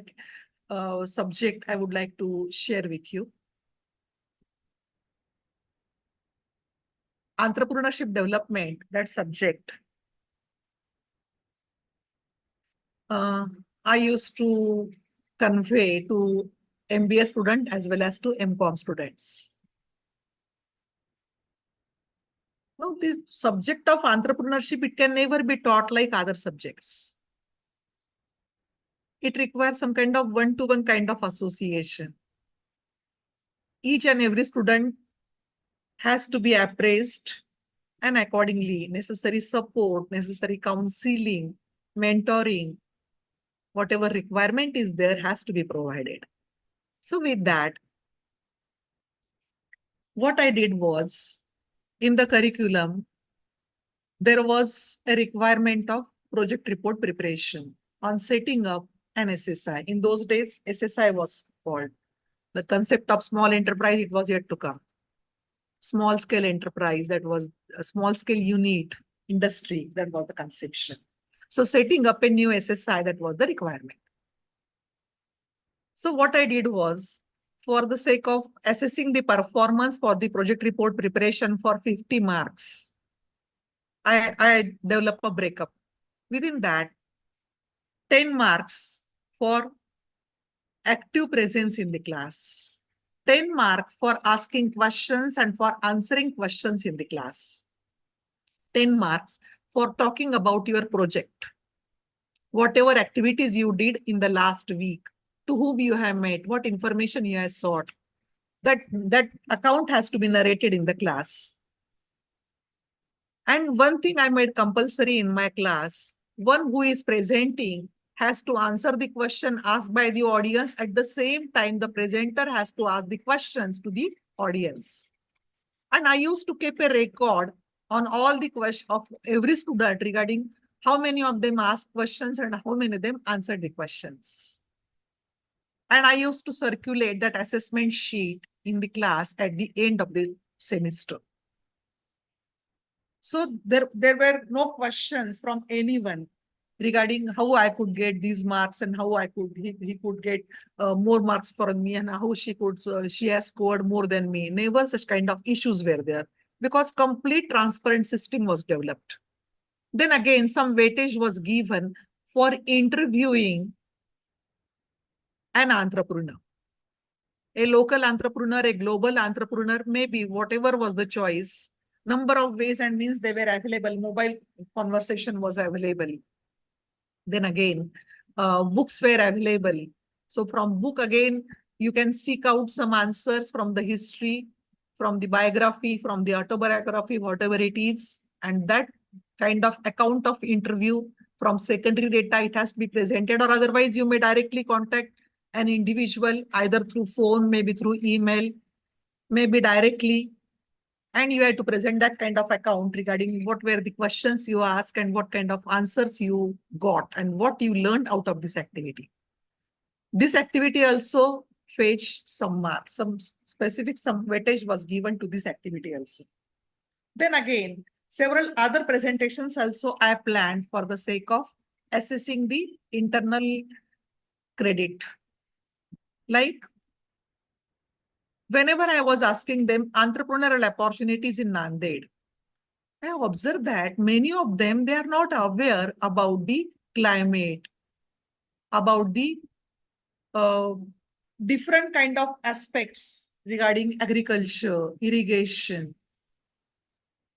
subject I would like to share with you. Entrepreneurship development, that subject. I used to convey to MBA student as well as to MCOM students. Now, the subject of entrepreneurship, it can never be taught like other subjects. It requires some kind of one-to-one kind of association. Each and every student has to be appraised, and accordingly, necessary support, necessary counseling, mentoring, whatever requirement is there has to be provided. So with that, what I did was, in the curriculum, there was a requirement of project report preparation on setting up an SSI. In those days, SSI was called. The concept of small enterprise, it was yet to come. Small scale enterprise, that was a small scale unit, industry, that was the conception. So setting up a new SSI, that was the requirement. So what I did was, for the sake of assessing the performance for the project report preparation for 50 marks, I developed a breakup. Within that, 10 marks for active presence in the class, 10 marks for asking questions and for answering questions in the class, 10 marks for talking about your project, whatever activities you did in the last week, to whom you have met, what information you have sought, that account has to be narrated in the class. And one thing I made compulsory in my class, one who is presenting has to answer the question asked by the audience. At the same time, the presenter has to ask the questions to the audience. And I used to keep a record on all the questions of every student regarding how many of them asked questions and how many of them answered the questions. And I used to circulate that assessment sheet in the class at the end of the semester. So there were no questions from anyone regarding how I could get these marks and how he could get more marks from me and how she has scored more than me. Never such kind of issues were there, because complete transparent system was developed. Then again, some weightage was given for interviewing an entrepreneur. A local entrepreneur, a global entrepreneur, maybe whatever was the choice, number of ways and means they were available. Mobile conversation was available. Then again, books were available. So from book again, you can seek out some answers from the history, from the biography, from the autobiography, whatever it is, and that kind of account of interview from secondary data, it has to be presented, or otherwise you may directly contact an individual either through phone, maybe through email, maybe directly, and you have to present that kind of account regarding what were the questions you asked and what kind of answers you got and what you learned out of this activity. This activity also fetched some marks, some weightage was given to this activity also. Then again, several other presentations also I planned for the sake of assessing the internal credit. Like, whenever I was asking them entrepreneurial opportunities in Nanded, I observed that many of them, they are not aware about the climate, about the different kind of aspects regarding agriculture, irrigation.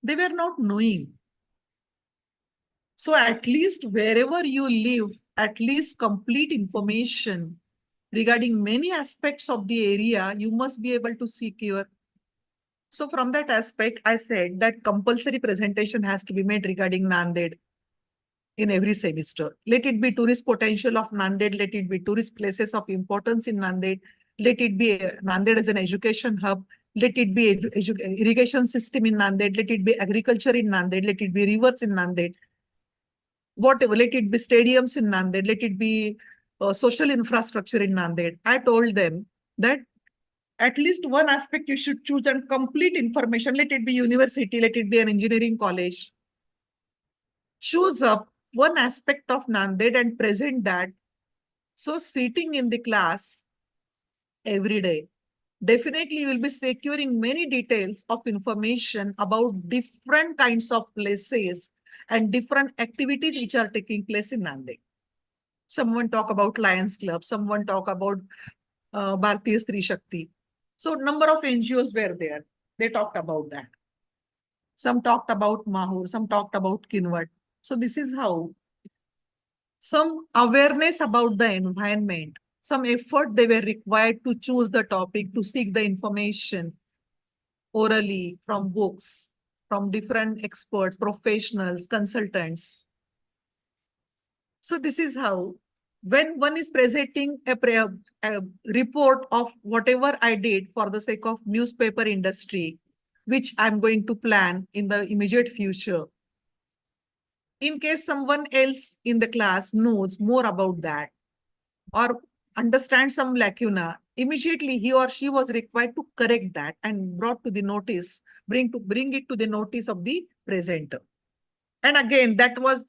They were not knowing. So at least wherever you live, at least complete information regarding many aspects of the area, you must be able to secure. So from that aspect, I said that compulsory presentation has to be made regarding Nanded in every semester. Let it be tourist potential of Nanded, let it be tourist places of importance in Nanded, let it be Nanded as an education hub, let it be irrigation system in Nanded, let it be agriculture in Nanded, let it be rivers in Nanded, whatever, let it be stadiums in Nanded, let it be social infrastructure in Nanded. I told them that at least one aspect you should choose and complete information. Let it be university, let it be an engineering college. Choose up one aspect of Nanded and present that. So sitting in the class every day, definitely you will be securing many details of information about different kinds of places and different activities which are taking place in Nanded. Someone talk about Lions Club, someone talk about Bharatiya Stree Shakti. So number of NGOs were there. They talked about that. Some talked about Mahur, some talked about Kinwat. So this is how some awareness about the environment, some effort they were required to choose the topic, to seek the information orally from books, from different experts, professionals, consultants. So this is how, when one is presenting a report of whatever I did for the sake of newspaper industry, which I'm going to plan in the immediate future, in case someone else in the class knows more about that or understands some lacuna, immediately he or she was required to correct that and brought to the notice, bring it to the notice of the presenter. And again, that was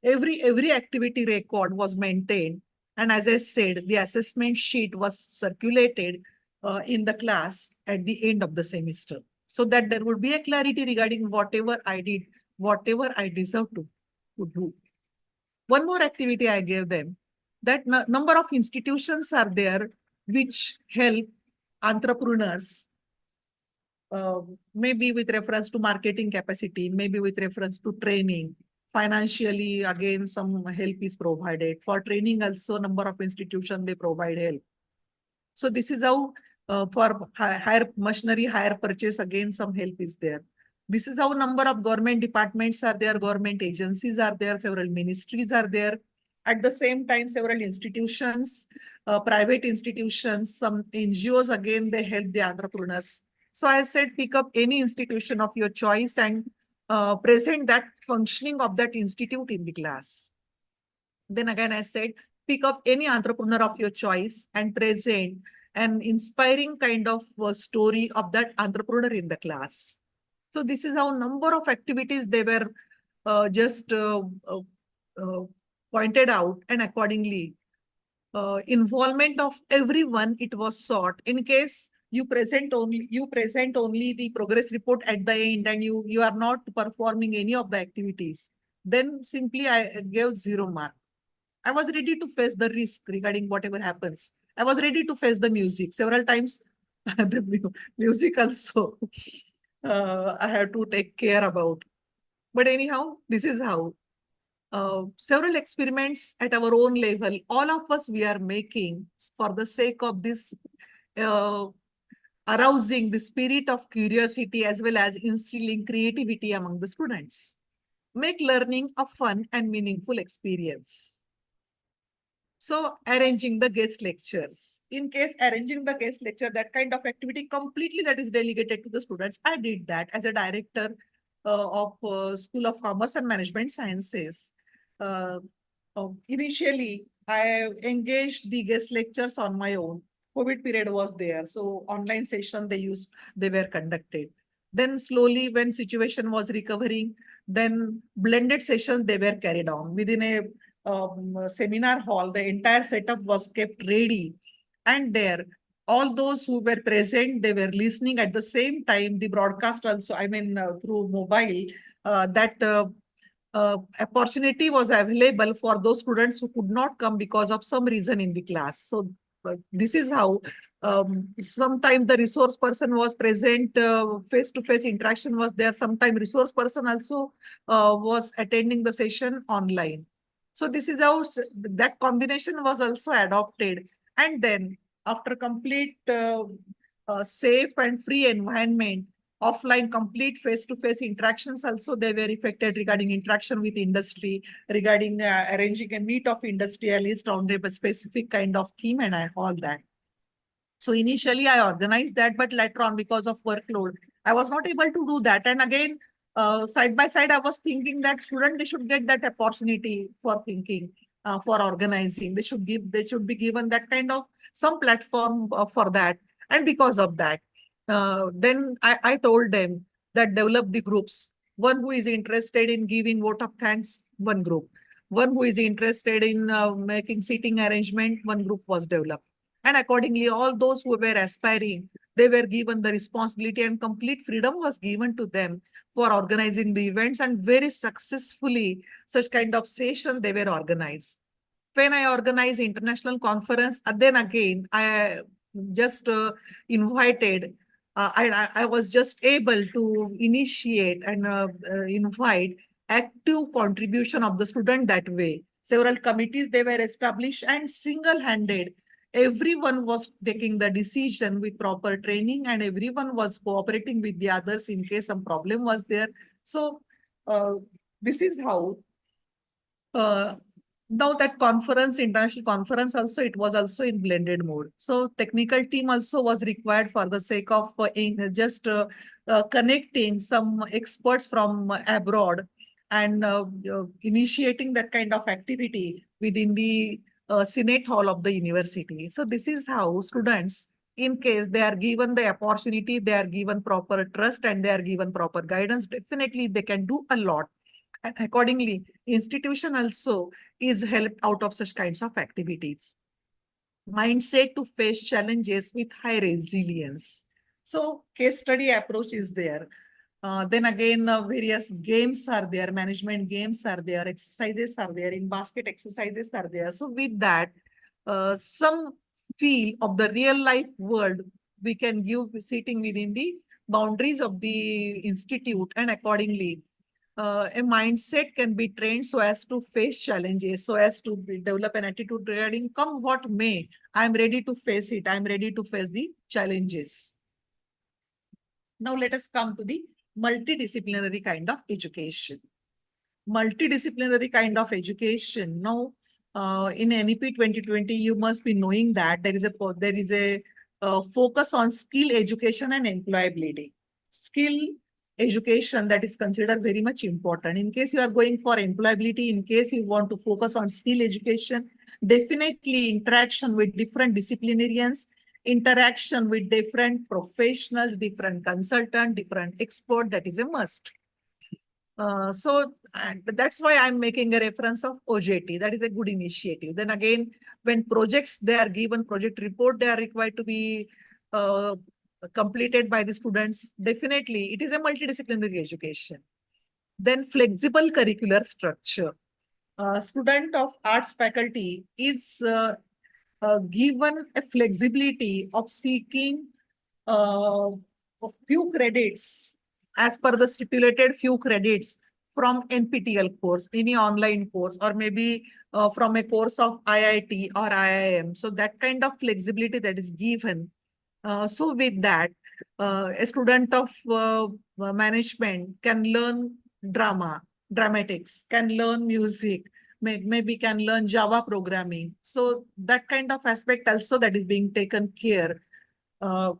every activity record was maintained. And as I said, the assessment sheet was circulated in the class at the end of the semester, so that there would be a clarity regarding whatever I did, whatever I deserve to do. One more activity I gave them, that number of institutions are there which help entrepreneurs, maybe with reference to marketing capacity, maybe with reference to training. Financially, again, some help is provided. For training also, number of institutions, they provide help. So this is how for higher machinery, higher purchase, again, some help is there. This is how number of government departments are there, government agencies are there, several ministries are there. At the same time, several institutions, private institutions, some NGOs, again, they help the entrepreneurs. So I said, pick up any institution of your choice and present that functioning of that institute in the class. Then again, I said, pick up any entrepreneur of your choice and present an inspiring kind of story of that entrepreneur in the class. So this is how number of activities they were just pointed out, and accordingly, involvement of everyone, it was sought. In case you present only the progress report at the end and you are not performing any of the activities, then simply I gave 0 mark. I was ready to face the risk regarding whatever happens. I was ready to face the music several times. The music also I have to take care about. But anyhow, this is how several experiments at our own level, all of us, we are making for the sake of this arousing the spirit of curiosity as well as instilling creativity among the students. Make learning a fun and meaningful experience. So arranging the guest lectures. In case arranging the guest lecture, that kind of activity completely that is delegated to the students. I did that as a director of School of Commerce and Management Sciences. Initially, I engaged the guest lectures on my own. COVID period was there. So online session they were conducted. Then slowly when situation was recovering, then blended sessions they were carried on within a seminar hall. The entire setup was kept ready, and there all those who were present, they were listening at the same time the broadcast also, I mean through mobile, that opportunity was available for those students who could not come because of some reason in the class. So this is how sometimes the resource person was present, face-to-face interaction was there. Sometimes resource person also was attending the session online. So this is how that combination was also adopted. And then after complete safe and free environment, offline complete face-to-face interactions also they were effected regarding interaction with industry, regarding arranging a meet of industrialists on a specific kind of theme and all that. So initially I organized that, but later on because of workload, I was not able to do that. And again, side by side, I was thinking that students, they should get that opportunity for thinking, for organizing. They should be given that kind of some platform for that. And because of that, then I told them that develop the groups. One who is interested in giving vote of thanks, one group. One who is interested in making seating arrangement, one group was developed. And accordingly, all those who were aspiring, they were given the responsibility and complete freedom was given to them for organizing the events, and very successfully such kind of session they were organized. When I organize international conference, then again, I just invited, I was just able to initiate and invite active contribution of the student that way. Several committees, they were established and single-handed. Everyone was taking the decision with proper training, and everyone was cooperating with the others in case some problem was there. So this is how now that conference, international conference also, it was also in blended mode. So technical team also was required for the sake of connecting some experts from abroad and initiating that kind of activity within the Senate Hall of the university. So this is how students, in case they are given the opportunity, they are given proper trust and they are given proper guidance, definitely they can do a lot. And accordingly, institution also is helped out of such kinds of activities. Mindset to face challenges with high resilience. So case study approach is there. Then again, various games are there, management games are there, exercises are there, in basket exercises are there. So with that, some feel of the real life world we can give sitting within the boundaries of the institute, and accordingly, a mindset can be trained so as to face challenges, so as to develop an attitude regarding come what may, I'm ready to face it, I'm ready to face the challenges. Now let us come to the multidisciplinary kind of education. Multidisciplinary kind of education. Now, in NEP 2020, you must be knowing that there is a focus on skill education and employability. Skill education, that is considered very much important. In case you are going for employability, in case you want to focus on skill education, definitely interaction with different disciplinarians, interaction with different professionals, different consultant, different expert, that is a must. So that's why I'm making a reference of OJT. That is a good initiative. Then again, when projects, they are given project report, they are required to be completed by the students. Definitely, it is a multidisciplinary education. Then flexible curricular structure. Student of arts faculty is given a flexibility of seeking a few credits as per the stipulated few credits from NPTEL course, any online course, or maybe from a course of IIT or IIM. So that kind of flexibility that is given So with that, a student of management can learn dramatics, can learn music, maybe can learn Java programming. So that kind of aspect also that is being taken care uh,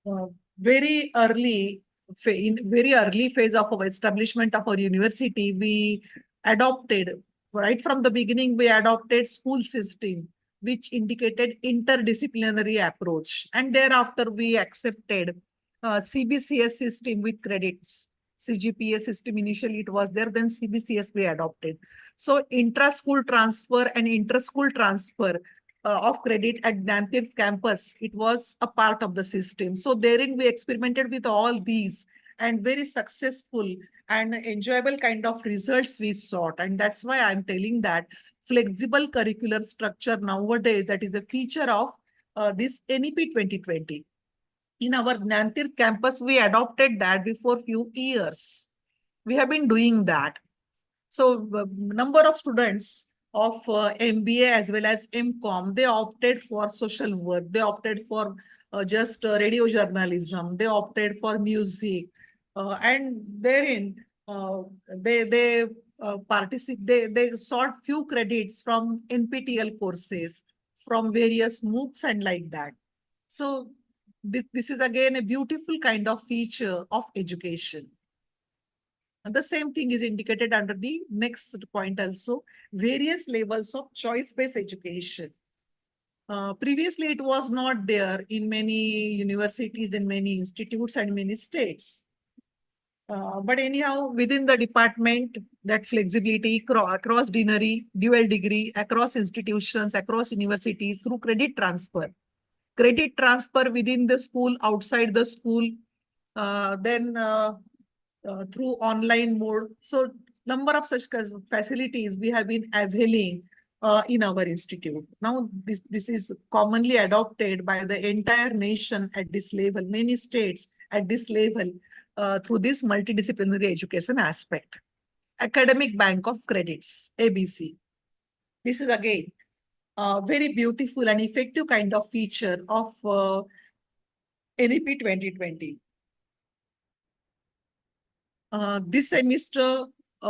uh, very early in very early phase of our establishment of our university. We adopted right from the beginning. We adopted school system which indicated interdisciplinary approach, and thereafter we accepted CBCS system with credits. CGPA system initially it was there, then CBCS we adopted. So intra-school transfer and inter-school transfer of credit at NEP campus, it was a part of the system. So therein we experimented with all these and very successful and enjoyable kind of results we sought. And that's why I'm telling that flexible curricular structure nowadays, that is a feature of this NEP 2020. In our Nantir campus, we adopted that before few years. We have been doing that. So number of students of MBA as well as MCOM, they opted for social work. They opted for just radio journalism. They opted for music. And therein, they participate. They sought few credits from NPTEL courses, from various MOOCs and like that. So this is again a beautiful kind of feature of education. And the same thing is indicated under the next point also, various levels of choice-based education. Previously, it was not there in many universities, in many institutes and many states. But anyhow, within the department, that flexibility across dual degree, across institutions, across universities through credit transfer within the school, outside the school, then through online mode. So number of such facilities we have been availing in our institute. Now this is commonly adopted by the entire nation at this level, many states at this level through this multidisciplinary education aspect. Academic Bank of Credits, ABC. This is again a very beautiful and effective kind of feature of NEP 2020. This semester,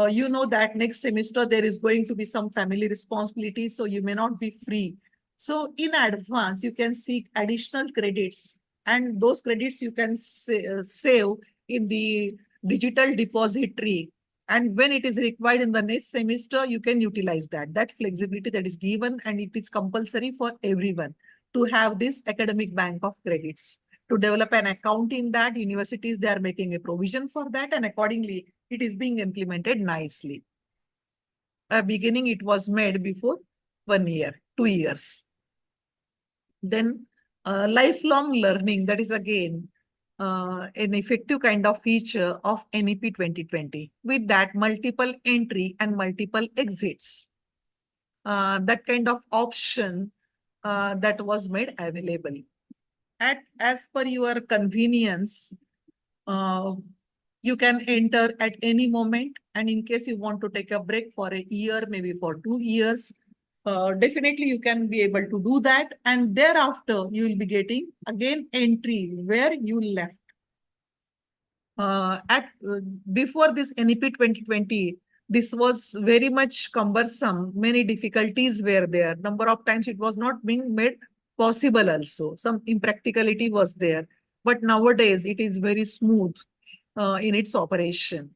you know that next semester there is going to be some family responsibility, so you may not be free. So in advance, you can seek additional credits, and those credits you can save in the digital depository. And when it is required in the next semester, you can utilize that. That flexibility that is given, and it is compulsory for everyone to have this academic bank of credits. To develop an account in that, universities, they are making a provision for that, and accordingly, it is being implemented nicely. Beginning, it was made before 1 year, 2 years. Then lifelong learning, that is again an effective kind of feature of NEP 2020. With that, multiple entry and multiple exits. That kind of option that was made available. As per your convenience, you can enter at any moment. And in case you want to take a break for a year, maybe for 2 years, definitely you can be able to do that. And thereafter, you will be getting again entry where you left. Before this NEP 2020, this was very much cumbersome. Many difficulties were there. Number of times it was not being made possible also. Some impracticality was there. But nowadays it is very smooth in its operation.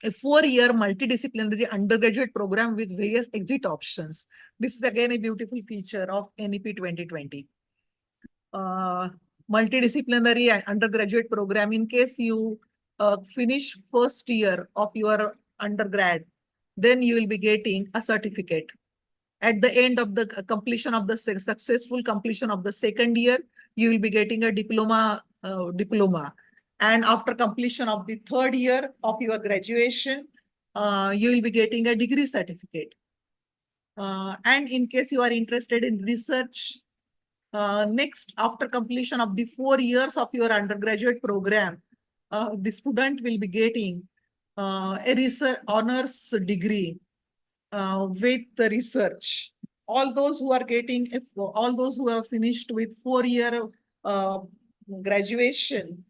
A 4-year multidisciplinary undergraduate program with various exit options. This is again a beautiful feature of NEP 2020. Multidisciplinary and undergraduate program. In case you finish first year of your undergrad, then you will be getting a certificate. At the end of the completion of the successful completion of the second year, you will be getting a diploma. And after completion of the third year of your graduation, you will be getting a degree certificate. And in case you are interested in research, next, after completion of the 4 years of your undergraduate program, the student will be getting a research honors degree with the research. All those who are getting, all those who have finished with 4-year graduation,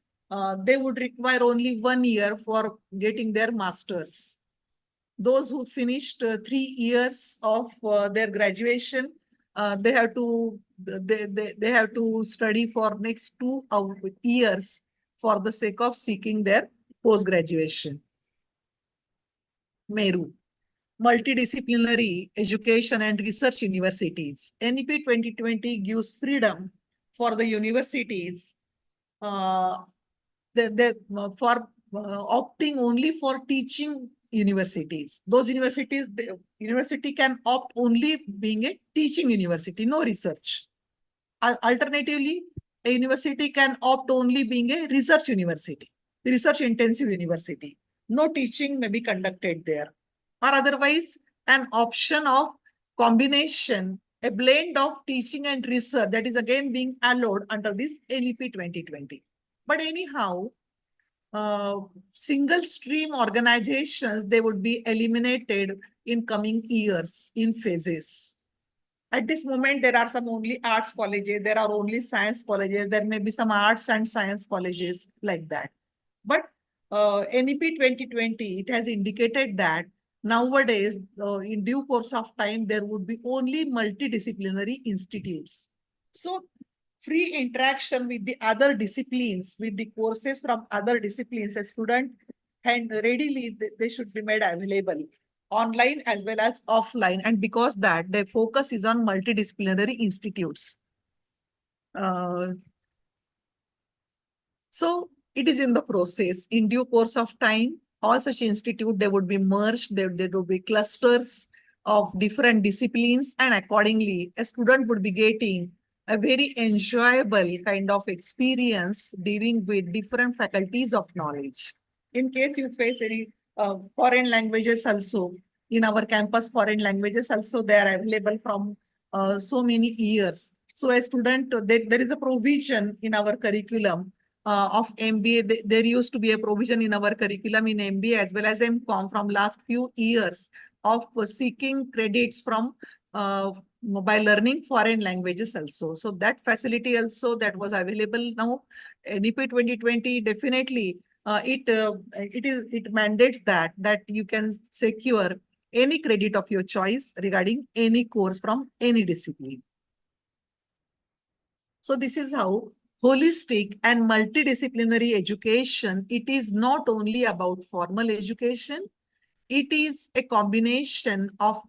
they would require only 1 year for getting their masters. Those who finished 3 years of their graduation, they have to study for next 2 years for the sake of seeking their post graduation. Meru, multidisciplinary education and research universities. NEP 2020 gives freedom for the universities for opting only for teaching universities. Those universities, the university can opt only being a teaching university, no research. Alternatively, a university can opt only being a research university, research intensive university. No teaching may be conducted there. Or otherwise, an option of combination, a blend of teaching and research that is again being allowed under this NEP 2020. But anyhow, single stream organizations, they would be eliminated in coming years in phases. At this moment, there are some only arts colleges, there are only science colleges, there may be some arts and science colleges like that. But NEP 2020, it has indicated that nowadays, in due course of time, there would be only multidisciplinary institutes. So free interaction with the other disciplines, with the courses from other disciplines, a student and readily they should be made available online as well as offline. And because that their focus is on multidisciplinary institutes. So it is in the process. In due course of time, all such institutes, they would be merged, there would be clusters of different disciplines, and accordingly, a student would be getting a very enjoyable kind of experience dealing with different faculties of knowledge. In case you face any foreign languages also, in our campus, foreign languages also, they are available from so many years. So a student, there is a provision in our curriculum of MBA. There used to be a provision in our curriculum in MBA as well as MCOM from last few years of seeking credits from by learning foreign languages also. So that facility also that was available now. NEP 2020 definitely it mandates that you can secure any credit of your choice regarding any course from any discipline. So this is how holistic and multidisciplinary education, it is not only about formal education, it is a combination of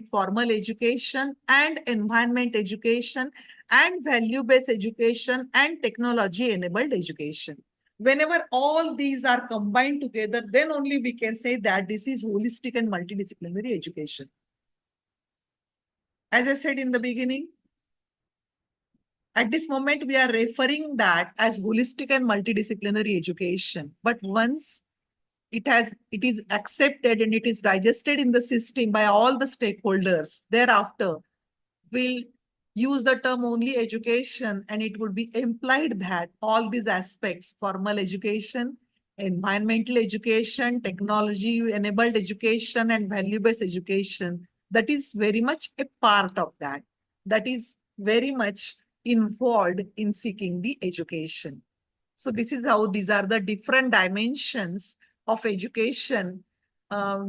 formal education and environment education and value-based education and technology-enabled education. Whenever all these are combined together, then only we can say that this is holistic and multidisciplinary education. As I said in the beginning, at this moment, we are referring that as holistic and multidisciplinary education. But once it is accepted and it is digested in the system by all the stakeholders, thereafter, we'll use the term only education, and it would be implied that all these aspects, formal education, environmental education, technology-enabled education, and value-based education, that is very much a part of that. That is very much involved in seeking the education. So this is how these are the different dimensions of education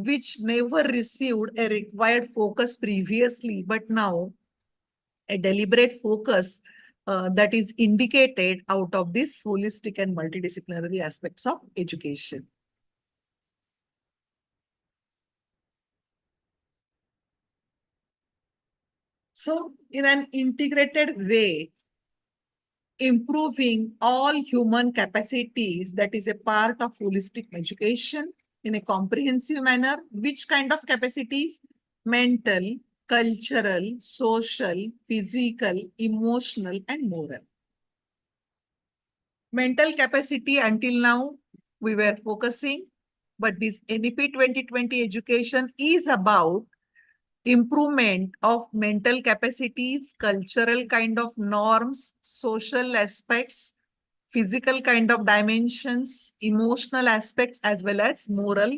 which never received a required focus previously, but now a deliberate focus that is indicated out of this holistic and multidisciplinary aspects of education. So in an integrated way, improving all human capacities, that is a part of holistic education in a comprehensive manner. Which kind of capacities? Mental, cultural, social, physical, emotional, and moral. Mental capacity until now we were focusing, but this NEP 2020 education is about improvement of mental capacities, cultural kind of norms, social aspects, physical kind of dimensions, emotional aspects, as well as moral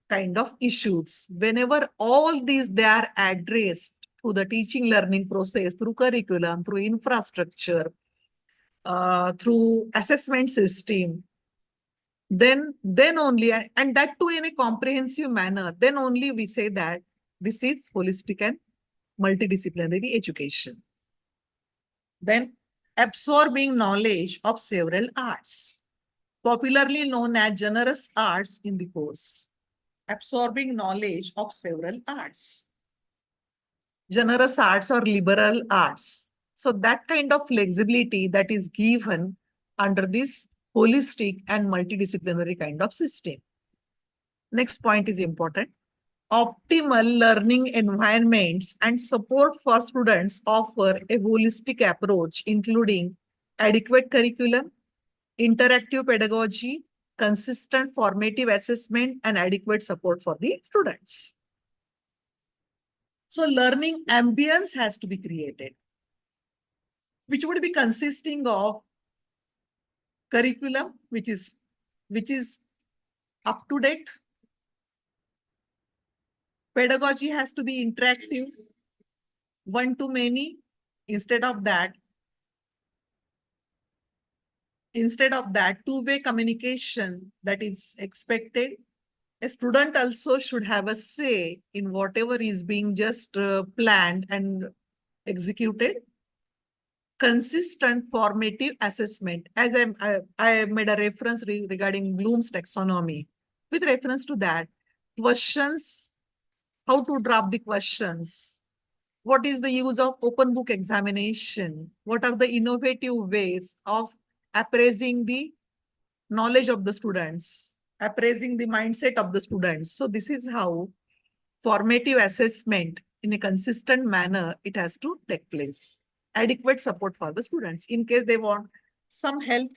kind of issues. Whenever all these they are addressed through the teaching learning process, through curriculum, through infrastructure, through assessment system, then only, and that too in a comprehensive manner, then only we say that this is holistic and multidisciplinary education. Then absorbing knowledge of several arts, popularly known as generous arts in the course. Absorbing knowledge of several arts, generous arts or liberal arts. So that kind of flexibility that is given under this holistic and multidisciplinary kind of system. Next point is important. Optimal learning environments and support for students offer a holistic approach, including adequate curriculum, interactive pedagogy, consistent formative assessment, and adequate support for the students. So learning ambience has to be created, which would be consisting of curriculum, which is up to date. Pedagogy has to be interactive, one-to-many. Instead of that, two-way communication that is expected. A student also should have a say in whatever is being just planned and executed. Consistent formative assessment, as I made a reference regarding Bloom's taxonomy. With reference to that, questions, how to draft the questions, what is the use of open book examination, what are the innovative ways of appraising the knowledge of the students, appraising the mindset of the students. So this is how formative assessment in a consistent manner, it has to take place. Adequate support for the students. In case they want some help,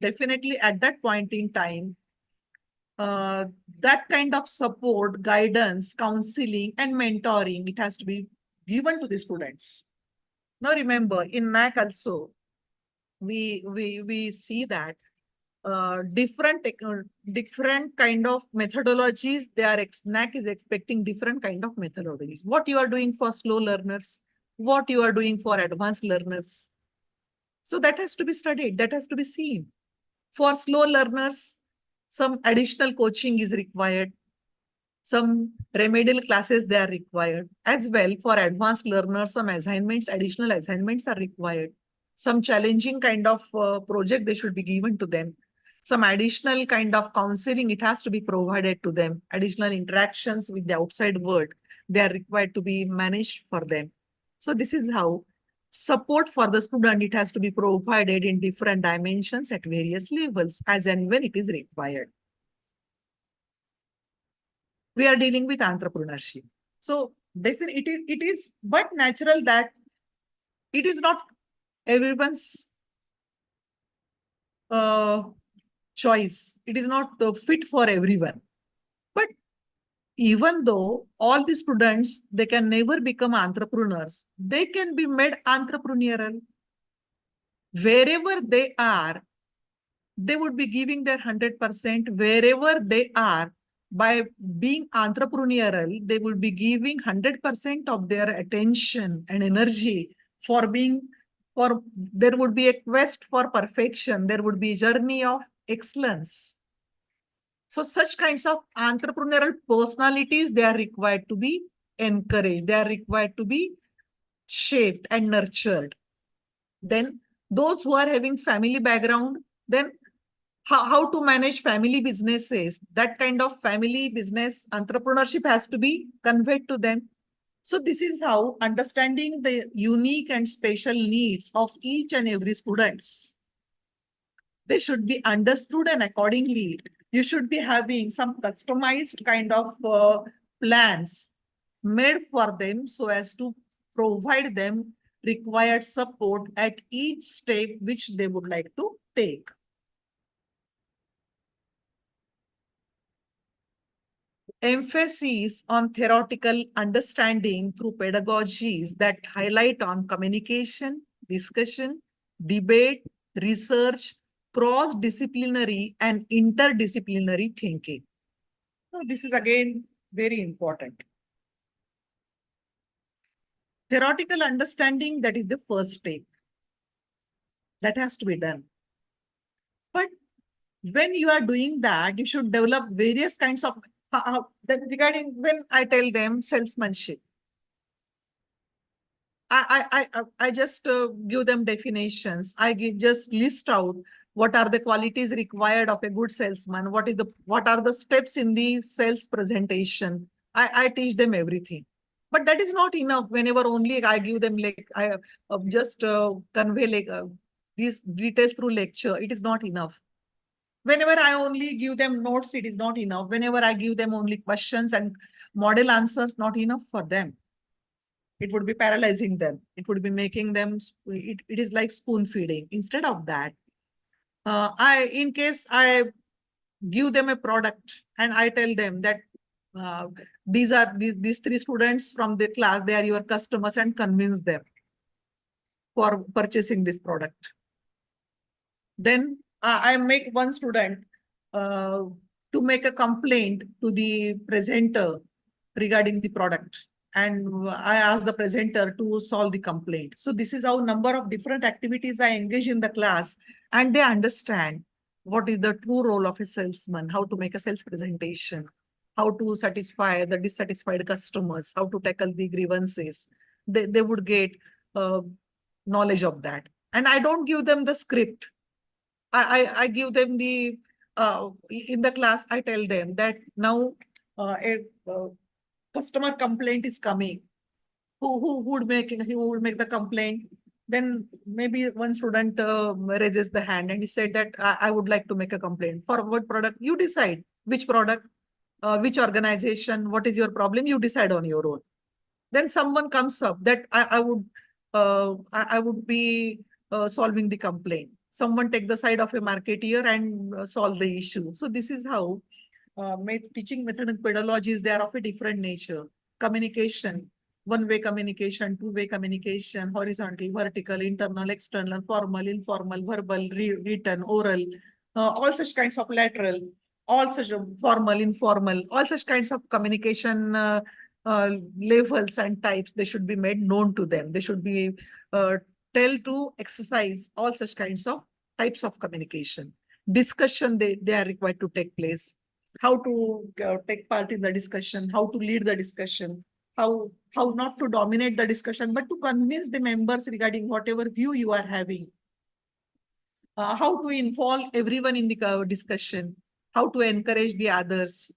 definitely at that point in time, that kind of support, guidance, counseling, and mentoring, it has to be given to the students. Now remember, in NAC also, we see that different kind of methodologies. NAC is expecting different kind of methodologies. What you are doing for slow learners, what you are doing for advanced learners. So that has to be studied, that has to be seen. For slow learners, some additional coaching is required. Some remedial classes, they are required. As well, for advanced learners, some assignments, additional assignments are required. Some challenging kind of project, they should be given to them. Some additional kind of counseling, it has to be provided to them. Additional interactions with the outside world, they are required to be managed for them. So this is how support for the student, it has to be provided in different dimensions at various levels as and when it is required. We are dealing with entrepreneurship. So definitely it is but natural that it is not everyone's choice. It is not fit for everyone. But even though all the students, they can never become entrepreneurs, they can be made entrepreneurial. Wherever they are, they would be giving their 100%. Wherever they are, by being entrepreneurial, they would be giving 100% of their attention and energy there would be a quest for perfection. There would be a journey of excellence. So such kinds of entrepreneurial personalities, they are required to be encouraged. They are required to be shaped and nurtured. Then those who are having family background, then how to manage family businesses, that kind of family business entrepreneurship has to be conveyed to them. So this is how understanding the unique and special needs of each and every students, they should be understood, and accordingly, you should be having some customized kind of plans made for them so as to provide them required support at each step which they would like to take. Emphasis on theoretical understanding through pedagogies that highlight on communication, discussion, debate, research, cross-disciplinary and interdisciplinary thinking. So this is again very important. Theoretical understanding, that is the first step. That has to be done. But when you are doing that, you should develop various kinds of, then regarding when I tell them salesmanship, I just give them definitions. Just list out what are the qualities required of a good salesman. What are the steps in the sales presentation? I teach them everything. But that is not enough. Whenever only I give them I just convey these details through lecture, it is not enough. Whenever I only give them notes, it is not enough. Whenever I give them only questions and model answers, not enough for them. It would be paralyzing them. It would be making them, it is like spoon feeding. Instead of that, in case I give them a product and I tell them that these three students from the class, they are your customers, and convince them for purchasing this product. Then I make one student to make a complaint to the presenter regarding the product. And I ask the presenter to solve the complaint. So this is how number of different activities I engage in the class, and they understand what is the true role of a salesman, how to make a sales presentation, how to satisfy the dissatisfied customers, how to tackle the grievances. They would get knowledge of that. And I don't give them the script. I give them the, in the class, I tell them that now a customer complaint is coming. Who would make the complaint? Then maybe one student raises the hand and he said that I would like to make a complaint. For what product? You decide which product, which organization, what is your problem, you decide on your own. Then someone comes up that I would be solving the complaint. Someone take the side of a marketeer and solve the issue. So this is how teaching method and pedagogies, they are of a different nature. Communication, one-way communication, two-way communication, horizontal, vertical, internal, external, formal, informal, verbal, written, oral, all such kinds of lateral, all such formal, informal, all such kinds of communication levels and types, they should be made known to them. They should be tell to exercise all such kinds of types of communication. Discussion, they are required to take place. How to take part in the discussion, how to lead the discussion, how not to dominate the discussion, but to convince the members regarding whatever view you are having. How to involve everyone in the discussion, how to encourage the others.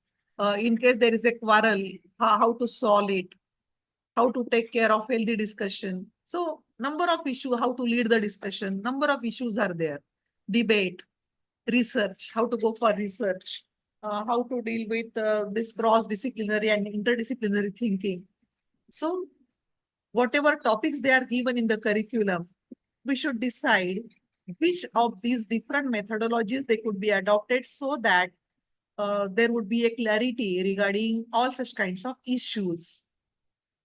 In case there is a quarrel, how to solve it, how to take care of healthy discussion. So number of issues, how to lead the discussion, number of issues are there. Debate, research, how to go for research, how to deal with this cross-disciplinary and interdisciplinary thinking. So whatever topics they are given in the curriculum, we should decide which of these different methodologies they could be adopted so that there would be a clarity regarding all such kinds of issues.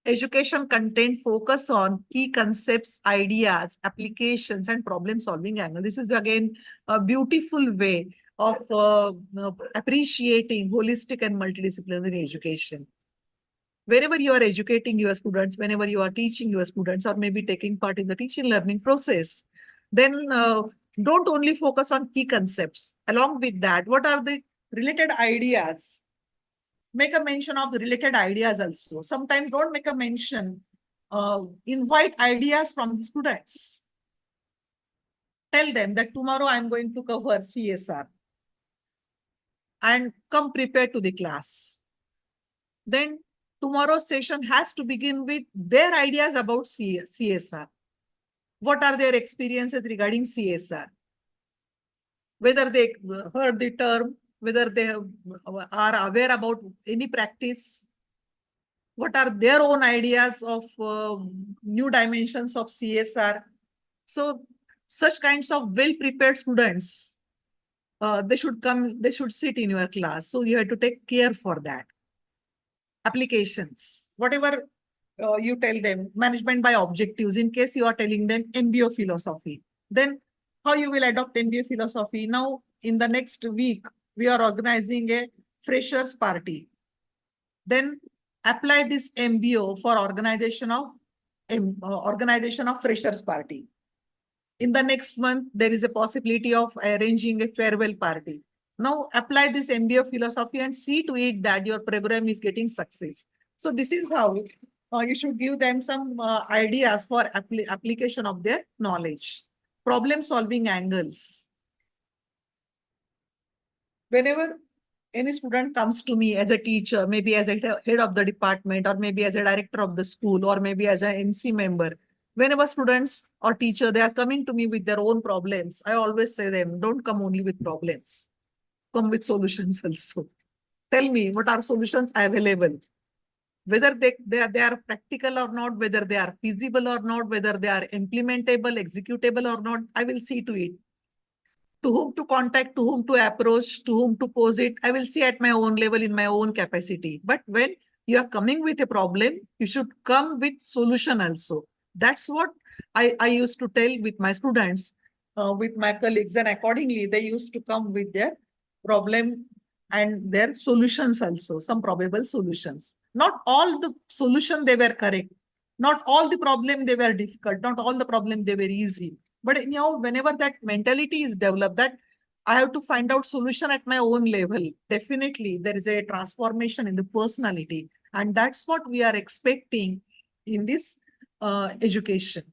Education content focus on key concepts, ideas, applications, and problem-solving angle. This is again a beautiful way of appreciating holistic and multidisciplinary education. Wherever you are educating your students, whenever you are teaching your students, or maybe taking part in the teaching learning process, then don't only focus on key concepts. Along with that, what are the related ideas? Make a mention of the related ideas also. Sometimes don't make a mention, invite ideas from the students. Tell them that tomorrow I'm going to cover CSR and come prepared to the class. Then tomorrow's session has to begin with their ideas about CSR. What are their experiences regarding CSR? Whether they heard the term, whether they are aware about any practice, what are their own ideas of new dimensions of CSR. So such kinds of well-prepared students, they should sit in your class. So you have to take care for that. Applications, whatever you tell them, management by objectives, in case you are telling them MBO philosophy, then how you will adopt MBO philosophy. Now, in the next week, we are organizing a freshers party. Then apply this MBO for organization of freshers party. In the next month, there is a possibility of arranging a farewell party. Now apply this MBA of philosophy and see to it that your program is getting success. So this is how you should give them some ideas for application of their knowledge. Problem solving angles. Whenever any student comes to me as a teacher, maybe as a head of the department, or maybe as a director of the school, or maybe as an MC member, whenever students or teacher, they are coming to me with their own problems, I always say them, don't come only with problems, come with solutions also. Tell me what are solutions available, whether they are practical or not, whether they are feasible or not, whether they are implementable, executable or not, I will see to it. To whom to contact, to whom to approach, to whom to pose it, I will see at my own level in my own capacity. But when you are coming with a problem, you should come with solution also. That's what I used to tell with my students, with my colleagues, and accordingly, they used to come with their problem and their solutions also, some probable solutions. Not all the solution they were correct. Not all the problem they were difficult. Not all the problem they were easy. But anyhow, whenever that mentality is developed, that I have to find out solution at my own level, definitely there is a transformation in the personality. And that's what we are expecting in this education.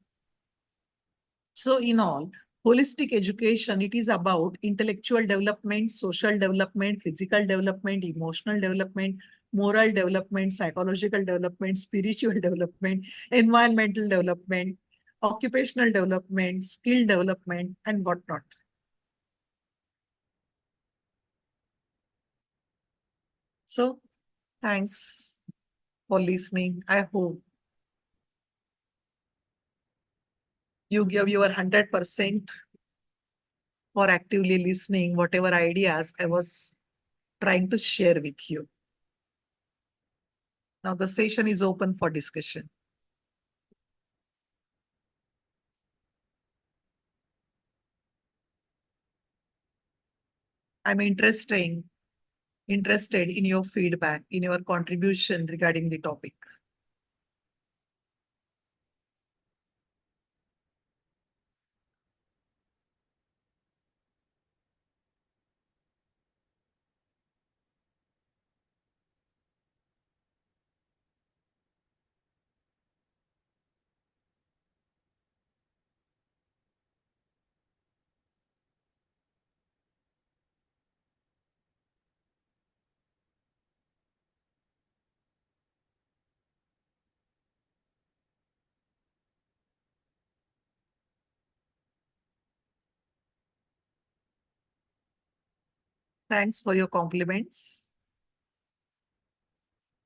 So in all, holistic education, it is about intellectual development, social development, physical development, emotional development, moral development, psychological development, spiritual development, environmental development, occupational development, skill development, and whatnot. So thanks for listening. I hope you give your 100% for actively listening whatever ideas I was trying to share with you. Now the session is open for discussion. I'm interested in your feedback, in your contribution regarding the topic. Thanks for your compliments.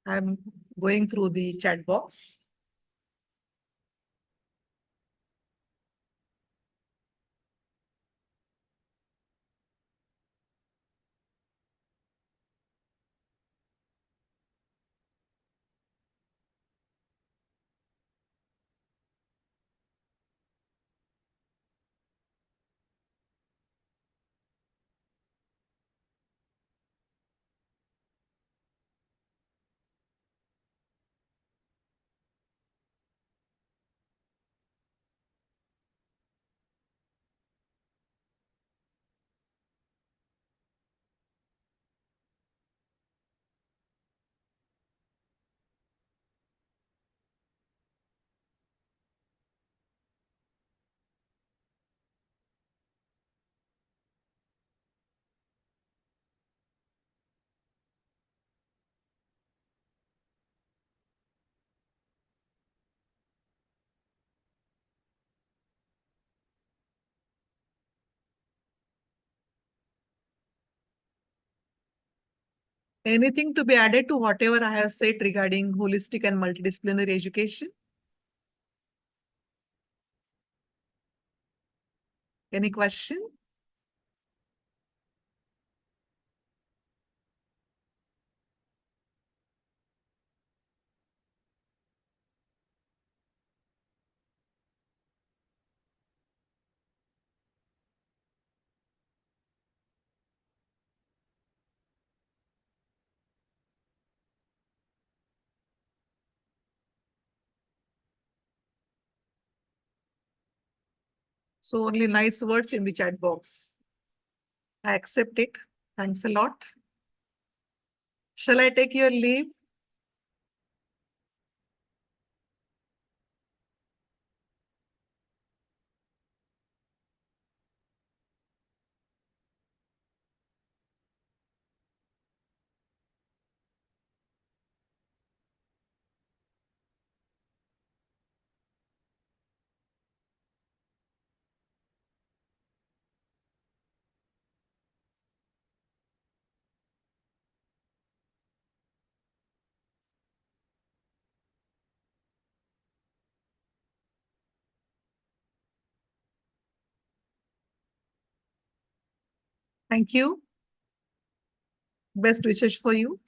I'm going through the chat box. Anything to be added to whatever I have said regarding holistic and multidisciplinary education? Any question? So only nice words in the chat box. I accept it. Thanks a lot. Shall I take your leave? Thank you. Best wishes for you.